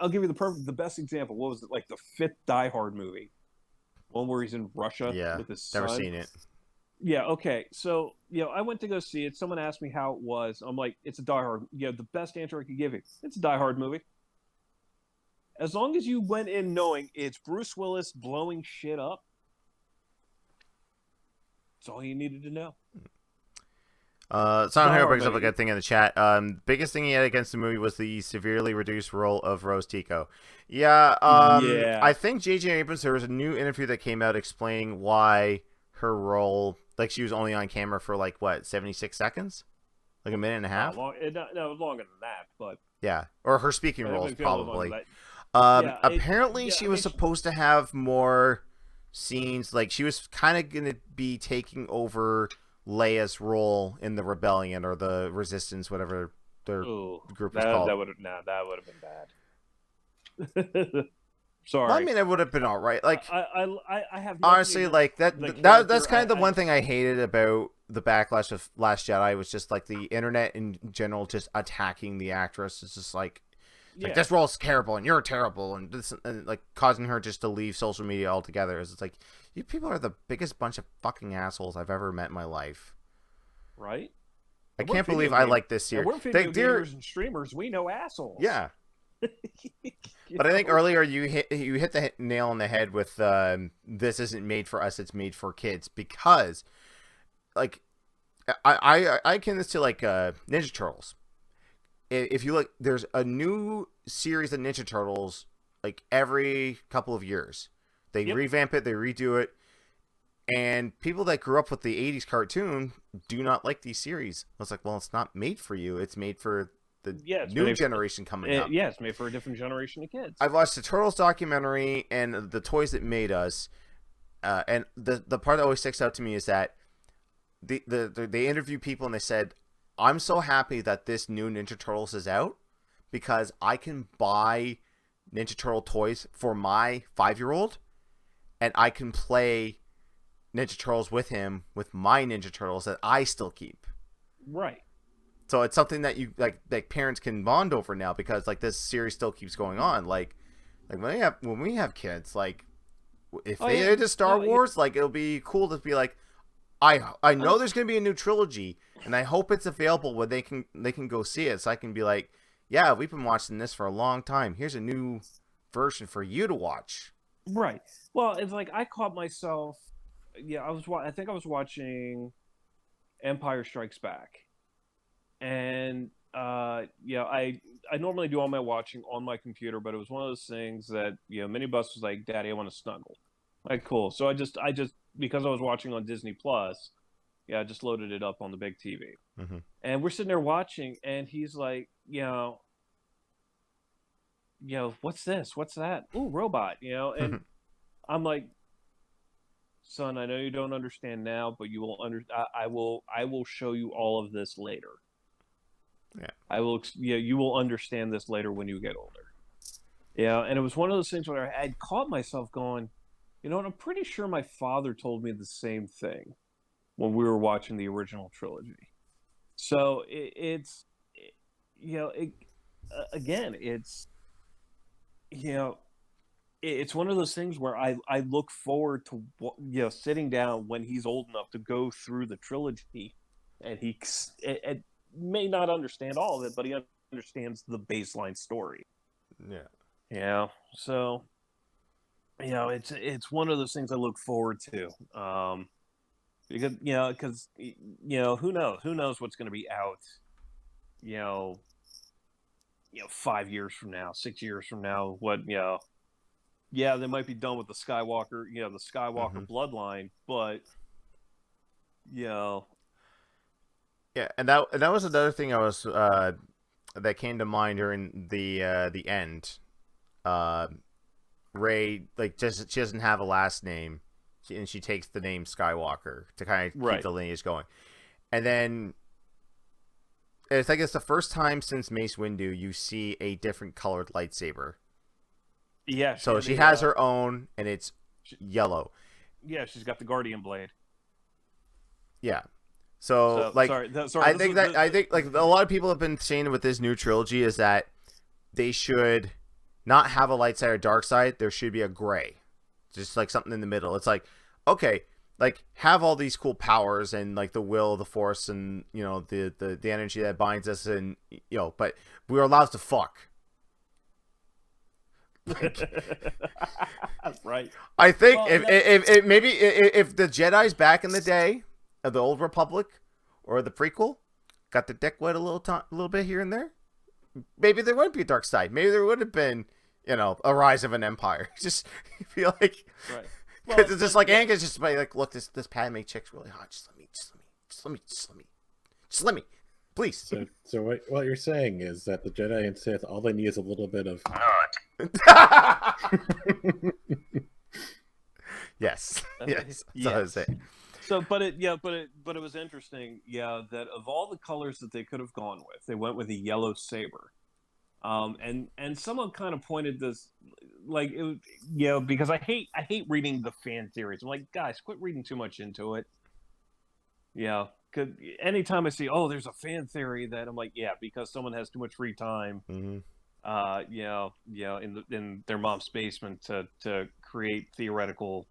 I'll give you the best example. What was it, like the 5th Die Hard movie? One where he's in Russia with his son. Never seen it. Yeah, okay. So, I went to go see it. Someone asked me how it was. I'm like, it's a Die Hard. The best answer I could give you. It's a Die Hard movie. As long as you went in knowing it's Bruce Willis blowing shit up, That's all you needed to know. Someone here brings up a good thing in the chat. Biggest thing he had against the movie was the severely reduced role of Rose Tico. Yeah, Yeah. I think J.J. Abrams, there was a new interview that came out explaining why her role, like she was only on camera for like, what, 76 seconds? Like a minute and a half? No, longer than that, but... Yeah, or her speaking roles, probably. Apparently, she was supposed to have more scenes. Like, she was kind of going to be taking over Leia's role in the rebellion or the resistance, whatever their group is called. That would have been bad. Sorry. Well, I mean, it would have been all right. Like, I have honestly, like that's kind of the one thing I hated about the backlash of Last Jedi was just like the internet in general just attacking the actress. It's just like this role's terrible and you're terrible and this and like causing her just to leave social media altogether. It's like you people are the biggest bunch of fucking assholes I've ever met in my life. Right? I can't believe I like this series. We're video gamers and streamers. We know assholes. Yeah. But I think earlier you hit the nail on the head with this isn't made for us, it's made for kids, because like I akin this to like Ninja Turtles. If you look, there's a new series of Ninja Turtles like every couple of years. They revamp it, they redo it, and people that grew up with the 80s cartoon do not like these series. I was like, well, it's not made for you, it's made for the new generation coming up. Yeah, it's made for a different generation of kids. I've watched the Turtles documentary and the Toys That Made Us, and the part that always sticks out to me is that they interview people and they said, I'm so happy that this new Ninja Turtles is out because I can buy Ninja Turtle toys for my 5-year-old and I can play Ninja Turtles with him with my Ninja Turtles that I still keep. Right. So it's something that you like parents can bond over now because like this series still keeps going on. Like when we have kids, like if they into Star Wars, like it'll be cool to be like, I know there's gonna be a new trilogy, and I hope it's available where they can go see it. So I can be like, yeah, we've been watching this for a long time. Here's a new version for you to watch. Right. Well, it's like I caught myself. Yeah, I think I was watching Empire Strikes Back. And I normally do all my watching on my computer, but it was one of those things that Minibus was like, "Daddy, I want to snuggle." Like, cool. So I just because I was watching on Disney Plus, I just loaded it up on the big TV, and we're sitting there watching, and he's like, what's this? What's that? Ooh, robot, and I'm like, son, I know you don't understand now, but you will I will show you all of this later. Yeah, I will. You will understand this later when you get older. Yeah, and it was one of those things where I had caught myself going, and I'm pretty sure my father told me the same thing when we were watching the original trilogy. So it's one of those things where I look forward to sitting down when he's old enough to go through the trilogy, and he may not understand all of it, but he understands the baseline story. Yeah. So, it's one of those things I look forward to. Because who knows what's going to be out, 5 years from now, 6 years from now, they might be done with the Skywalker, bloodline, but, Yeah, and that was another thing I was that came to mind during the end. Rey, like, she doesn't have a last name, and she takes the name Skywalker to kind of keep the lineage going. And then it's like it's the first time since Mace Windu you see a different colored lightsaber. Yeah. So she has her own, and it's yellow. Yeah, she's got the Guardian blade. Yeah. So like, I think like a lot of people have been saying with this new trilogy is that they should not have a light side or dark side. There should be a gray, just like something in the middle. It's like, okay, like have all these cool powers and like the will, the force, and the energy that binds us, and but we're allowed to fuck. Right. I think if the Jedi's back in the day, of the Old Republic or the prequel got the dick wet a little bit here and there, maybe there wouldn't be a dark side. Maybe there would have been, a rise of an empire. Just feel like, Right. because it's just like Anakin's just like, look, this Padme chick's really hot. Just let me, please. So what you're saying is that the Jedi and Sith, all they need is a little bit of Yes. That's what I was saying. So, but it was interesting, that of all the colors that they could have gone with, they went with a yellow saber. And someone kind of pointed this, like, because I hate reading the fan theories. I'm like, guys, quit reading too much into it. Yeah, because anytime I see, there's a fan theory, that I'm like, because someone has too much free time. Mm-hmm. In their mom's basement to create theoretical,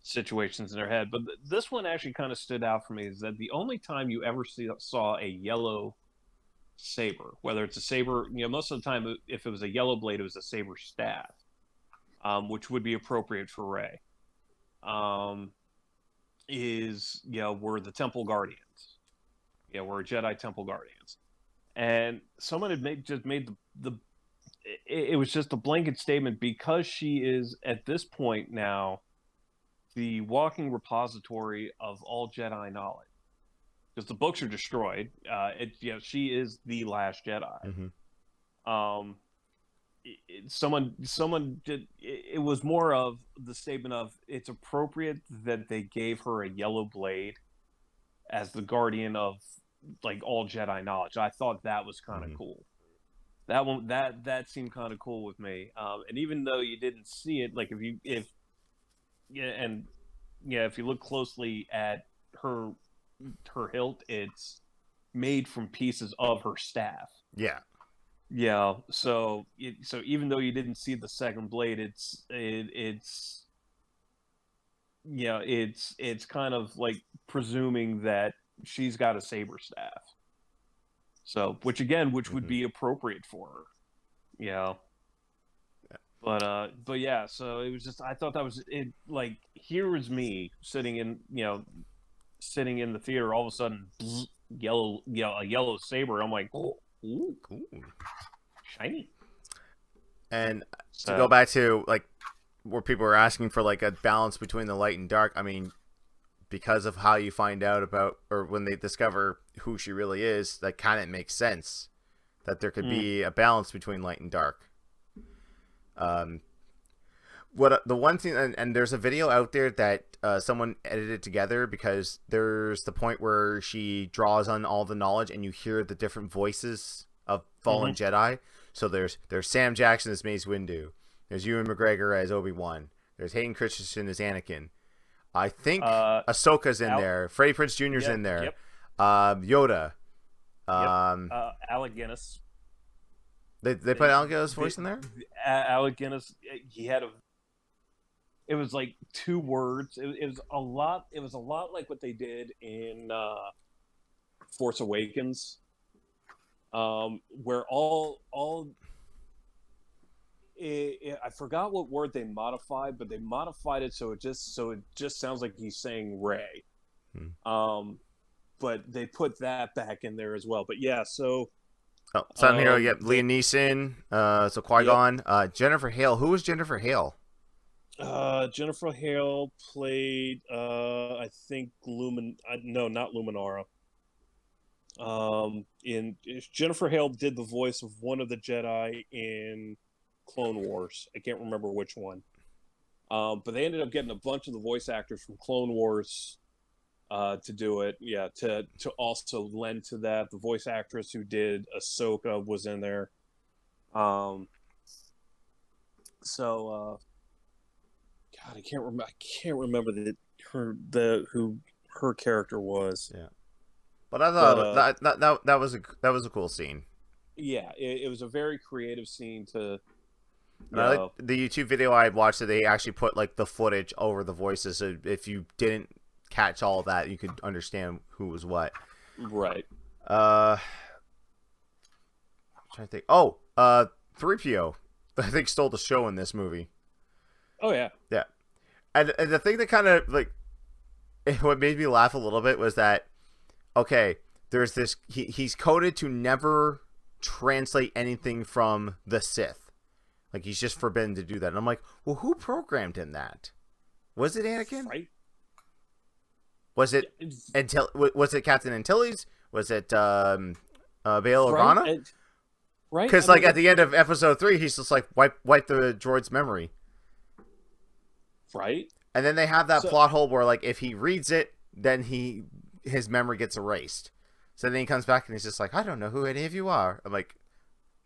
situations in their head. But this one actually kind of stood out for me, is that the only time you ever saw a yellow saber, whether it's a saber, most of the time, if it was a yellow blade, it was a saber staff, which would be appropriate for Rey. Were the Temple Guardians. Were Jedi Temple Guardians. And someone had made it was just a blanket statement, because she is at this point now the walking repository of all Jedi knowledge, because the books are destroyed. She is the last Jedi. Mm-hmm. Someone did. It was more of the statement of, it's appropriate that they gave her a yellow blade as the guardian of, like, all Jedi knowledge. I thought that was kind of cool. That one, that seemed kind of cool with me. And even though you didn't see it, like, if you look closely at her hilt, it's made from pieces of her staff. Yeah. Yeah. So even though you didn't see the second blade, it's kind of like presuming that she's got a saber staff. So, which would be appropriate for her. Yeah. But yeah, so it was just, I thought that was it. Like, here was me sitting in the theater, all of a sudden, a yellow saber. I'm like, oh, ooh, cool, shiny. And to go back to, like, where people were asking for, like, a balance between the light and dark, I mean, because of how you find out about, or when they discover who she really is, that kind of makes sense that there could be a balance between light and dark. What the one thing, and there's a video out there that someone edited together, because there's the point where she draws on all the knowledge and you hear the different voices of fallen Jedi. So there's Sam Jackson as Mace Windu, there's Ewan McGregor as Obi-Wan, there's Hayden Christensen as Anakin. I think Ahsoka's in there, Freddie Prinze Jr.'s in there, Yoda, Alec Guinness. They put Alec Guinness' voice in there? Alec Guinness, it was like 2 words. It was a lot. It was a lot like what they did in Force Awakens, where I forgot what word they modified, but they modified it so it just sounds like he's saying Rey. But they put that back in there as well. But yeah, so. Silent Hero, Liam Neeson, so Qui-Gon, Jennifer Hale. Who was Jennifer Hale? Jennifer Hale played, I think, no, not Luminara. Jennifer Hale did the voice of one of the Jedi in Clone Wars. I can't remember which one. But they ended up getting a bunch of the voice actors from Clone Wars to do it. Yeah, to also lend to that. The voice actress who did Ahsoka was in there. God, I can't remember who her character was. Yeah, but I thought that was a cool scene. Yeah, it was a very creative scene to. Like the YouTube video I watched, that they actually put, like, the footage over the voices, so if you didn't catch all that, you could understand who was what. Right. I'm trying to think. 3PO, I think, stole the show in this movie. Oh yeah. Yeah. And the thing that kind of, like, what made me laugh a little bit was that, okay, there's this, he's coded to never translate anything from the Sith. Like, he's just forbidden to do that. And I'm like, well, who programmed him that? Was it Anakin? Right. Was it was it Captain Antilles? Was it Bail Organa? Right. Right. Because like at the end of episode 3, he's just like wipe the droid's memory. Right. And then they have that plot hole where like if he reads it, then his memory gets erased. So then he comes back and he's just like, I don't know who any of you are. I'm like,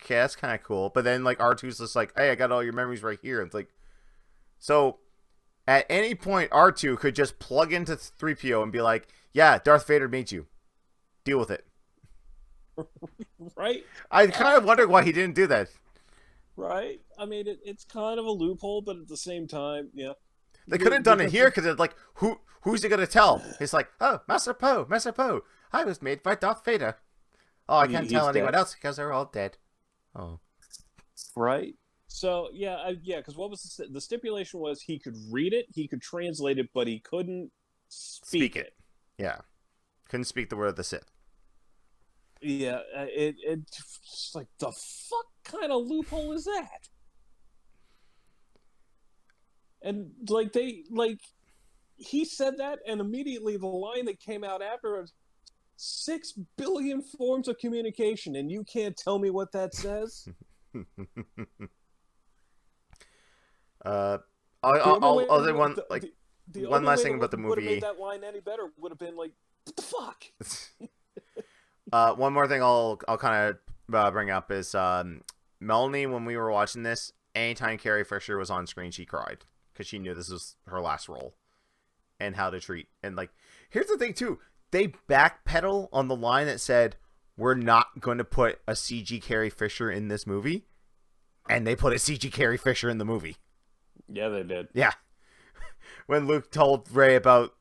okay, that's kind of cool. But then like R2's just like, hey, I got all your memories right here. It's like, so at any point R2 could just plug into 3PO and be like, yeah, Darth Vader made you. Deal with it. Right. I kind of wonder why he didn't do that. Right. I mean, it's kind of a loophole, but at the same time, yeah. They could have done it here because it's like, who's he gonna tell? It's like, oh, Master Poe, I was made by Darth Vader. Oh, I can't tell anyone else because they're all dead. Oh, right. So yeah, because what was the stipulation was he could read it, he could translate it, but he couldn't speak it. Yeah, couldn't speak the word of the Sith. Yeah, it's like the fuck kind of loophole is that? And like he said that, and immediately the line that came out after was 6 billion forms of communication, and you can't tell me what that says. I'll say one one last thing about the movie. Would have made that line any better. Would have been like, what the fuck? One more thing I'll kind of bring up is Melanie, when we were watching this, anytime Carrie Fisher was on screen, she cried because she knew this was her last role and how to treat. And like, here's the thing too, they backpedal on the line that said we're not going to put a CG Carrie Fisher in this movie, and they put a CG Carrie Fisher in the movie. Yeah, they did. Yeah. When Luke told Rey about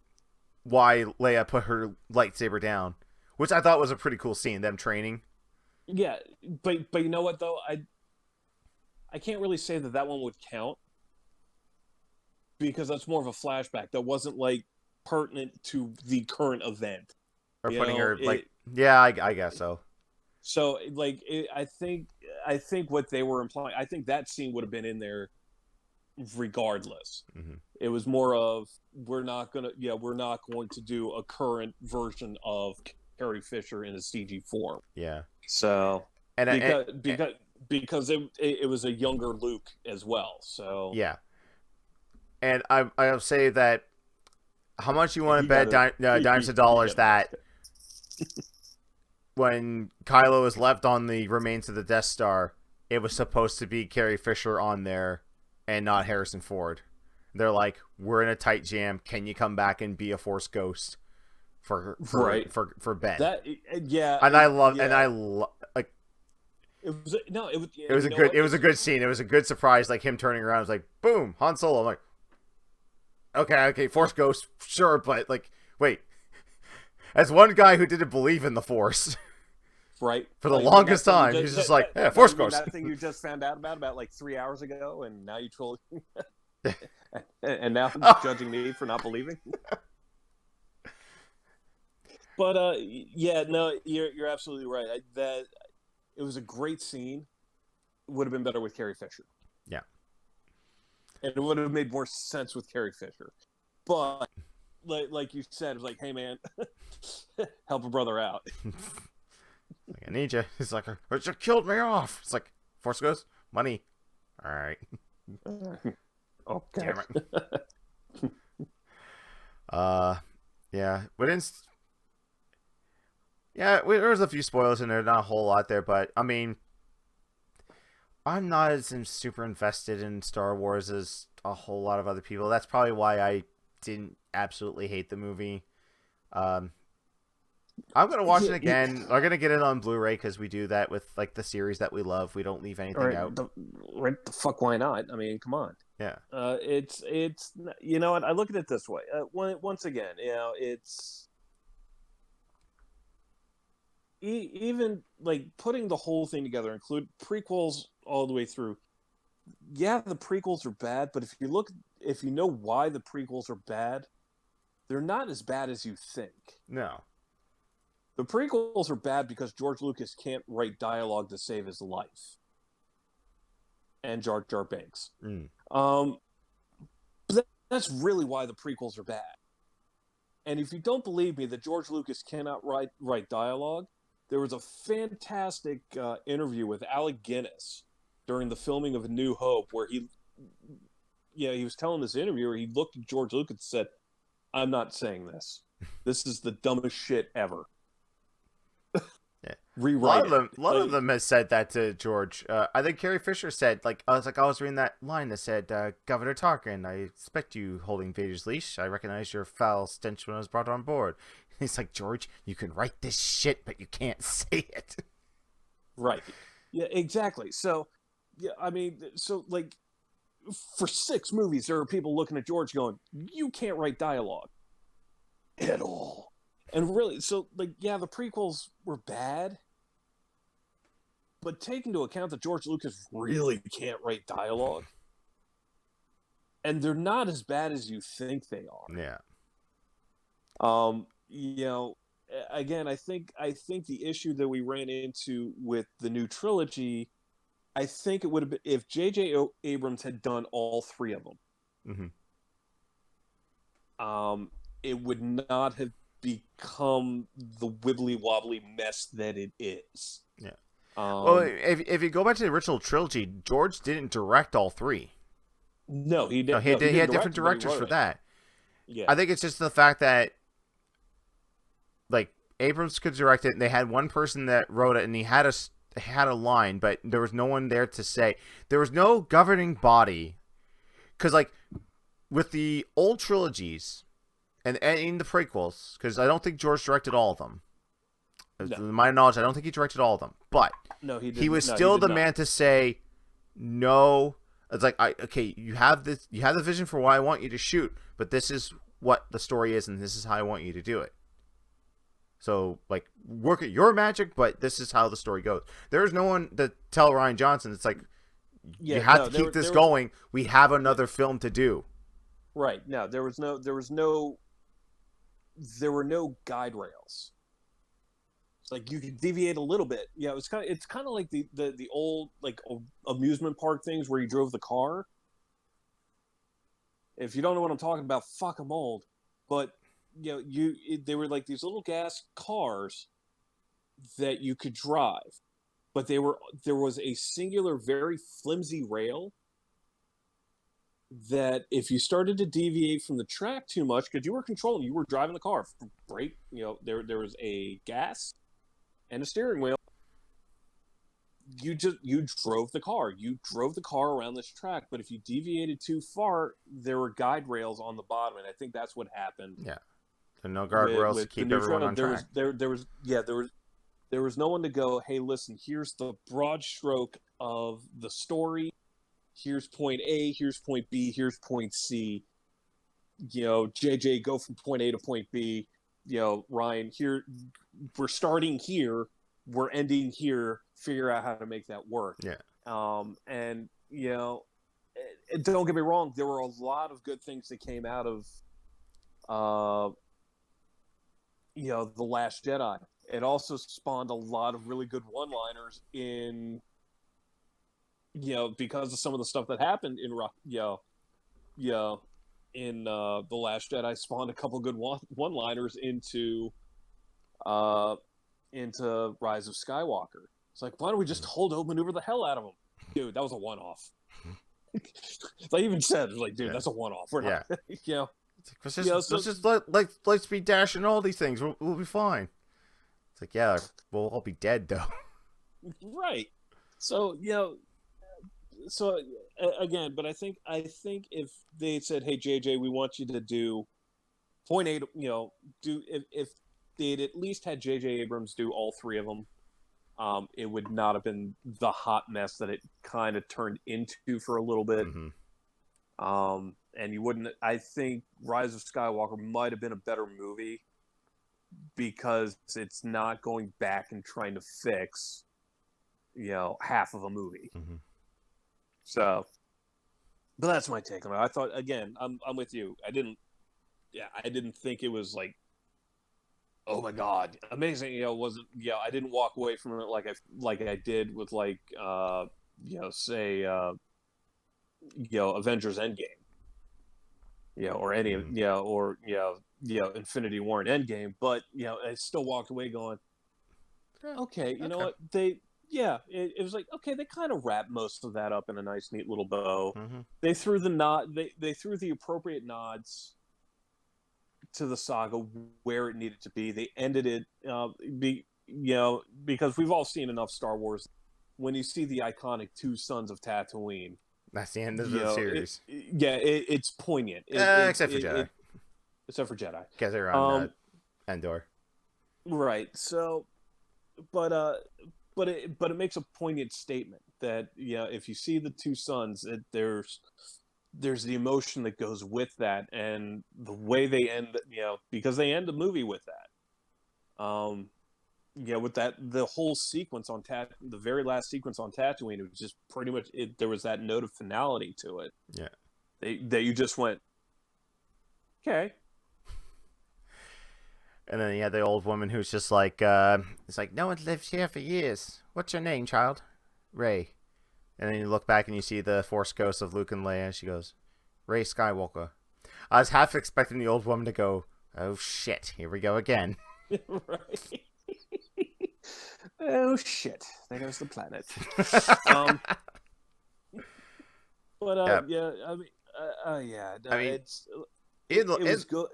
why Leia put her lightsaber down, which I thought was a pretty cool scene, them training. Yeah, but you know what though, I can't really say that one would count because that's more of a flashback. That wasn't like pertinent to the current event. Or putting her like, yeah, I guess so. So like, I think what they were implying, I think that scene would have been in there regardless. Mm-hmm. It was more of we're not going to do a current version of Carrie Fisher in a CG form. Yeah. So and because it was a younger Luke as well. So yeah. And I'll say that how much you want to bet dimes to dollars that when Kylo was left on the remains of the Death Star, it was supposed to be Carrie Fisher on there and not Harrison Ford. They're like, we're in a tight jam. Can you come back and be a Force ghost for Ben? That yeah. And I love like it was a good scene. It was a good surprise. Like him turning around, it was like boom, Han Solo. I'm like, okay, Force ghost, sure, but like, wait. As one guy who didn't believe in the Force, right, for the longest time, he's just like, yeah, Force ghost. That thing you just found out about like 3 hours ago, and now you told, and now judging me for not believing. But yeah, no, you're absolutely right. That it was a great scene. It would have been better with Carrie Fisher. Yeah, and it would have made more sense with Carrie Fisher. But like you said, it was like, hey man, help a brother out. Like, I need you. He's like, it just killed me off. It's like, Force ghost, money. All right. Oh, damn it. Yeah, we didn't. Yeah, there was a few spoilers in there, not a whole lot there, but I mean, I'm not as super invested in Star Wars as a whole lot of other people. That's probably why I didn't absolutely hate the movie. I'm gonna watch it again. We're gonna get it on Blu-ray because we do that with like the series that we love. We don't leave anything out. The fuck, why not? I mean, come on. Yeah. It's you know what? I look at it this way. Once again, you know, it's even like putting the whole thing together, include prequels all the way through. Yeah, the prequels are bad, but if you know why the prequels are bad, they're not as bad as you think. No. The prequels are bad because George Lucas can't write dialogue to save his life. And Jar Jar Binks. Mm. But that's really why the prequels are bad. And if you don't believe me that George Lucas cannot write dialogue, there was a fantastic interview with Alec Guinness during the filming of A New Hope where he was telling this interviewer, he looked at George Lucas and said, "I'm not saying this. This is the dumbest shit ever." Yeah. Rewrite a lot of them has said that to George. I think Carrie Fisher said, I was reading that line that said, Governor Tarkin, I expect you holding Vader's leash. I recognize your foul stench when I was brought on board. He's like, George, you can write this shit, but you can't say it. Right. Yeah, exactly. So, yeah, I mean, so like for 6 movies, there are people looking at George going, "You can't write dialogue at all." And really, so like, yeah, the prequels were bad, but take into account that George Lucas really can't write dialogue, and they're not as bad as you think they are. Yeah. Again, I think the issue that we ran into with the new trilogy, I think it would have been if J.J. Abrams had done all 3 of them. Mm-hmm. It would not have become the wibbly wobbly mess that it is. Yeah. Well, if you go back to the original trilogy, George didn't direct all 3. No, he No, didn't. he had different directors for that. Yeah. I think it's just the fact that, like, Abrams could direct it, and they had one person that wrote it, and he had a line, but there was no one there to say. There was no governing body, because, like, with the old trilogies and in the prequels, because I don't think George directed all of them. No. To my knowledge, I don't think he directed all of them, but no, he was still the man to say no. It's like, okay, you have the vision for what I want you to shoot, but this is what the story is, and this is how I want you to do it. So, like, work at your magic, but this is how the story goes. There's no one to tell Rian Johnson, it's like, you have to keep this going. We have another film to do. Right. No, there were no guide rails. It's like you could deviate a little bit. Yeah, it's kind of like the old like amusement park things where you drove the car. If you don't know what I'm talking about, fuck, I'm old. But they were like these little gas cars that you could drive, but there was a singular, very flimsy rail that if you started to deviate from the track too much, because you were driving the car, brake, there was a gas and a steering wheel. You drove the car. You drove the car around this track, but if you deviated too far, there were guide rails on the bottom, and I think that's what happened. Yeah, there are no guardrails to keep everyone on track. There was no one to go, hey, listen, here's the broad stroke of the story. Here's point A, here's point B, here's point C. JJ, go from point A to point B. Ryan, here, we're starting here, we're ending here, figure out how to make that work. Yeah. And don't get me wrong, there were a lot of good things that came out of The Last Jedi. It also spawned a lot of really good one-liners in because of some of the stuff that happened in The Last Jedi, spawned a couple good one-liners into Rise of Skywalker. It's like, why don't we just hold maneuver the hell out of him? Dude, that was a one-off. I even said, like, dude, that's a one-off. We're not, let's be dashing all these things. We'll be fine. It's like, yeah, we'll all be dead though. Right. So again, but I think if they said, hey, JJ, we want you to do point A, if they'd at least had JJ Abrams do all 3 of them, it would not have been the hot mess that it kind of turned into for a little bit. Mm-hmm. And you wouldn't. I think Rise of Skywalker might have been a better movie because it's not going back and trying to fix, half of a movie. Mm-hmm. So, but that's my take on it. I thought, again, I'm with you. I didn't yeah, I didn't think it was like, oh my god, amazing. It wasn't. I didn't walk away from it like I did with like say Avengers Endgame, or any of or Infinity War and Endgame. But I still walked away going, okay, you know what it was like, okay, they kind of wrapped most of that up in a nice, neat little bow. Mm-hmm. They threw the nod. They threw the appropriate nods to the saga where it needed to be. They ended it, because we've all seen enough Star Wars. When you see the iconic two sons of Tatooine, That's the end of the series. It's poignant. Except for Jedi. Except for Jedi, because they're on Endor. Right. So, but it makes a poignant statement that if you see the two sons, there's the emotion that goes with that, and the way they end, because they end the movie with that. With that, the whole sequence on the very last sequence on Tatooine, it was just pretty much it. There was that note of finality to it. Yeah. That you just went, okay. And then you had the old woman who's just like, it's like, no one's lived here for years. What's your name, child? Rey. And then you look back and you see the Force ghosts of Luke and Leia. She goes, Rey Skywalker. I was half expecting the old woman to go, oh shit, here we go again. Right. Oh shit, there goes the planet. But yeah, I mean, it was good.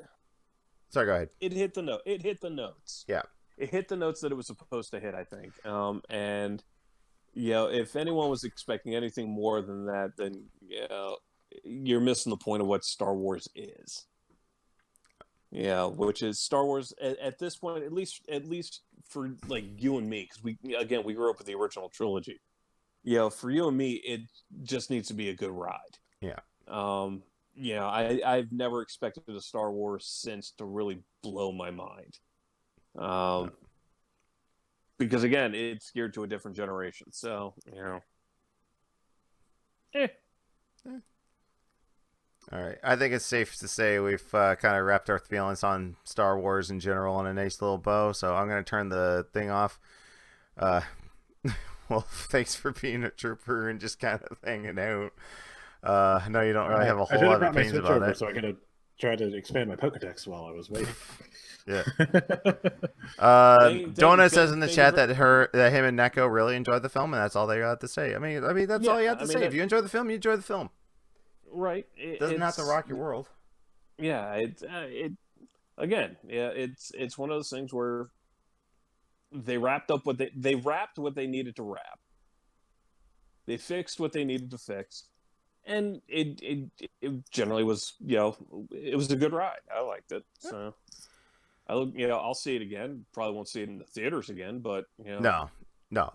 Sorry, go ahead. It hit the note. It hit the notes. Yeah, it hit the notes that it was supposed to hit, I think. And if anyone was expecting anything more than that, then you're missing the point of what Star Wars is. Which is Star Wars at this point, at least for like you and me, because we grew up with the original trilogy. For you and me, it just needs to be a good ride. Yeah. I've never expected a Star Wars since to really blow my mind. Because again, it's geared to a different generation. So, All right. I think it's safe to say we've kind of wrapped our feelings on Star Wars in general on a nice little bow. So I'm going to turn the thing off. Well, thanks for being a trooper and just kind of hanging out. I know you don't really have a whole lot of opinions about it. So I could have tried to expand my Pokedex while I was waiting. Yeah. Donut says in the chat that him and Neko really enjoyed the film, and that's all they got to say. I mean that's all you have to say. If you enjoy the film, you enjoy the film. Right. Doesn't have to rock your world. Yeah. It's one of those things where they wrapped up what they needed to wrap. They fixed what they needed to fix. And it generally was, it was a good ride. I liked it. So I'll see it again. Probably won't see it in the theaters again, but No,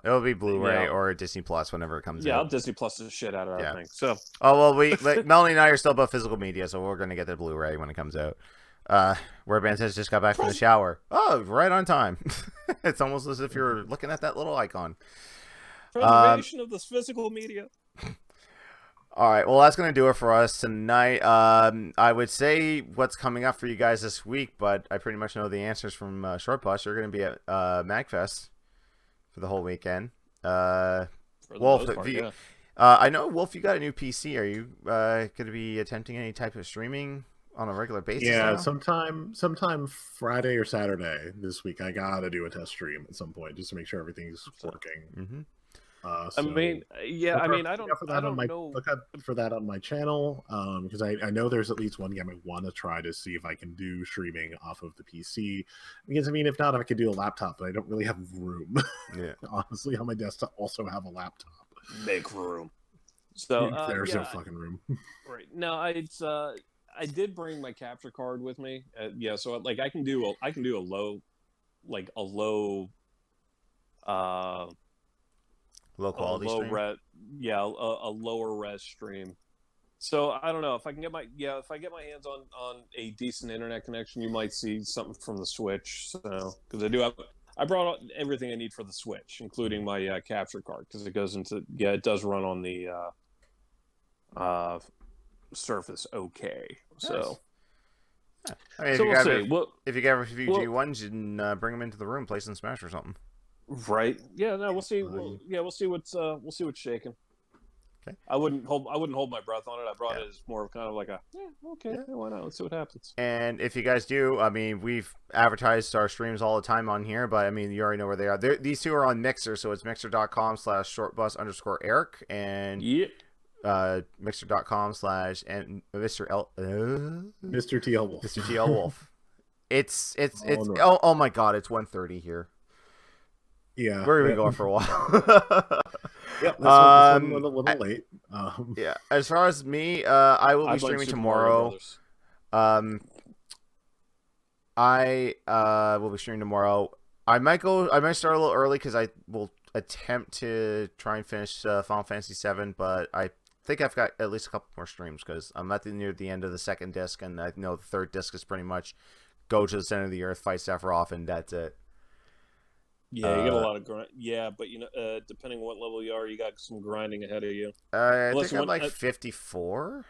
it'll be Blu-ray or Disney Plus whenever it comes out. Yeah, I'll Disney Plus the shit out of that thing. So Melanie and I are still about physical media, so we're gonna get the Blu-ray when it comes out. Whereban says just got back from the shower. Oh, right on time. It's almost as if you're looking at that little icon. Preservation of this physical media. All right, well, that's going to do it for us tonight. I would say what's coming up for you guys this week, but I pretty much know the answers from Short Bus. You're going to be at MagFest for the whole weekend. Wolf, I know, Wolf, you got a new PC. Are you going to be attempting any type of streaming on a regular basis? Yeah, sometime Friday or Saturday this week, I got to do a test stream at some point just to make sure everything's working. Mm-hmm. I don't know. Look up for that on my channel, because I know there's at least one game I want to try to see if I can do streaming off of the PC. Because if not, I could do a laptop, but I don't really have room. Yeah, honestly, on my desk to also have a laptop. Make room. So there's no fucking room. Right. No, I did bring my capture card with me. So like I can do a low quality stream. A lower res stream. So I don't know if I can get my hands on a decent internet connection, you might see something from the Switch. So because I brought everything I need for the Switch, including my capture card, because it does run on the Surface OK. So I mean, So we'll see. if you get a few G1s, you can bring them into the room, play some Smash or something. Right? Yeah. No, we'll see. We'll see what's shaking. Okay. I wouldn't hold my breath on it. I brought it as more of kind of like a okay, why not? Let's see what happens. And if you guys do, I mean, we've advertised our streams all the time on here, but I mean, you already know where they are. These two are on Mixer, so it's mixer.com/shortbus_Eric and mixer.com/ and Mr. TL Wolf. Mr. TL Wolf. It's oh my god, it's 1:30 here. Yeah, we're gonna go for a while. Yep, this one went a little late. Yeah, as far as me, I will be streaming tomorrow. I will be streaming tomorrow. I might start a little early because I will attempt to try and finish Final Fantasy VII, but I think I've got at least a couple more streams because I'm near the end of the second disc, and I know the third disc is pretty much go to the center of the earth, fight Sephiroth, and that's it. Yeah, you got a lot of grind. Yeah, but depending on what level you are, you got some grinding ahead of you. I think I'm like 54.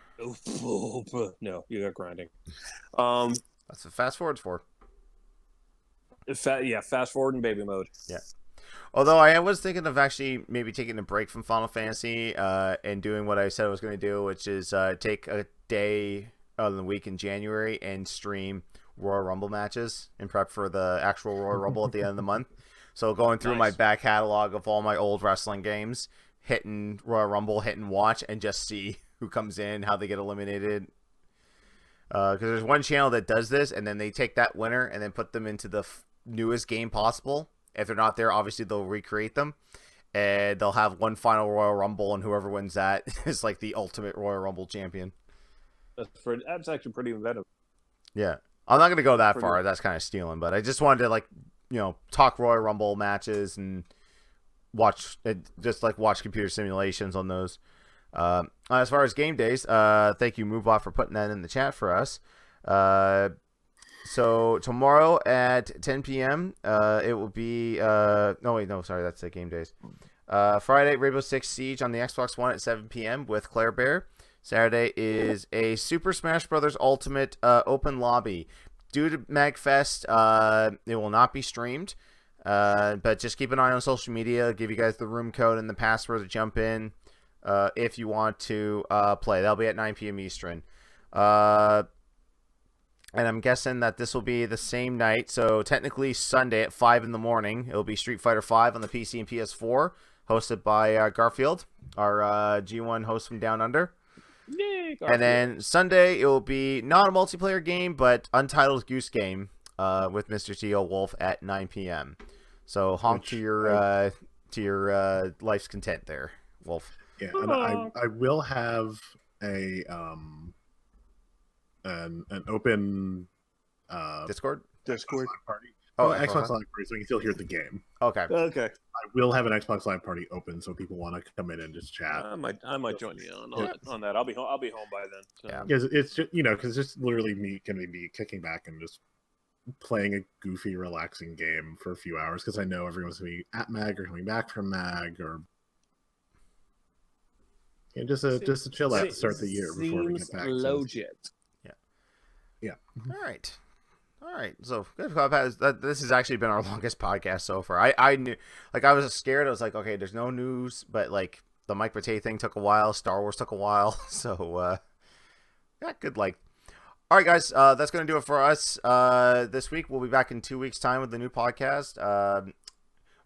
No, you got grinding. That's what fast forward's for. Fast forward in baby mode. Yeah. Although I was thinking of actually maybe taking a break from Final Fantasy and doing what I said I was going to do, which is take a day on the week in January and stream Royal Rumble matches in prep for the actual Royal Rumble at the end of the month. So going through my back catalog of all my old wrestling games, hitting Royal Rumble, hitting watch, and just see who comes in, how they get eliminated. Because there's one channel that does this, and then they take that winner and then put them into the newest game possible. If they're not there, obviously they'll recreate them. And they'll have one final Royal Rumble, and whoever wins that is like the ultimate Royal Rumble champion. That's actually pretty inventive. Yeah. I'm not going to go that far. That's kind of stealing. But I just wanted to, talk Royal Rumble matches and watch computer simulations on those. As far as game days, thank you, MoveBot, for putting that in the chat for us. So tomorrow at 10 p.m., it will be... that's the game days. Friday, Rainbow Six Siege on the Xbox One at 7 p.m. with Claire Bear. Saturday is a Super Smash Bros. Ultimate open lobby. Due to MagFest, it will not be streamed, but just keep an eye on social media. I'll give you guys the room code and the password to jump in if you want to play. That'll be at 9 p.m. Eastern. And I'm guessing that this will be the same night, so technically Sunday at 5 in the morning. It'll be Street Fighter V on the PC and PS4, hosted by Garfield, our G1 host from Down Under. Yay, and then Sunday it will be not a multiplayer game, but Untitled Goose Game with Mr. T.O. Wolf at 9 p.m. So honk to your life's content there, Wolf. Yeah, and I will have an open Discord party. Oh, Xbox Live Party, so you can still hear the game. Okay. Okay. I will have an Xbox Live Party open, so people want to come in and just chat. I might join you on that. I'll be home by then. So. Yeah. Because it's just because it's just literally me kicking back and just playing a goofy, relaxing game for a few hours. Because I know everyone's gonna be at Mag or coming back from Mag or just a chill out to start the year before we get back. Legit. Yeah. All right, so this has actually been our longest podcast so far. I knew, I was scared. I was like, okay, there's no news, but the Mike Matei thing took a while. Star Wars took a while, so good. All right, guys, that's gonna do it for us this week. We'll be back in 2 weeks' time with the new podcast.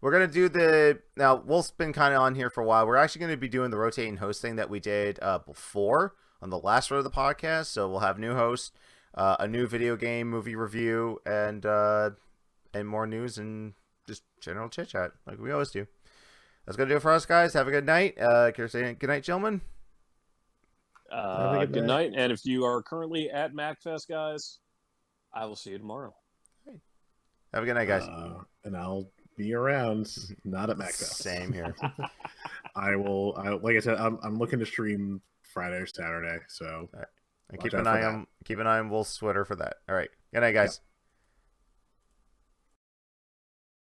We're gonna do now. Wolf's been kind of on here for a while. We're actually gonna be doing the rotating host thing that we did before on the last row of the podcast. So we'll have new hosts. A new video game movie review, and more news and just general chit chat like we always do. That's gonna do it for us, guys. Have a good night. Can you say good night, gentlemen? Good night. And if you are currently at MacFest, guys, I will see you tomorrow. Hey. Have a good night, guys. And I'll be around, not at MacFest. Same here. I will. Like I said, I'm looking to stream Friday or Saturday, so. And keep an eye on Wolf's Twitter for that. All right. Good night, guys.